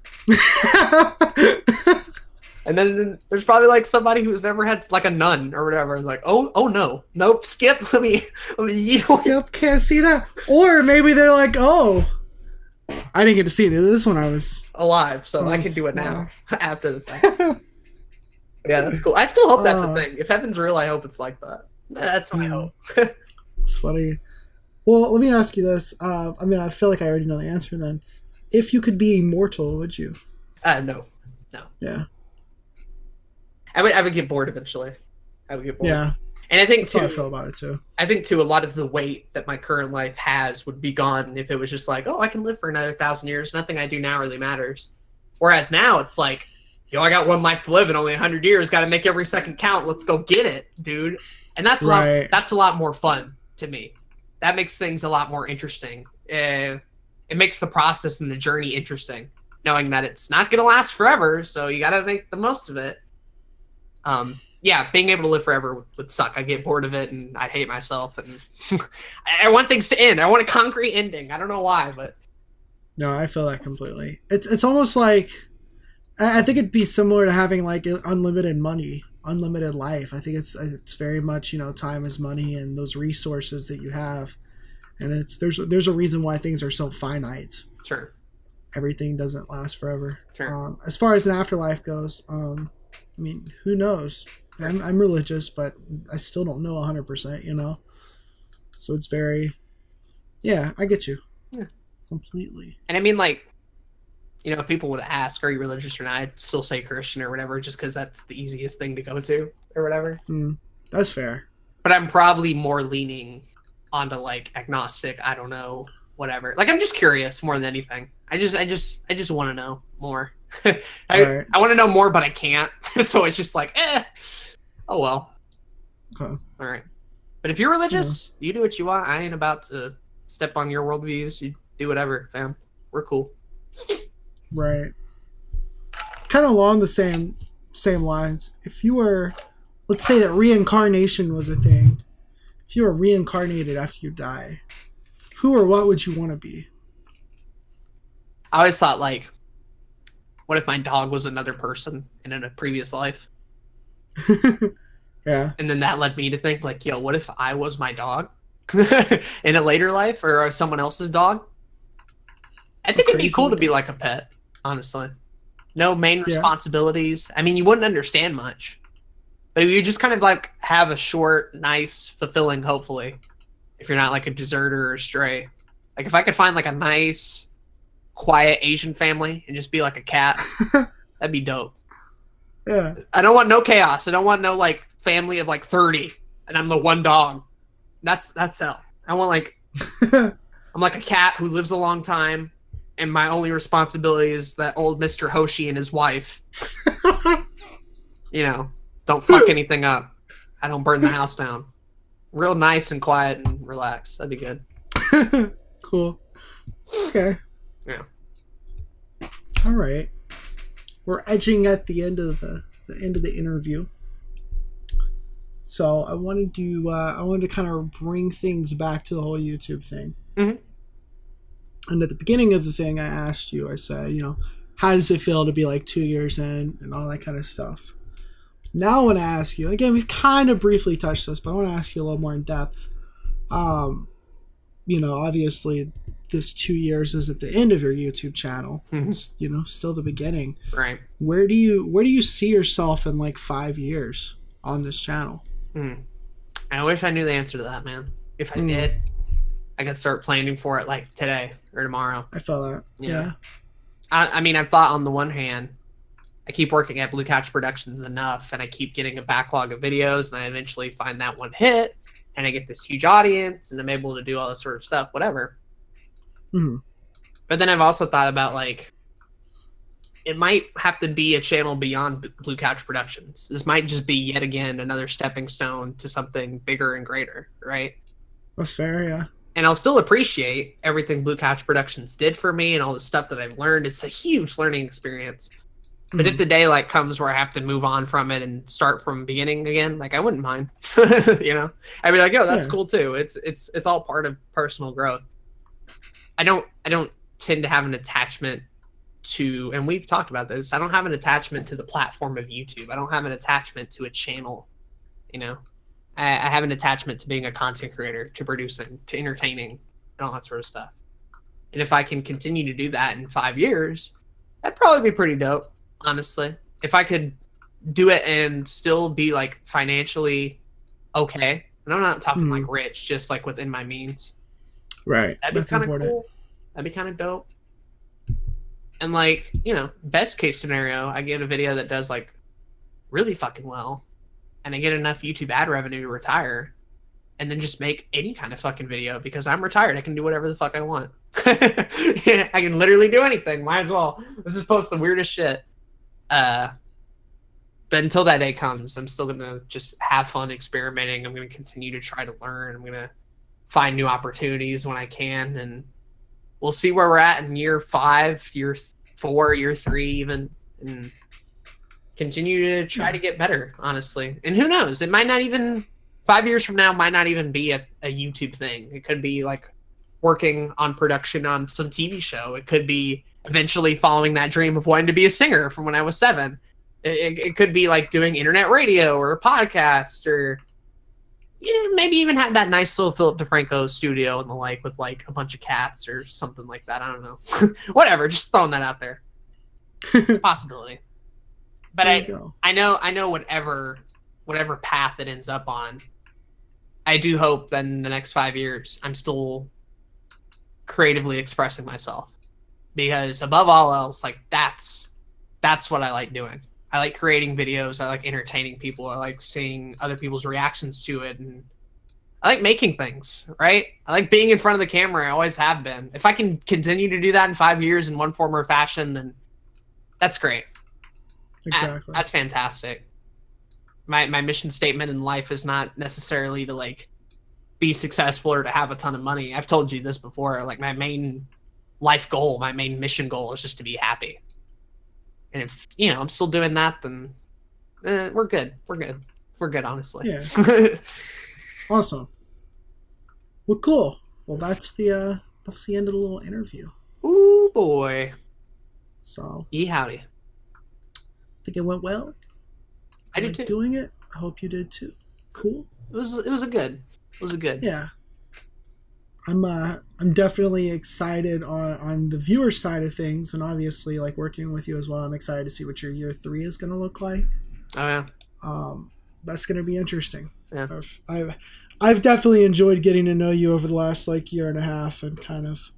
And then there's probably like somebody who's never had like a nun or whatever, like, oh nope, skip. Let me skip. Can't see that. Or maybe they're like, oh, I didn't get to see any of this when I was alive, so I can do it now after the fact. Yeah, that's cool. I still hope that's a thing. If heaven's real, I hope it's like that. That's my hope. It's funny. Well, let me ask you this. I feel like I already know the answer then. If you could be immortal, would you? No. Yeah. I would get bored eventually. I would get bored. Yeah. And I think that's how I feel about it too. I think too, a lot of the weight that my current life has would be gone if it was just like, oh, I can live for another 1,000 years. Nothing I do now really matters. Whereas now it's like, I got one life to live and only 100 years. Got to make every second count. Let's go get it, dude. And that's that's a lot more fun to me. That makes things a lot more interesting. It makes the process and the journey interesting, knowing that it's not going to last forever. So you got to make the most of it. Being able to live forever would suck. I'd get bored of it and I'd hate myself. And I want things to end. I want a concrete ending. I don't know why, but no, I feel that completely. It's almost like, I think it'd be similar to having like unlimited money, unlimited life. I think it's very much, time is money, and those resources that you have. And there's a reason why things are so finite. Sure. Everything doesn't last forever. Sure. As far as an afterlife goes, I mean, who knows? I'm religious, but I still don't know 100%, you know? So it's very, yeah, I get you. Yeah. Completely. And I mean, like, you know, if people would ask, are you religious or not, I'd still say Christian or whatever, just because that's the easiest thing to go to or whatever. That's fair. But I'm probably more leaning onto like agnostic, I don't know, whatever. Like, I'm just curious more than anything. I just want to know more. I want to know more, but I can't. So it's just like, oh well. Okay. All right. But if you're religious, you do what you want. I ain't about to step on your worldviews. You do whatever, fam. We're cool. Right. Kind of along the same lines. If you were, let's say that reincarnation was a thing. If you were reincarnated after you die, who or what would you want to be? I always thought, like, what if my dog was another person in a previous life? Yeah. And then that led me to think, like, yo, what if I was my dog in a later life, or someone else's dog? I think it'd be cool to be like a pet, honestly. No main responsibilities. I mean, you wouldn't understand much. But you just kind of like have a short, nice, fulfilling, hopefully, if you're not like a deserter or a stray. Like if I could find like a nice, quiet Asian family and just be like a cat, that'd be dope. Yeah. I don't want no chaos. I don't want no like family of like 30 and I'm the one dog. That's hell. I want like I'm like a cat who lives a long time and my only responsibility is that old Mr. Hoshi and his wife. You know, don't fuck anything up. I don't burn the house down. Real nice and quiet and relaxed. That'd be good. Cool. Okay. Yeah. All right. We're edging at the end of the interview. So I wanted to kind of bring things back to the whole YouTube thing. Mm-hmm. And at the beginning of the thing, I asked you, I said, you know, how does it feel to be like 2 years in and all that kind of stuff? Now I want to ask you, again, we've kind of briefly touched this, but I want to ask you a little more in depth. You know, obviously this 2 years is at the end of your YouTube channel. Mm-hmm. It's, you know, still the beginning. Right. Where do you see yourself in like 5 years on this channel? I wish I knew the answer to that, man. If I did, I could start planning for it like today or tomorrow. I felt that. Yeah. I mean, I've thought on the one hand, I keep working at Blue Couch Productions enough and I keep getting a backlog of videos and I eventually find that one hit and I get this huge audience and I'm able to do all this sort of stuff, whatever. Mm-hmm. But then I've also thought about like, it might have to be a channel beyond Blue Couch Productions. This might just be yet again another stepping stone to something bigger and greater, right? That's fair, yeah. And I'll still appreciate everything Blue Couch Productions did for me and all the stuff that I've learned. It's a huge learning experience. But if the day like comes where I have to move on from it and start from the beginning again, like I wouldn't mind. You know, I'd be like, "Yo, that's cool too." It's all part of personal growth. I don't tend to have an attachment to, and we've talked about this. I don't have an attachment to the platform of YouTube. I don't have an attachment to a channel. You know, I have an attachment to being a content creator, to producing, to entertaining, and all that sort of stuff. And if I can continue to do that in 5 years, that'd probably be pretty dope. Honestly, if I could do it and still be like financially okay, and I'm not talking like rich, just like within my means, right? That'd be kind of cool. That'd be kind of dope. And like, you know, best case scenario, I get a video that does like really fucking well, and I get enough YouTube ad revenue to retire, and then just make any kind of fucking video because I'm retired. I can do whatever the fuck I want. Yeah, I can literally do anything. Might as well. Let's just post the weirdest shit. But until that day comes, I'm still gonna just have fun experimenting. I'm gonna continue to try to learn. I'm gonna find new opportunities when I can, and we'll see where we're at in year 5, year 4, year 3, even, and continue to try to get better. Honestly, and who knows? It might not even 5 years from now might not even be a YouTube thing. It could be like working on production on some TV show. It could be eventually following that dream of wanting to be a singer from when I was 7. It could be like doing internet radio or a podcast or, yeah, maybe even have that nice little Philip DeFranco studio and the like with like a bunch of cats or something like that. I don't know. Whatever, just throwing that out there. It's a possibility. But I know whatever path it ends up on, I do hope that in the next 5 years I'm still creatively expressing myself. Because above all else, like that's what I like doing. I like creating videos. I like entertaining people. I like seeing other people's reactions to it, and I like making things, right? I like being in front of the camera. I always have been. If I can continue to do that in 5 years in one form or fashion, then that's great. Exactly. That's fantastic. My mission statement in life is not necessarily to like be successful or to have a ton of money. I've told you this before. Like my main life goal, my main mission goal is just to be happy. And if, I'm still doing that, then we're good. We're good, honestly. Yeah. Awesome. Well, cool. Well, that's the end of the little interview. Ooh, boy. So. Howdy. I think it went well. I did too. Doing it. I hope you did too. Cool. It was a good. Yeah. I'm definitely excited on the viewer side of things, and obviously like working with you as well. I'm excited to see what your year 3 is going to look like. Oh yeah. That's going to be interesting. Yeah. I've definitely enjoyed getting to know you over the last like year and a half and kind of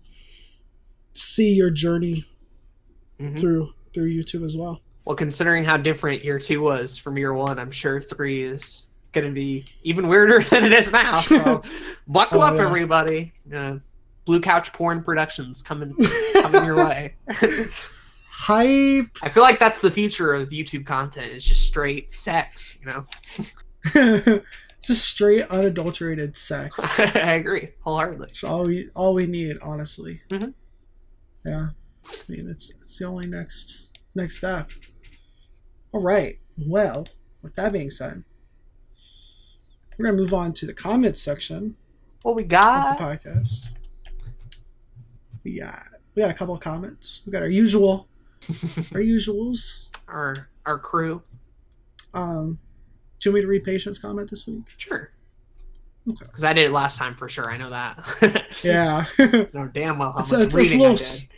see your journey through YouTube as well. Well, considering how different year 2 was from year 1, I'm sure 3 is going to be even weirder than it is now. So buckle up, everybody. Blue Couch Porn Productions coming your way. Hype. I feel like that's the future of YouTube content. It's just straight sex, Just straight unadulterated sex. I agree wholeheartedly. It's all we need, honestly. Mm-hmm. Yeah, I mean it's the only next step. All right. Well, with that being said, we're gonna move on to the comments section. What we got? Of the podcast. We got a couple of comments. We got our usuals. Our crew. Do you want me to read Patient's comment this week? Sure. Okay. Because I did it last time for sure. I know that. Yeah. No, damn well how much it's reading I did. It's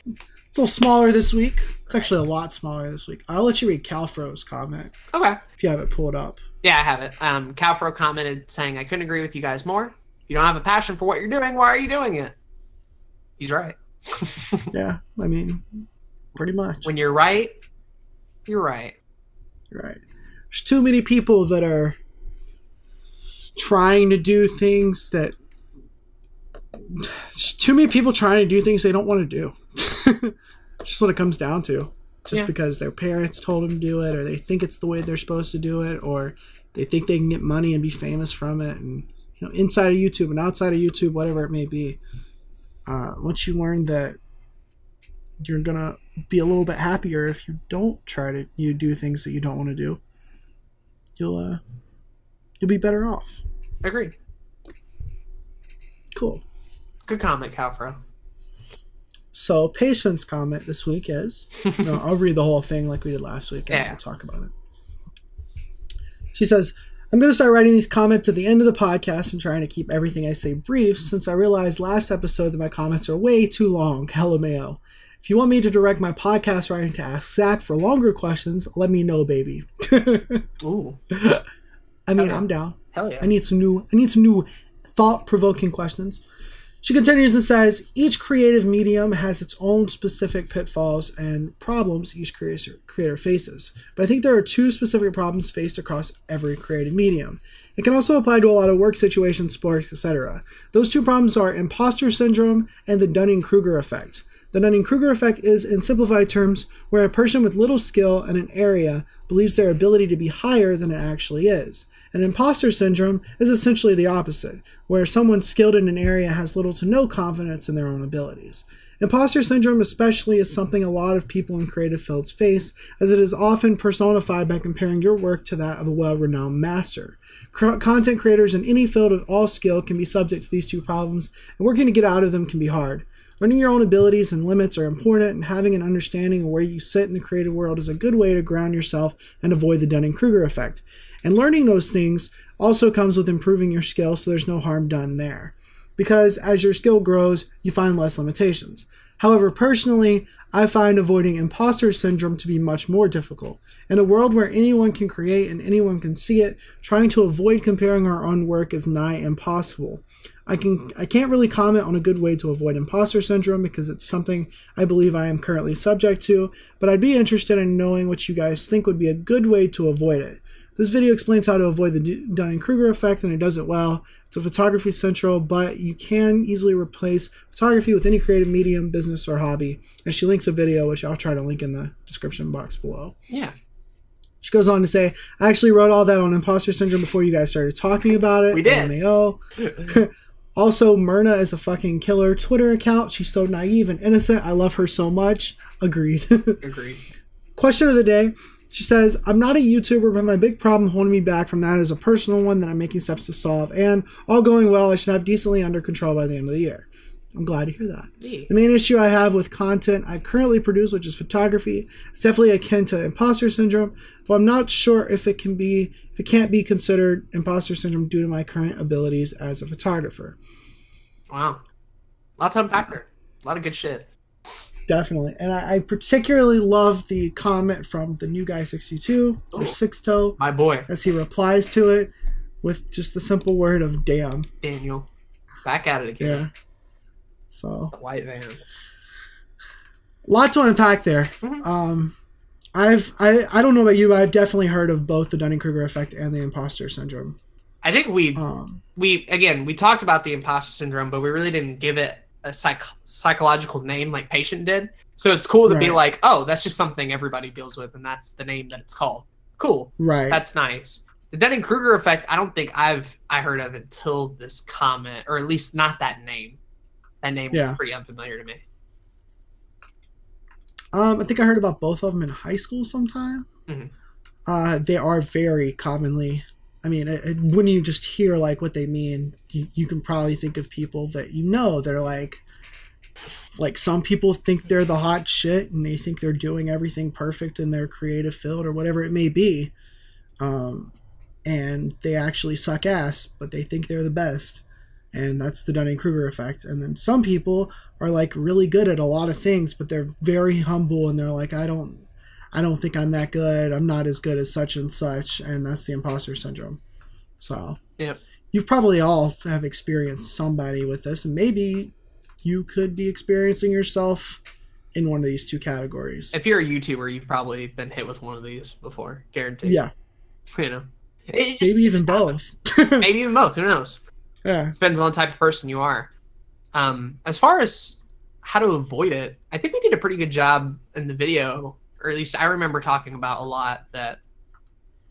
a little smaller this week. It's actually a lot smaller this week. I'll let you read Calfro's comment. Okay. If you have it pulled up. Yeah, I have it. Calfro commented saying, I couldn't agree with you guys more. If you don't have a passion for what you're doing, why are you doing it? He's right. Yeah, I mean, pretty much. When you're right, you're right. Right. There's too many people that are trying to do things that... Too many people trying to do things they don't want to do. It's just what it comes down to. Just because their parents told them to do it, or they think it's the way they're supposed to do it, or they think they can get money and be famous from it. And inside of YouTube and outside of YouTube, whatever it may be, once you learn that you're gonna be a little bit happier if you don't try to do things that you don't want to do, you'll be better off. Agreed. Cool. Good comment, Calfro. So, Patient's comment this week is... I'll read the whole thing like we did last week, and we'll talk about it. She says, I'm going to start writing these comments at the end of the podcast and trying to keep everything I say brief, since I realized last episode that my comments are way too long. LMAO. If you want me to direct my podcast writing to ask Zach for longer questions, let me know, baby. Ooh. I mean, I'm down. Hell yeah. I need some new thought-provoking questions. She continues and says, each creative medium has its own specific pitfalls and problems each creator faces. But I think there are 2 specific problems faced across every creative medium. It can also apply to a lot of work situations, sports, etc. Those 2 problems are imposter syndrome and the Dunning-Kruger effect. The Dunning-Kruger effect is, in simplified terms, where a person with little skill in an area believes their ability to be higher than it actually is. And imposter syndrome is essentially the opposite, where someone skilled in an area has little to no confidence in their own abilities. Imposter syndrome especially is something a lot of people in creative fields face, as it is often personified by comparing your work to that of a well-renowned master. Content creators in any field of all skill can be subject to these 2 problems, and working to get out of them can be hard. Learning your own abilities and limits are important, and having an understanding of where you sit in the creative world is a good way to ground yourself and avoid the Dunning-Kruger effect. And learning those things also comes with improving your skill, so there's no harm done there. Because as your skill grows, you find less limitations. However, personally, I find avoiding imposter syndrome to be much more difficult. In a world where anyone can create and anyone can see it, trying to avoid comparing our own work is nigh impossible. I can't really comment on a good way to avoid imposter syndrome because it's something I believe I am currently subject to, but I'd be interested in knowing what you guys think would be a good way to avoid it. This video explains how to avoid the Dunning-Kruger effect, and it does it well. It's a photography central, but you can easily replace photography with any creative medium, business, or hobby. And she links a video, which I'll try to link in the description box below. Yeah. She goes on to say, I actually wrote all that on imposter syndrome before you guys started talking about it. We did. LMAO. Also, Myrna is a fucking killer Twitter account. She's so naive and innocent. I love her so much. Agreed. Agreed. Question of the day. She says, I'm not a YouTuber, but my big problem holding me back from that is a personal one that I'm making steps to solve. And all going well, I should have decently under control by the end of the year. I'm glad to hear that. Yeah. The main issue I have with content I currently produce, which is photography, is definitely akin to imposter syndrome, though I'm not sure if it can't be considered imposter syndrome due to my current abilities as a photographer. Wow. Lots to unpack there. A lot of good shit. Definitely. And I particularly love the comment from the new guy 62 or Sixto. My boy. As he replies to it with just the simple word of damn. Daniel. Back at it again. Yeah. So. The white vans. A lot to unpack there. Mm-hmm. I don't know about you, but I've definitely heard of both the Dunning-Kruger effect and the imposter syndrome. I think we talked about the imposter syndrome, but we really didn't give it a psychological name like Patient did. So it's cool to be like, oh, that's just something everybody deals with, and that's the name that it's called. Cool. Right. That's nice. The Dunning-Kruger effect, I don't think I heard of until this comment, or at least not that name. That name was pretty unfamiliar to me. I think I heard about both of them in high school sometime. Mm-hmm. They are very commonly. I mean, when you just hear like what they mean, you can probably think of people that they're like some people think they're the hot shit and they think they're doing everything perfect in their creative field or whatever it may be, and they actually suck ass, but they think they're the best, and that's the Dunning-Kruger effect. And then some people are like really good at a lot of things, but they're very humble and they're like, I don't think I'm that good. I'm not as good as such and such. And that's the imposter syndrome. So you've probably all have experienced somebody with this, and maybe you could be experiencing yourself in one of these two categories. If you're a YouTuber, you've probably been hit with one of these before. Guaranteed. Yeah. You know, maybe even both. Maybe even both. Who knows? Yeah. Depends on the type of person you are. As far as how to avoid it, I think we did a pretty good job in the video. Or at least I remember talking about a lot that,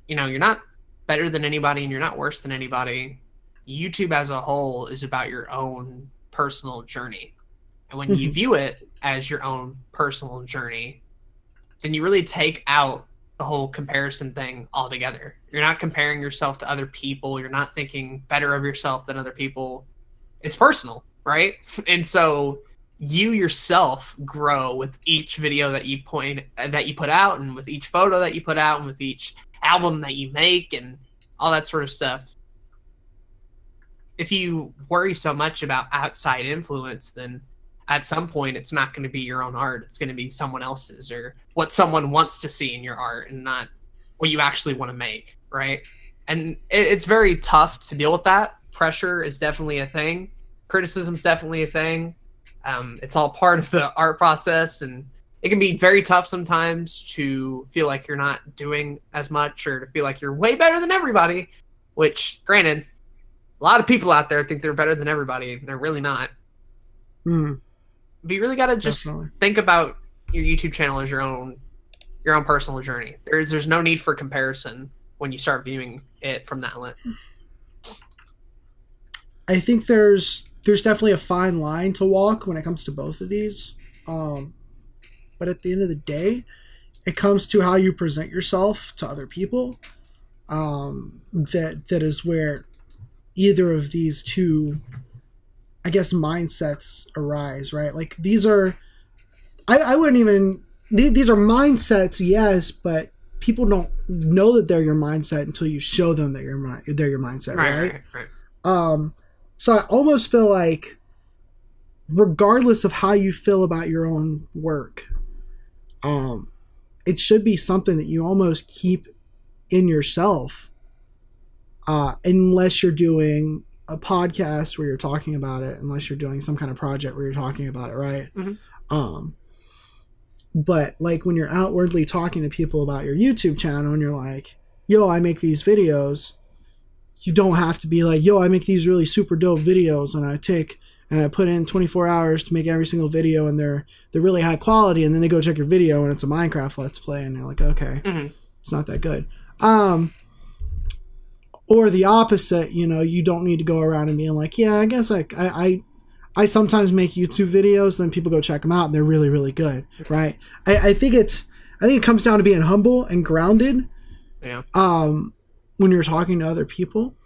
you're not better than anybody and you're not worse than anybody. YouTube as a whole is about your own personal journey. And when you view it as your own personal journey, then you really take out the whole comparison thing altogether. You're not comparing yourself to other people. You're not thinking better of yourself than other people. It's personal, right? And so you yourself grow with each video that you put out, and with each photo that you put out, and with each album that you make, and all that sort of stuff. If you worry so much about outside influence, then at some point it's not going to be your own art. It's going to be someone else's, or what someone wants to see in your art, and not what you actually want to make, right? And it's very tough to deal with that. Pressure is definitely a thing. Criticism is definitely a thing. It's all part of the art process, and it can be very tough sometimes to feel like you're not doing as much, or to feel like you're way better than everybody, which, granted, a lot of people out there think they're better than everybody, and they're really not. But you really got to just think about your YouTube channel as your own personal journey. There's no need for comparison when you start viewing it from that lens. I think there's definitely a fine line to walk when it comes to both of these. But at the end of the day, it comes to how you present yourself to other people. That is where either of these two I guess, mindsets arise, right? Like these are, I wouldn't even, these are mindsets, yes, but people don't know that they're your mindset until you show them that they're your mindset, right? So I almost feel like, regardless of how you feel about your own work, it should be something that you almost keep in yourself, unless you're doing a podcast where you're talking about it, unless you're doing some kind of project where you're talking about it, right? But like when you're outwardly talking to people about your YouTube channel and you're like, yo, I make these videos, you don't have to be like, yo, I make these really super dope videos and I put in 24 hours to make every single video and they're really high quality, and then they go check your video and it's a Minecraft Let's Play and you're like, okay, it's not that good. Or the opposite, you don't need to go around and being like, yeah, I guess I sometimes make YouTube videos, then people go check them out and they're really, really good, right? I think it comes down to being humble and grounded. Yeah. When you're talking to other people.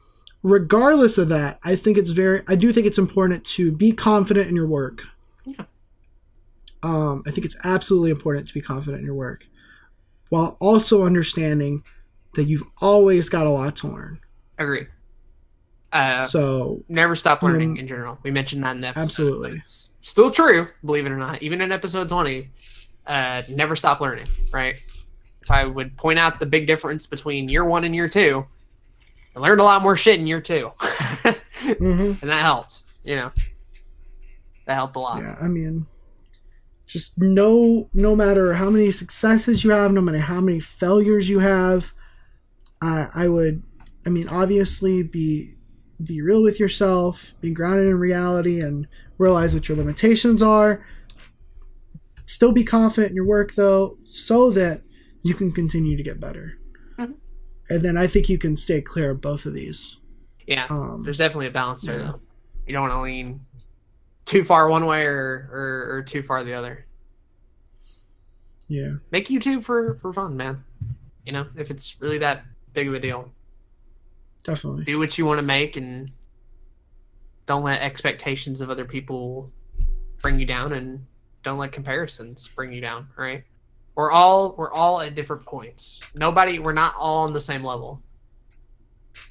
Regardless of that, I do think it's important to be confident in your work. Yeah. I think it's absolutely important to be confident in your work, while also understanding that you've always got a lot to learn. Agree. So never stop learning in general. We mentioned that in the episode. Absolutely. It's still true, believe it or not. Even in episode 20, never stop learning, right? If I would point out the big difference between year 1 and year 2, I learned a lot more shit in year 2. And that helped, That helped a lot. Yeah, I mean, just no matter how many successes you have, no matter how many failures you have, obviously be real with yourself, be grounded in reality, and realize what your limitations are. Still be confident in your work, though, so that you can continue to get better. And then I think you can stay clear of both of these. Yeah, there's definitely a balance there, though. You don't want to lean too far one way or too far the other. Yeah. Make YouTube for fun, man. If it's really that big of a deal. Definitely. Do what you want to make and don't let expectations of other people bring you down, and don't let comparisons bring you down, right? We're all at different points. We're not all on the same level.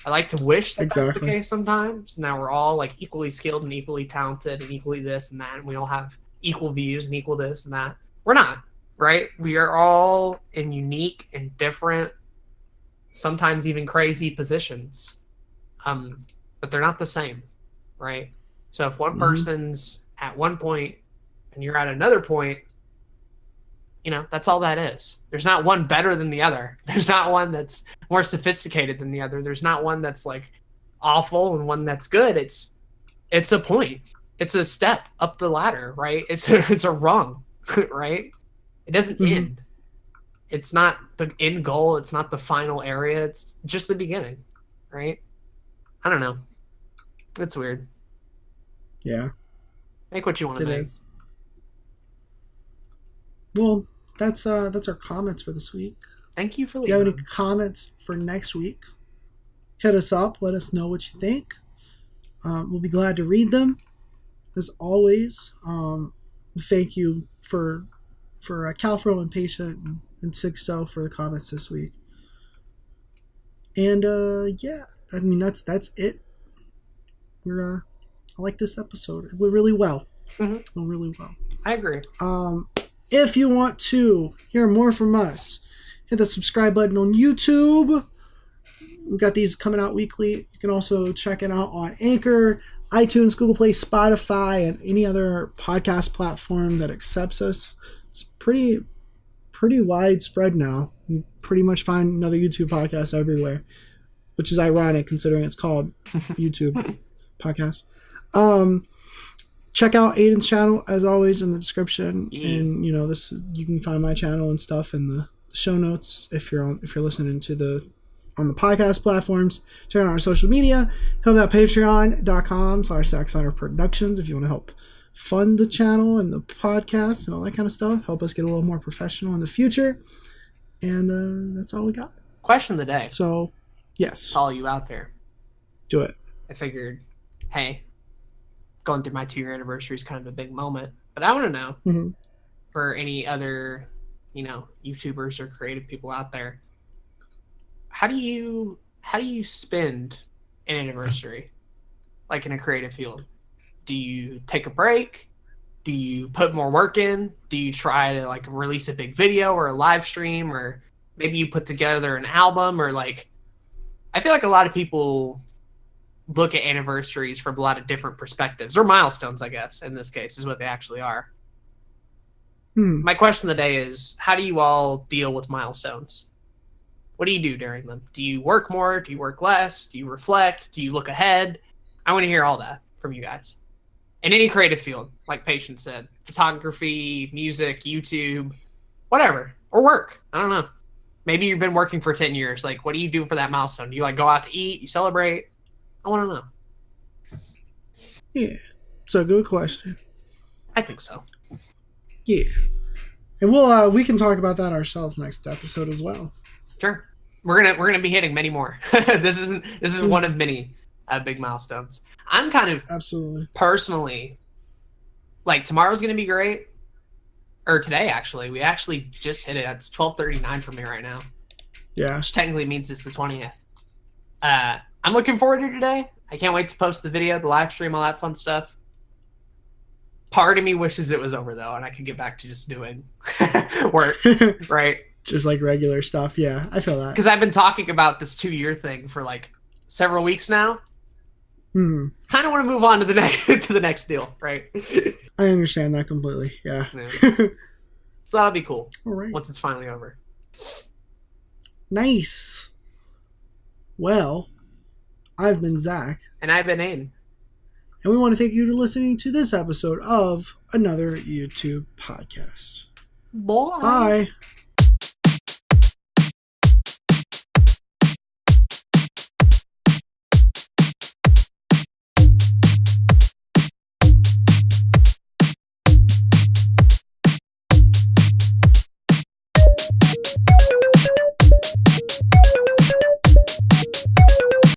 I like to wish that's the case sometimes. Now we're all like equally skilled and equally talented and equally this and that, and we all have equal views and equal this and that. We're not, right? We are all in unique and different, sometimes even crazy positions. But they're not the same, right? So if one person's at one point and you're at another point, that's all that is. There's not one better than the other. There's not one that's more sophisticated than the other. There's not one that's like awful and one that's good. It's a point. It's a step up the ladder, right? It's a rung, right? It doesn't end. It's not the end goal. It's not the final area. It's just the beginning, right? I don't know. It's weird. Yeah. Make what you want to make. It is. Well, that's our comments for this week. Thank you for leaving. If you have any comments for next week, hit us up. Let us know what you think. We'll be glad to read them. As always, thank you for Calfro and Patient and Sixto for the comments this week. And that's it. I like this episode. It went really well. It went really well. I agree. If you want to hear more from us, hit the subscribe button on YouTube. We've got these coming out weekly. You can also check it out on Anchor, iTunes, Google Play, Spotify, and any other podcast platform that accepts us. It's pretty widespread now. You pretty much find another YouTube podcast everywhere, which is ironic considering it's called YouTube podcast. Check out Aden's channel as always in the description, and you can find my channel and stuff in the show notes if you're listening to on the podcast platforms. Check out our social media. Help out patreon.com/Saxoner Productions if you want to help fund the channel and the podcast and all that kind of stuff. Help us get a little more professional in the future. And that's all we got. Question of the day. So, yes. All you out there. Do it. I figured, hey, going through my 2-year anniversary is kind of a big moment. But I want to know Mm-hmm. for any other, YouTubers or creative people out there, how do you spend an anniversary, like in a creative field? Do you take a break? Do you put more work in? Do you try to like release a big video or a live stream, or maybe you put together an album, or like, I feel like a lot of people look at anniversaries from a lot of different perspectives, or milestones, I guess, in this case, is what they actually are. My question of the day is, how do you all deal with milestones? What do you do during them? Do you work more? Do you work less? Do you reflect? Do you look ahead? I want to hear all that from you guys. In any creative field, like Patience said, photography, music, YouTube, whatever, or work. I don't know. Maybe you've been working for 10 years. Like, what do you do for that milestone? Do you like go out to eat? You celebrate? I want to know. Yeah, it's a good question. I think so. Yeah, and we can talk about that ourselves next episode as well. Sure, we're gonna be hitting many more. This is one of many big milestones. I'm kind of absolutely personally like, tomorrow's gonna be great, or today actually. We actually just hit it. It's 12:39 for me right now. Yeah, which technically means it's the 20th. I'm looking forward to today. I can't wait to post the video, the live stream, all that fun stuff. Part of me wishes it was over though, and I could get back to just doing work, right? Just like regular stuff. Yeah, I feel that. Because I've been talking about this 2-year thing for like several weeks now. Kind of want to move on to the next deal, right? I understand that completely. Yeah. So that'll be cool. All right. Once it's finally over. Nice. Well, I've been Zach. And I've been Aiden. And we want to thank you for listening to this episode of another YouTube podcast. Bye. Bye.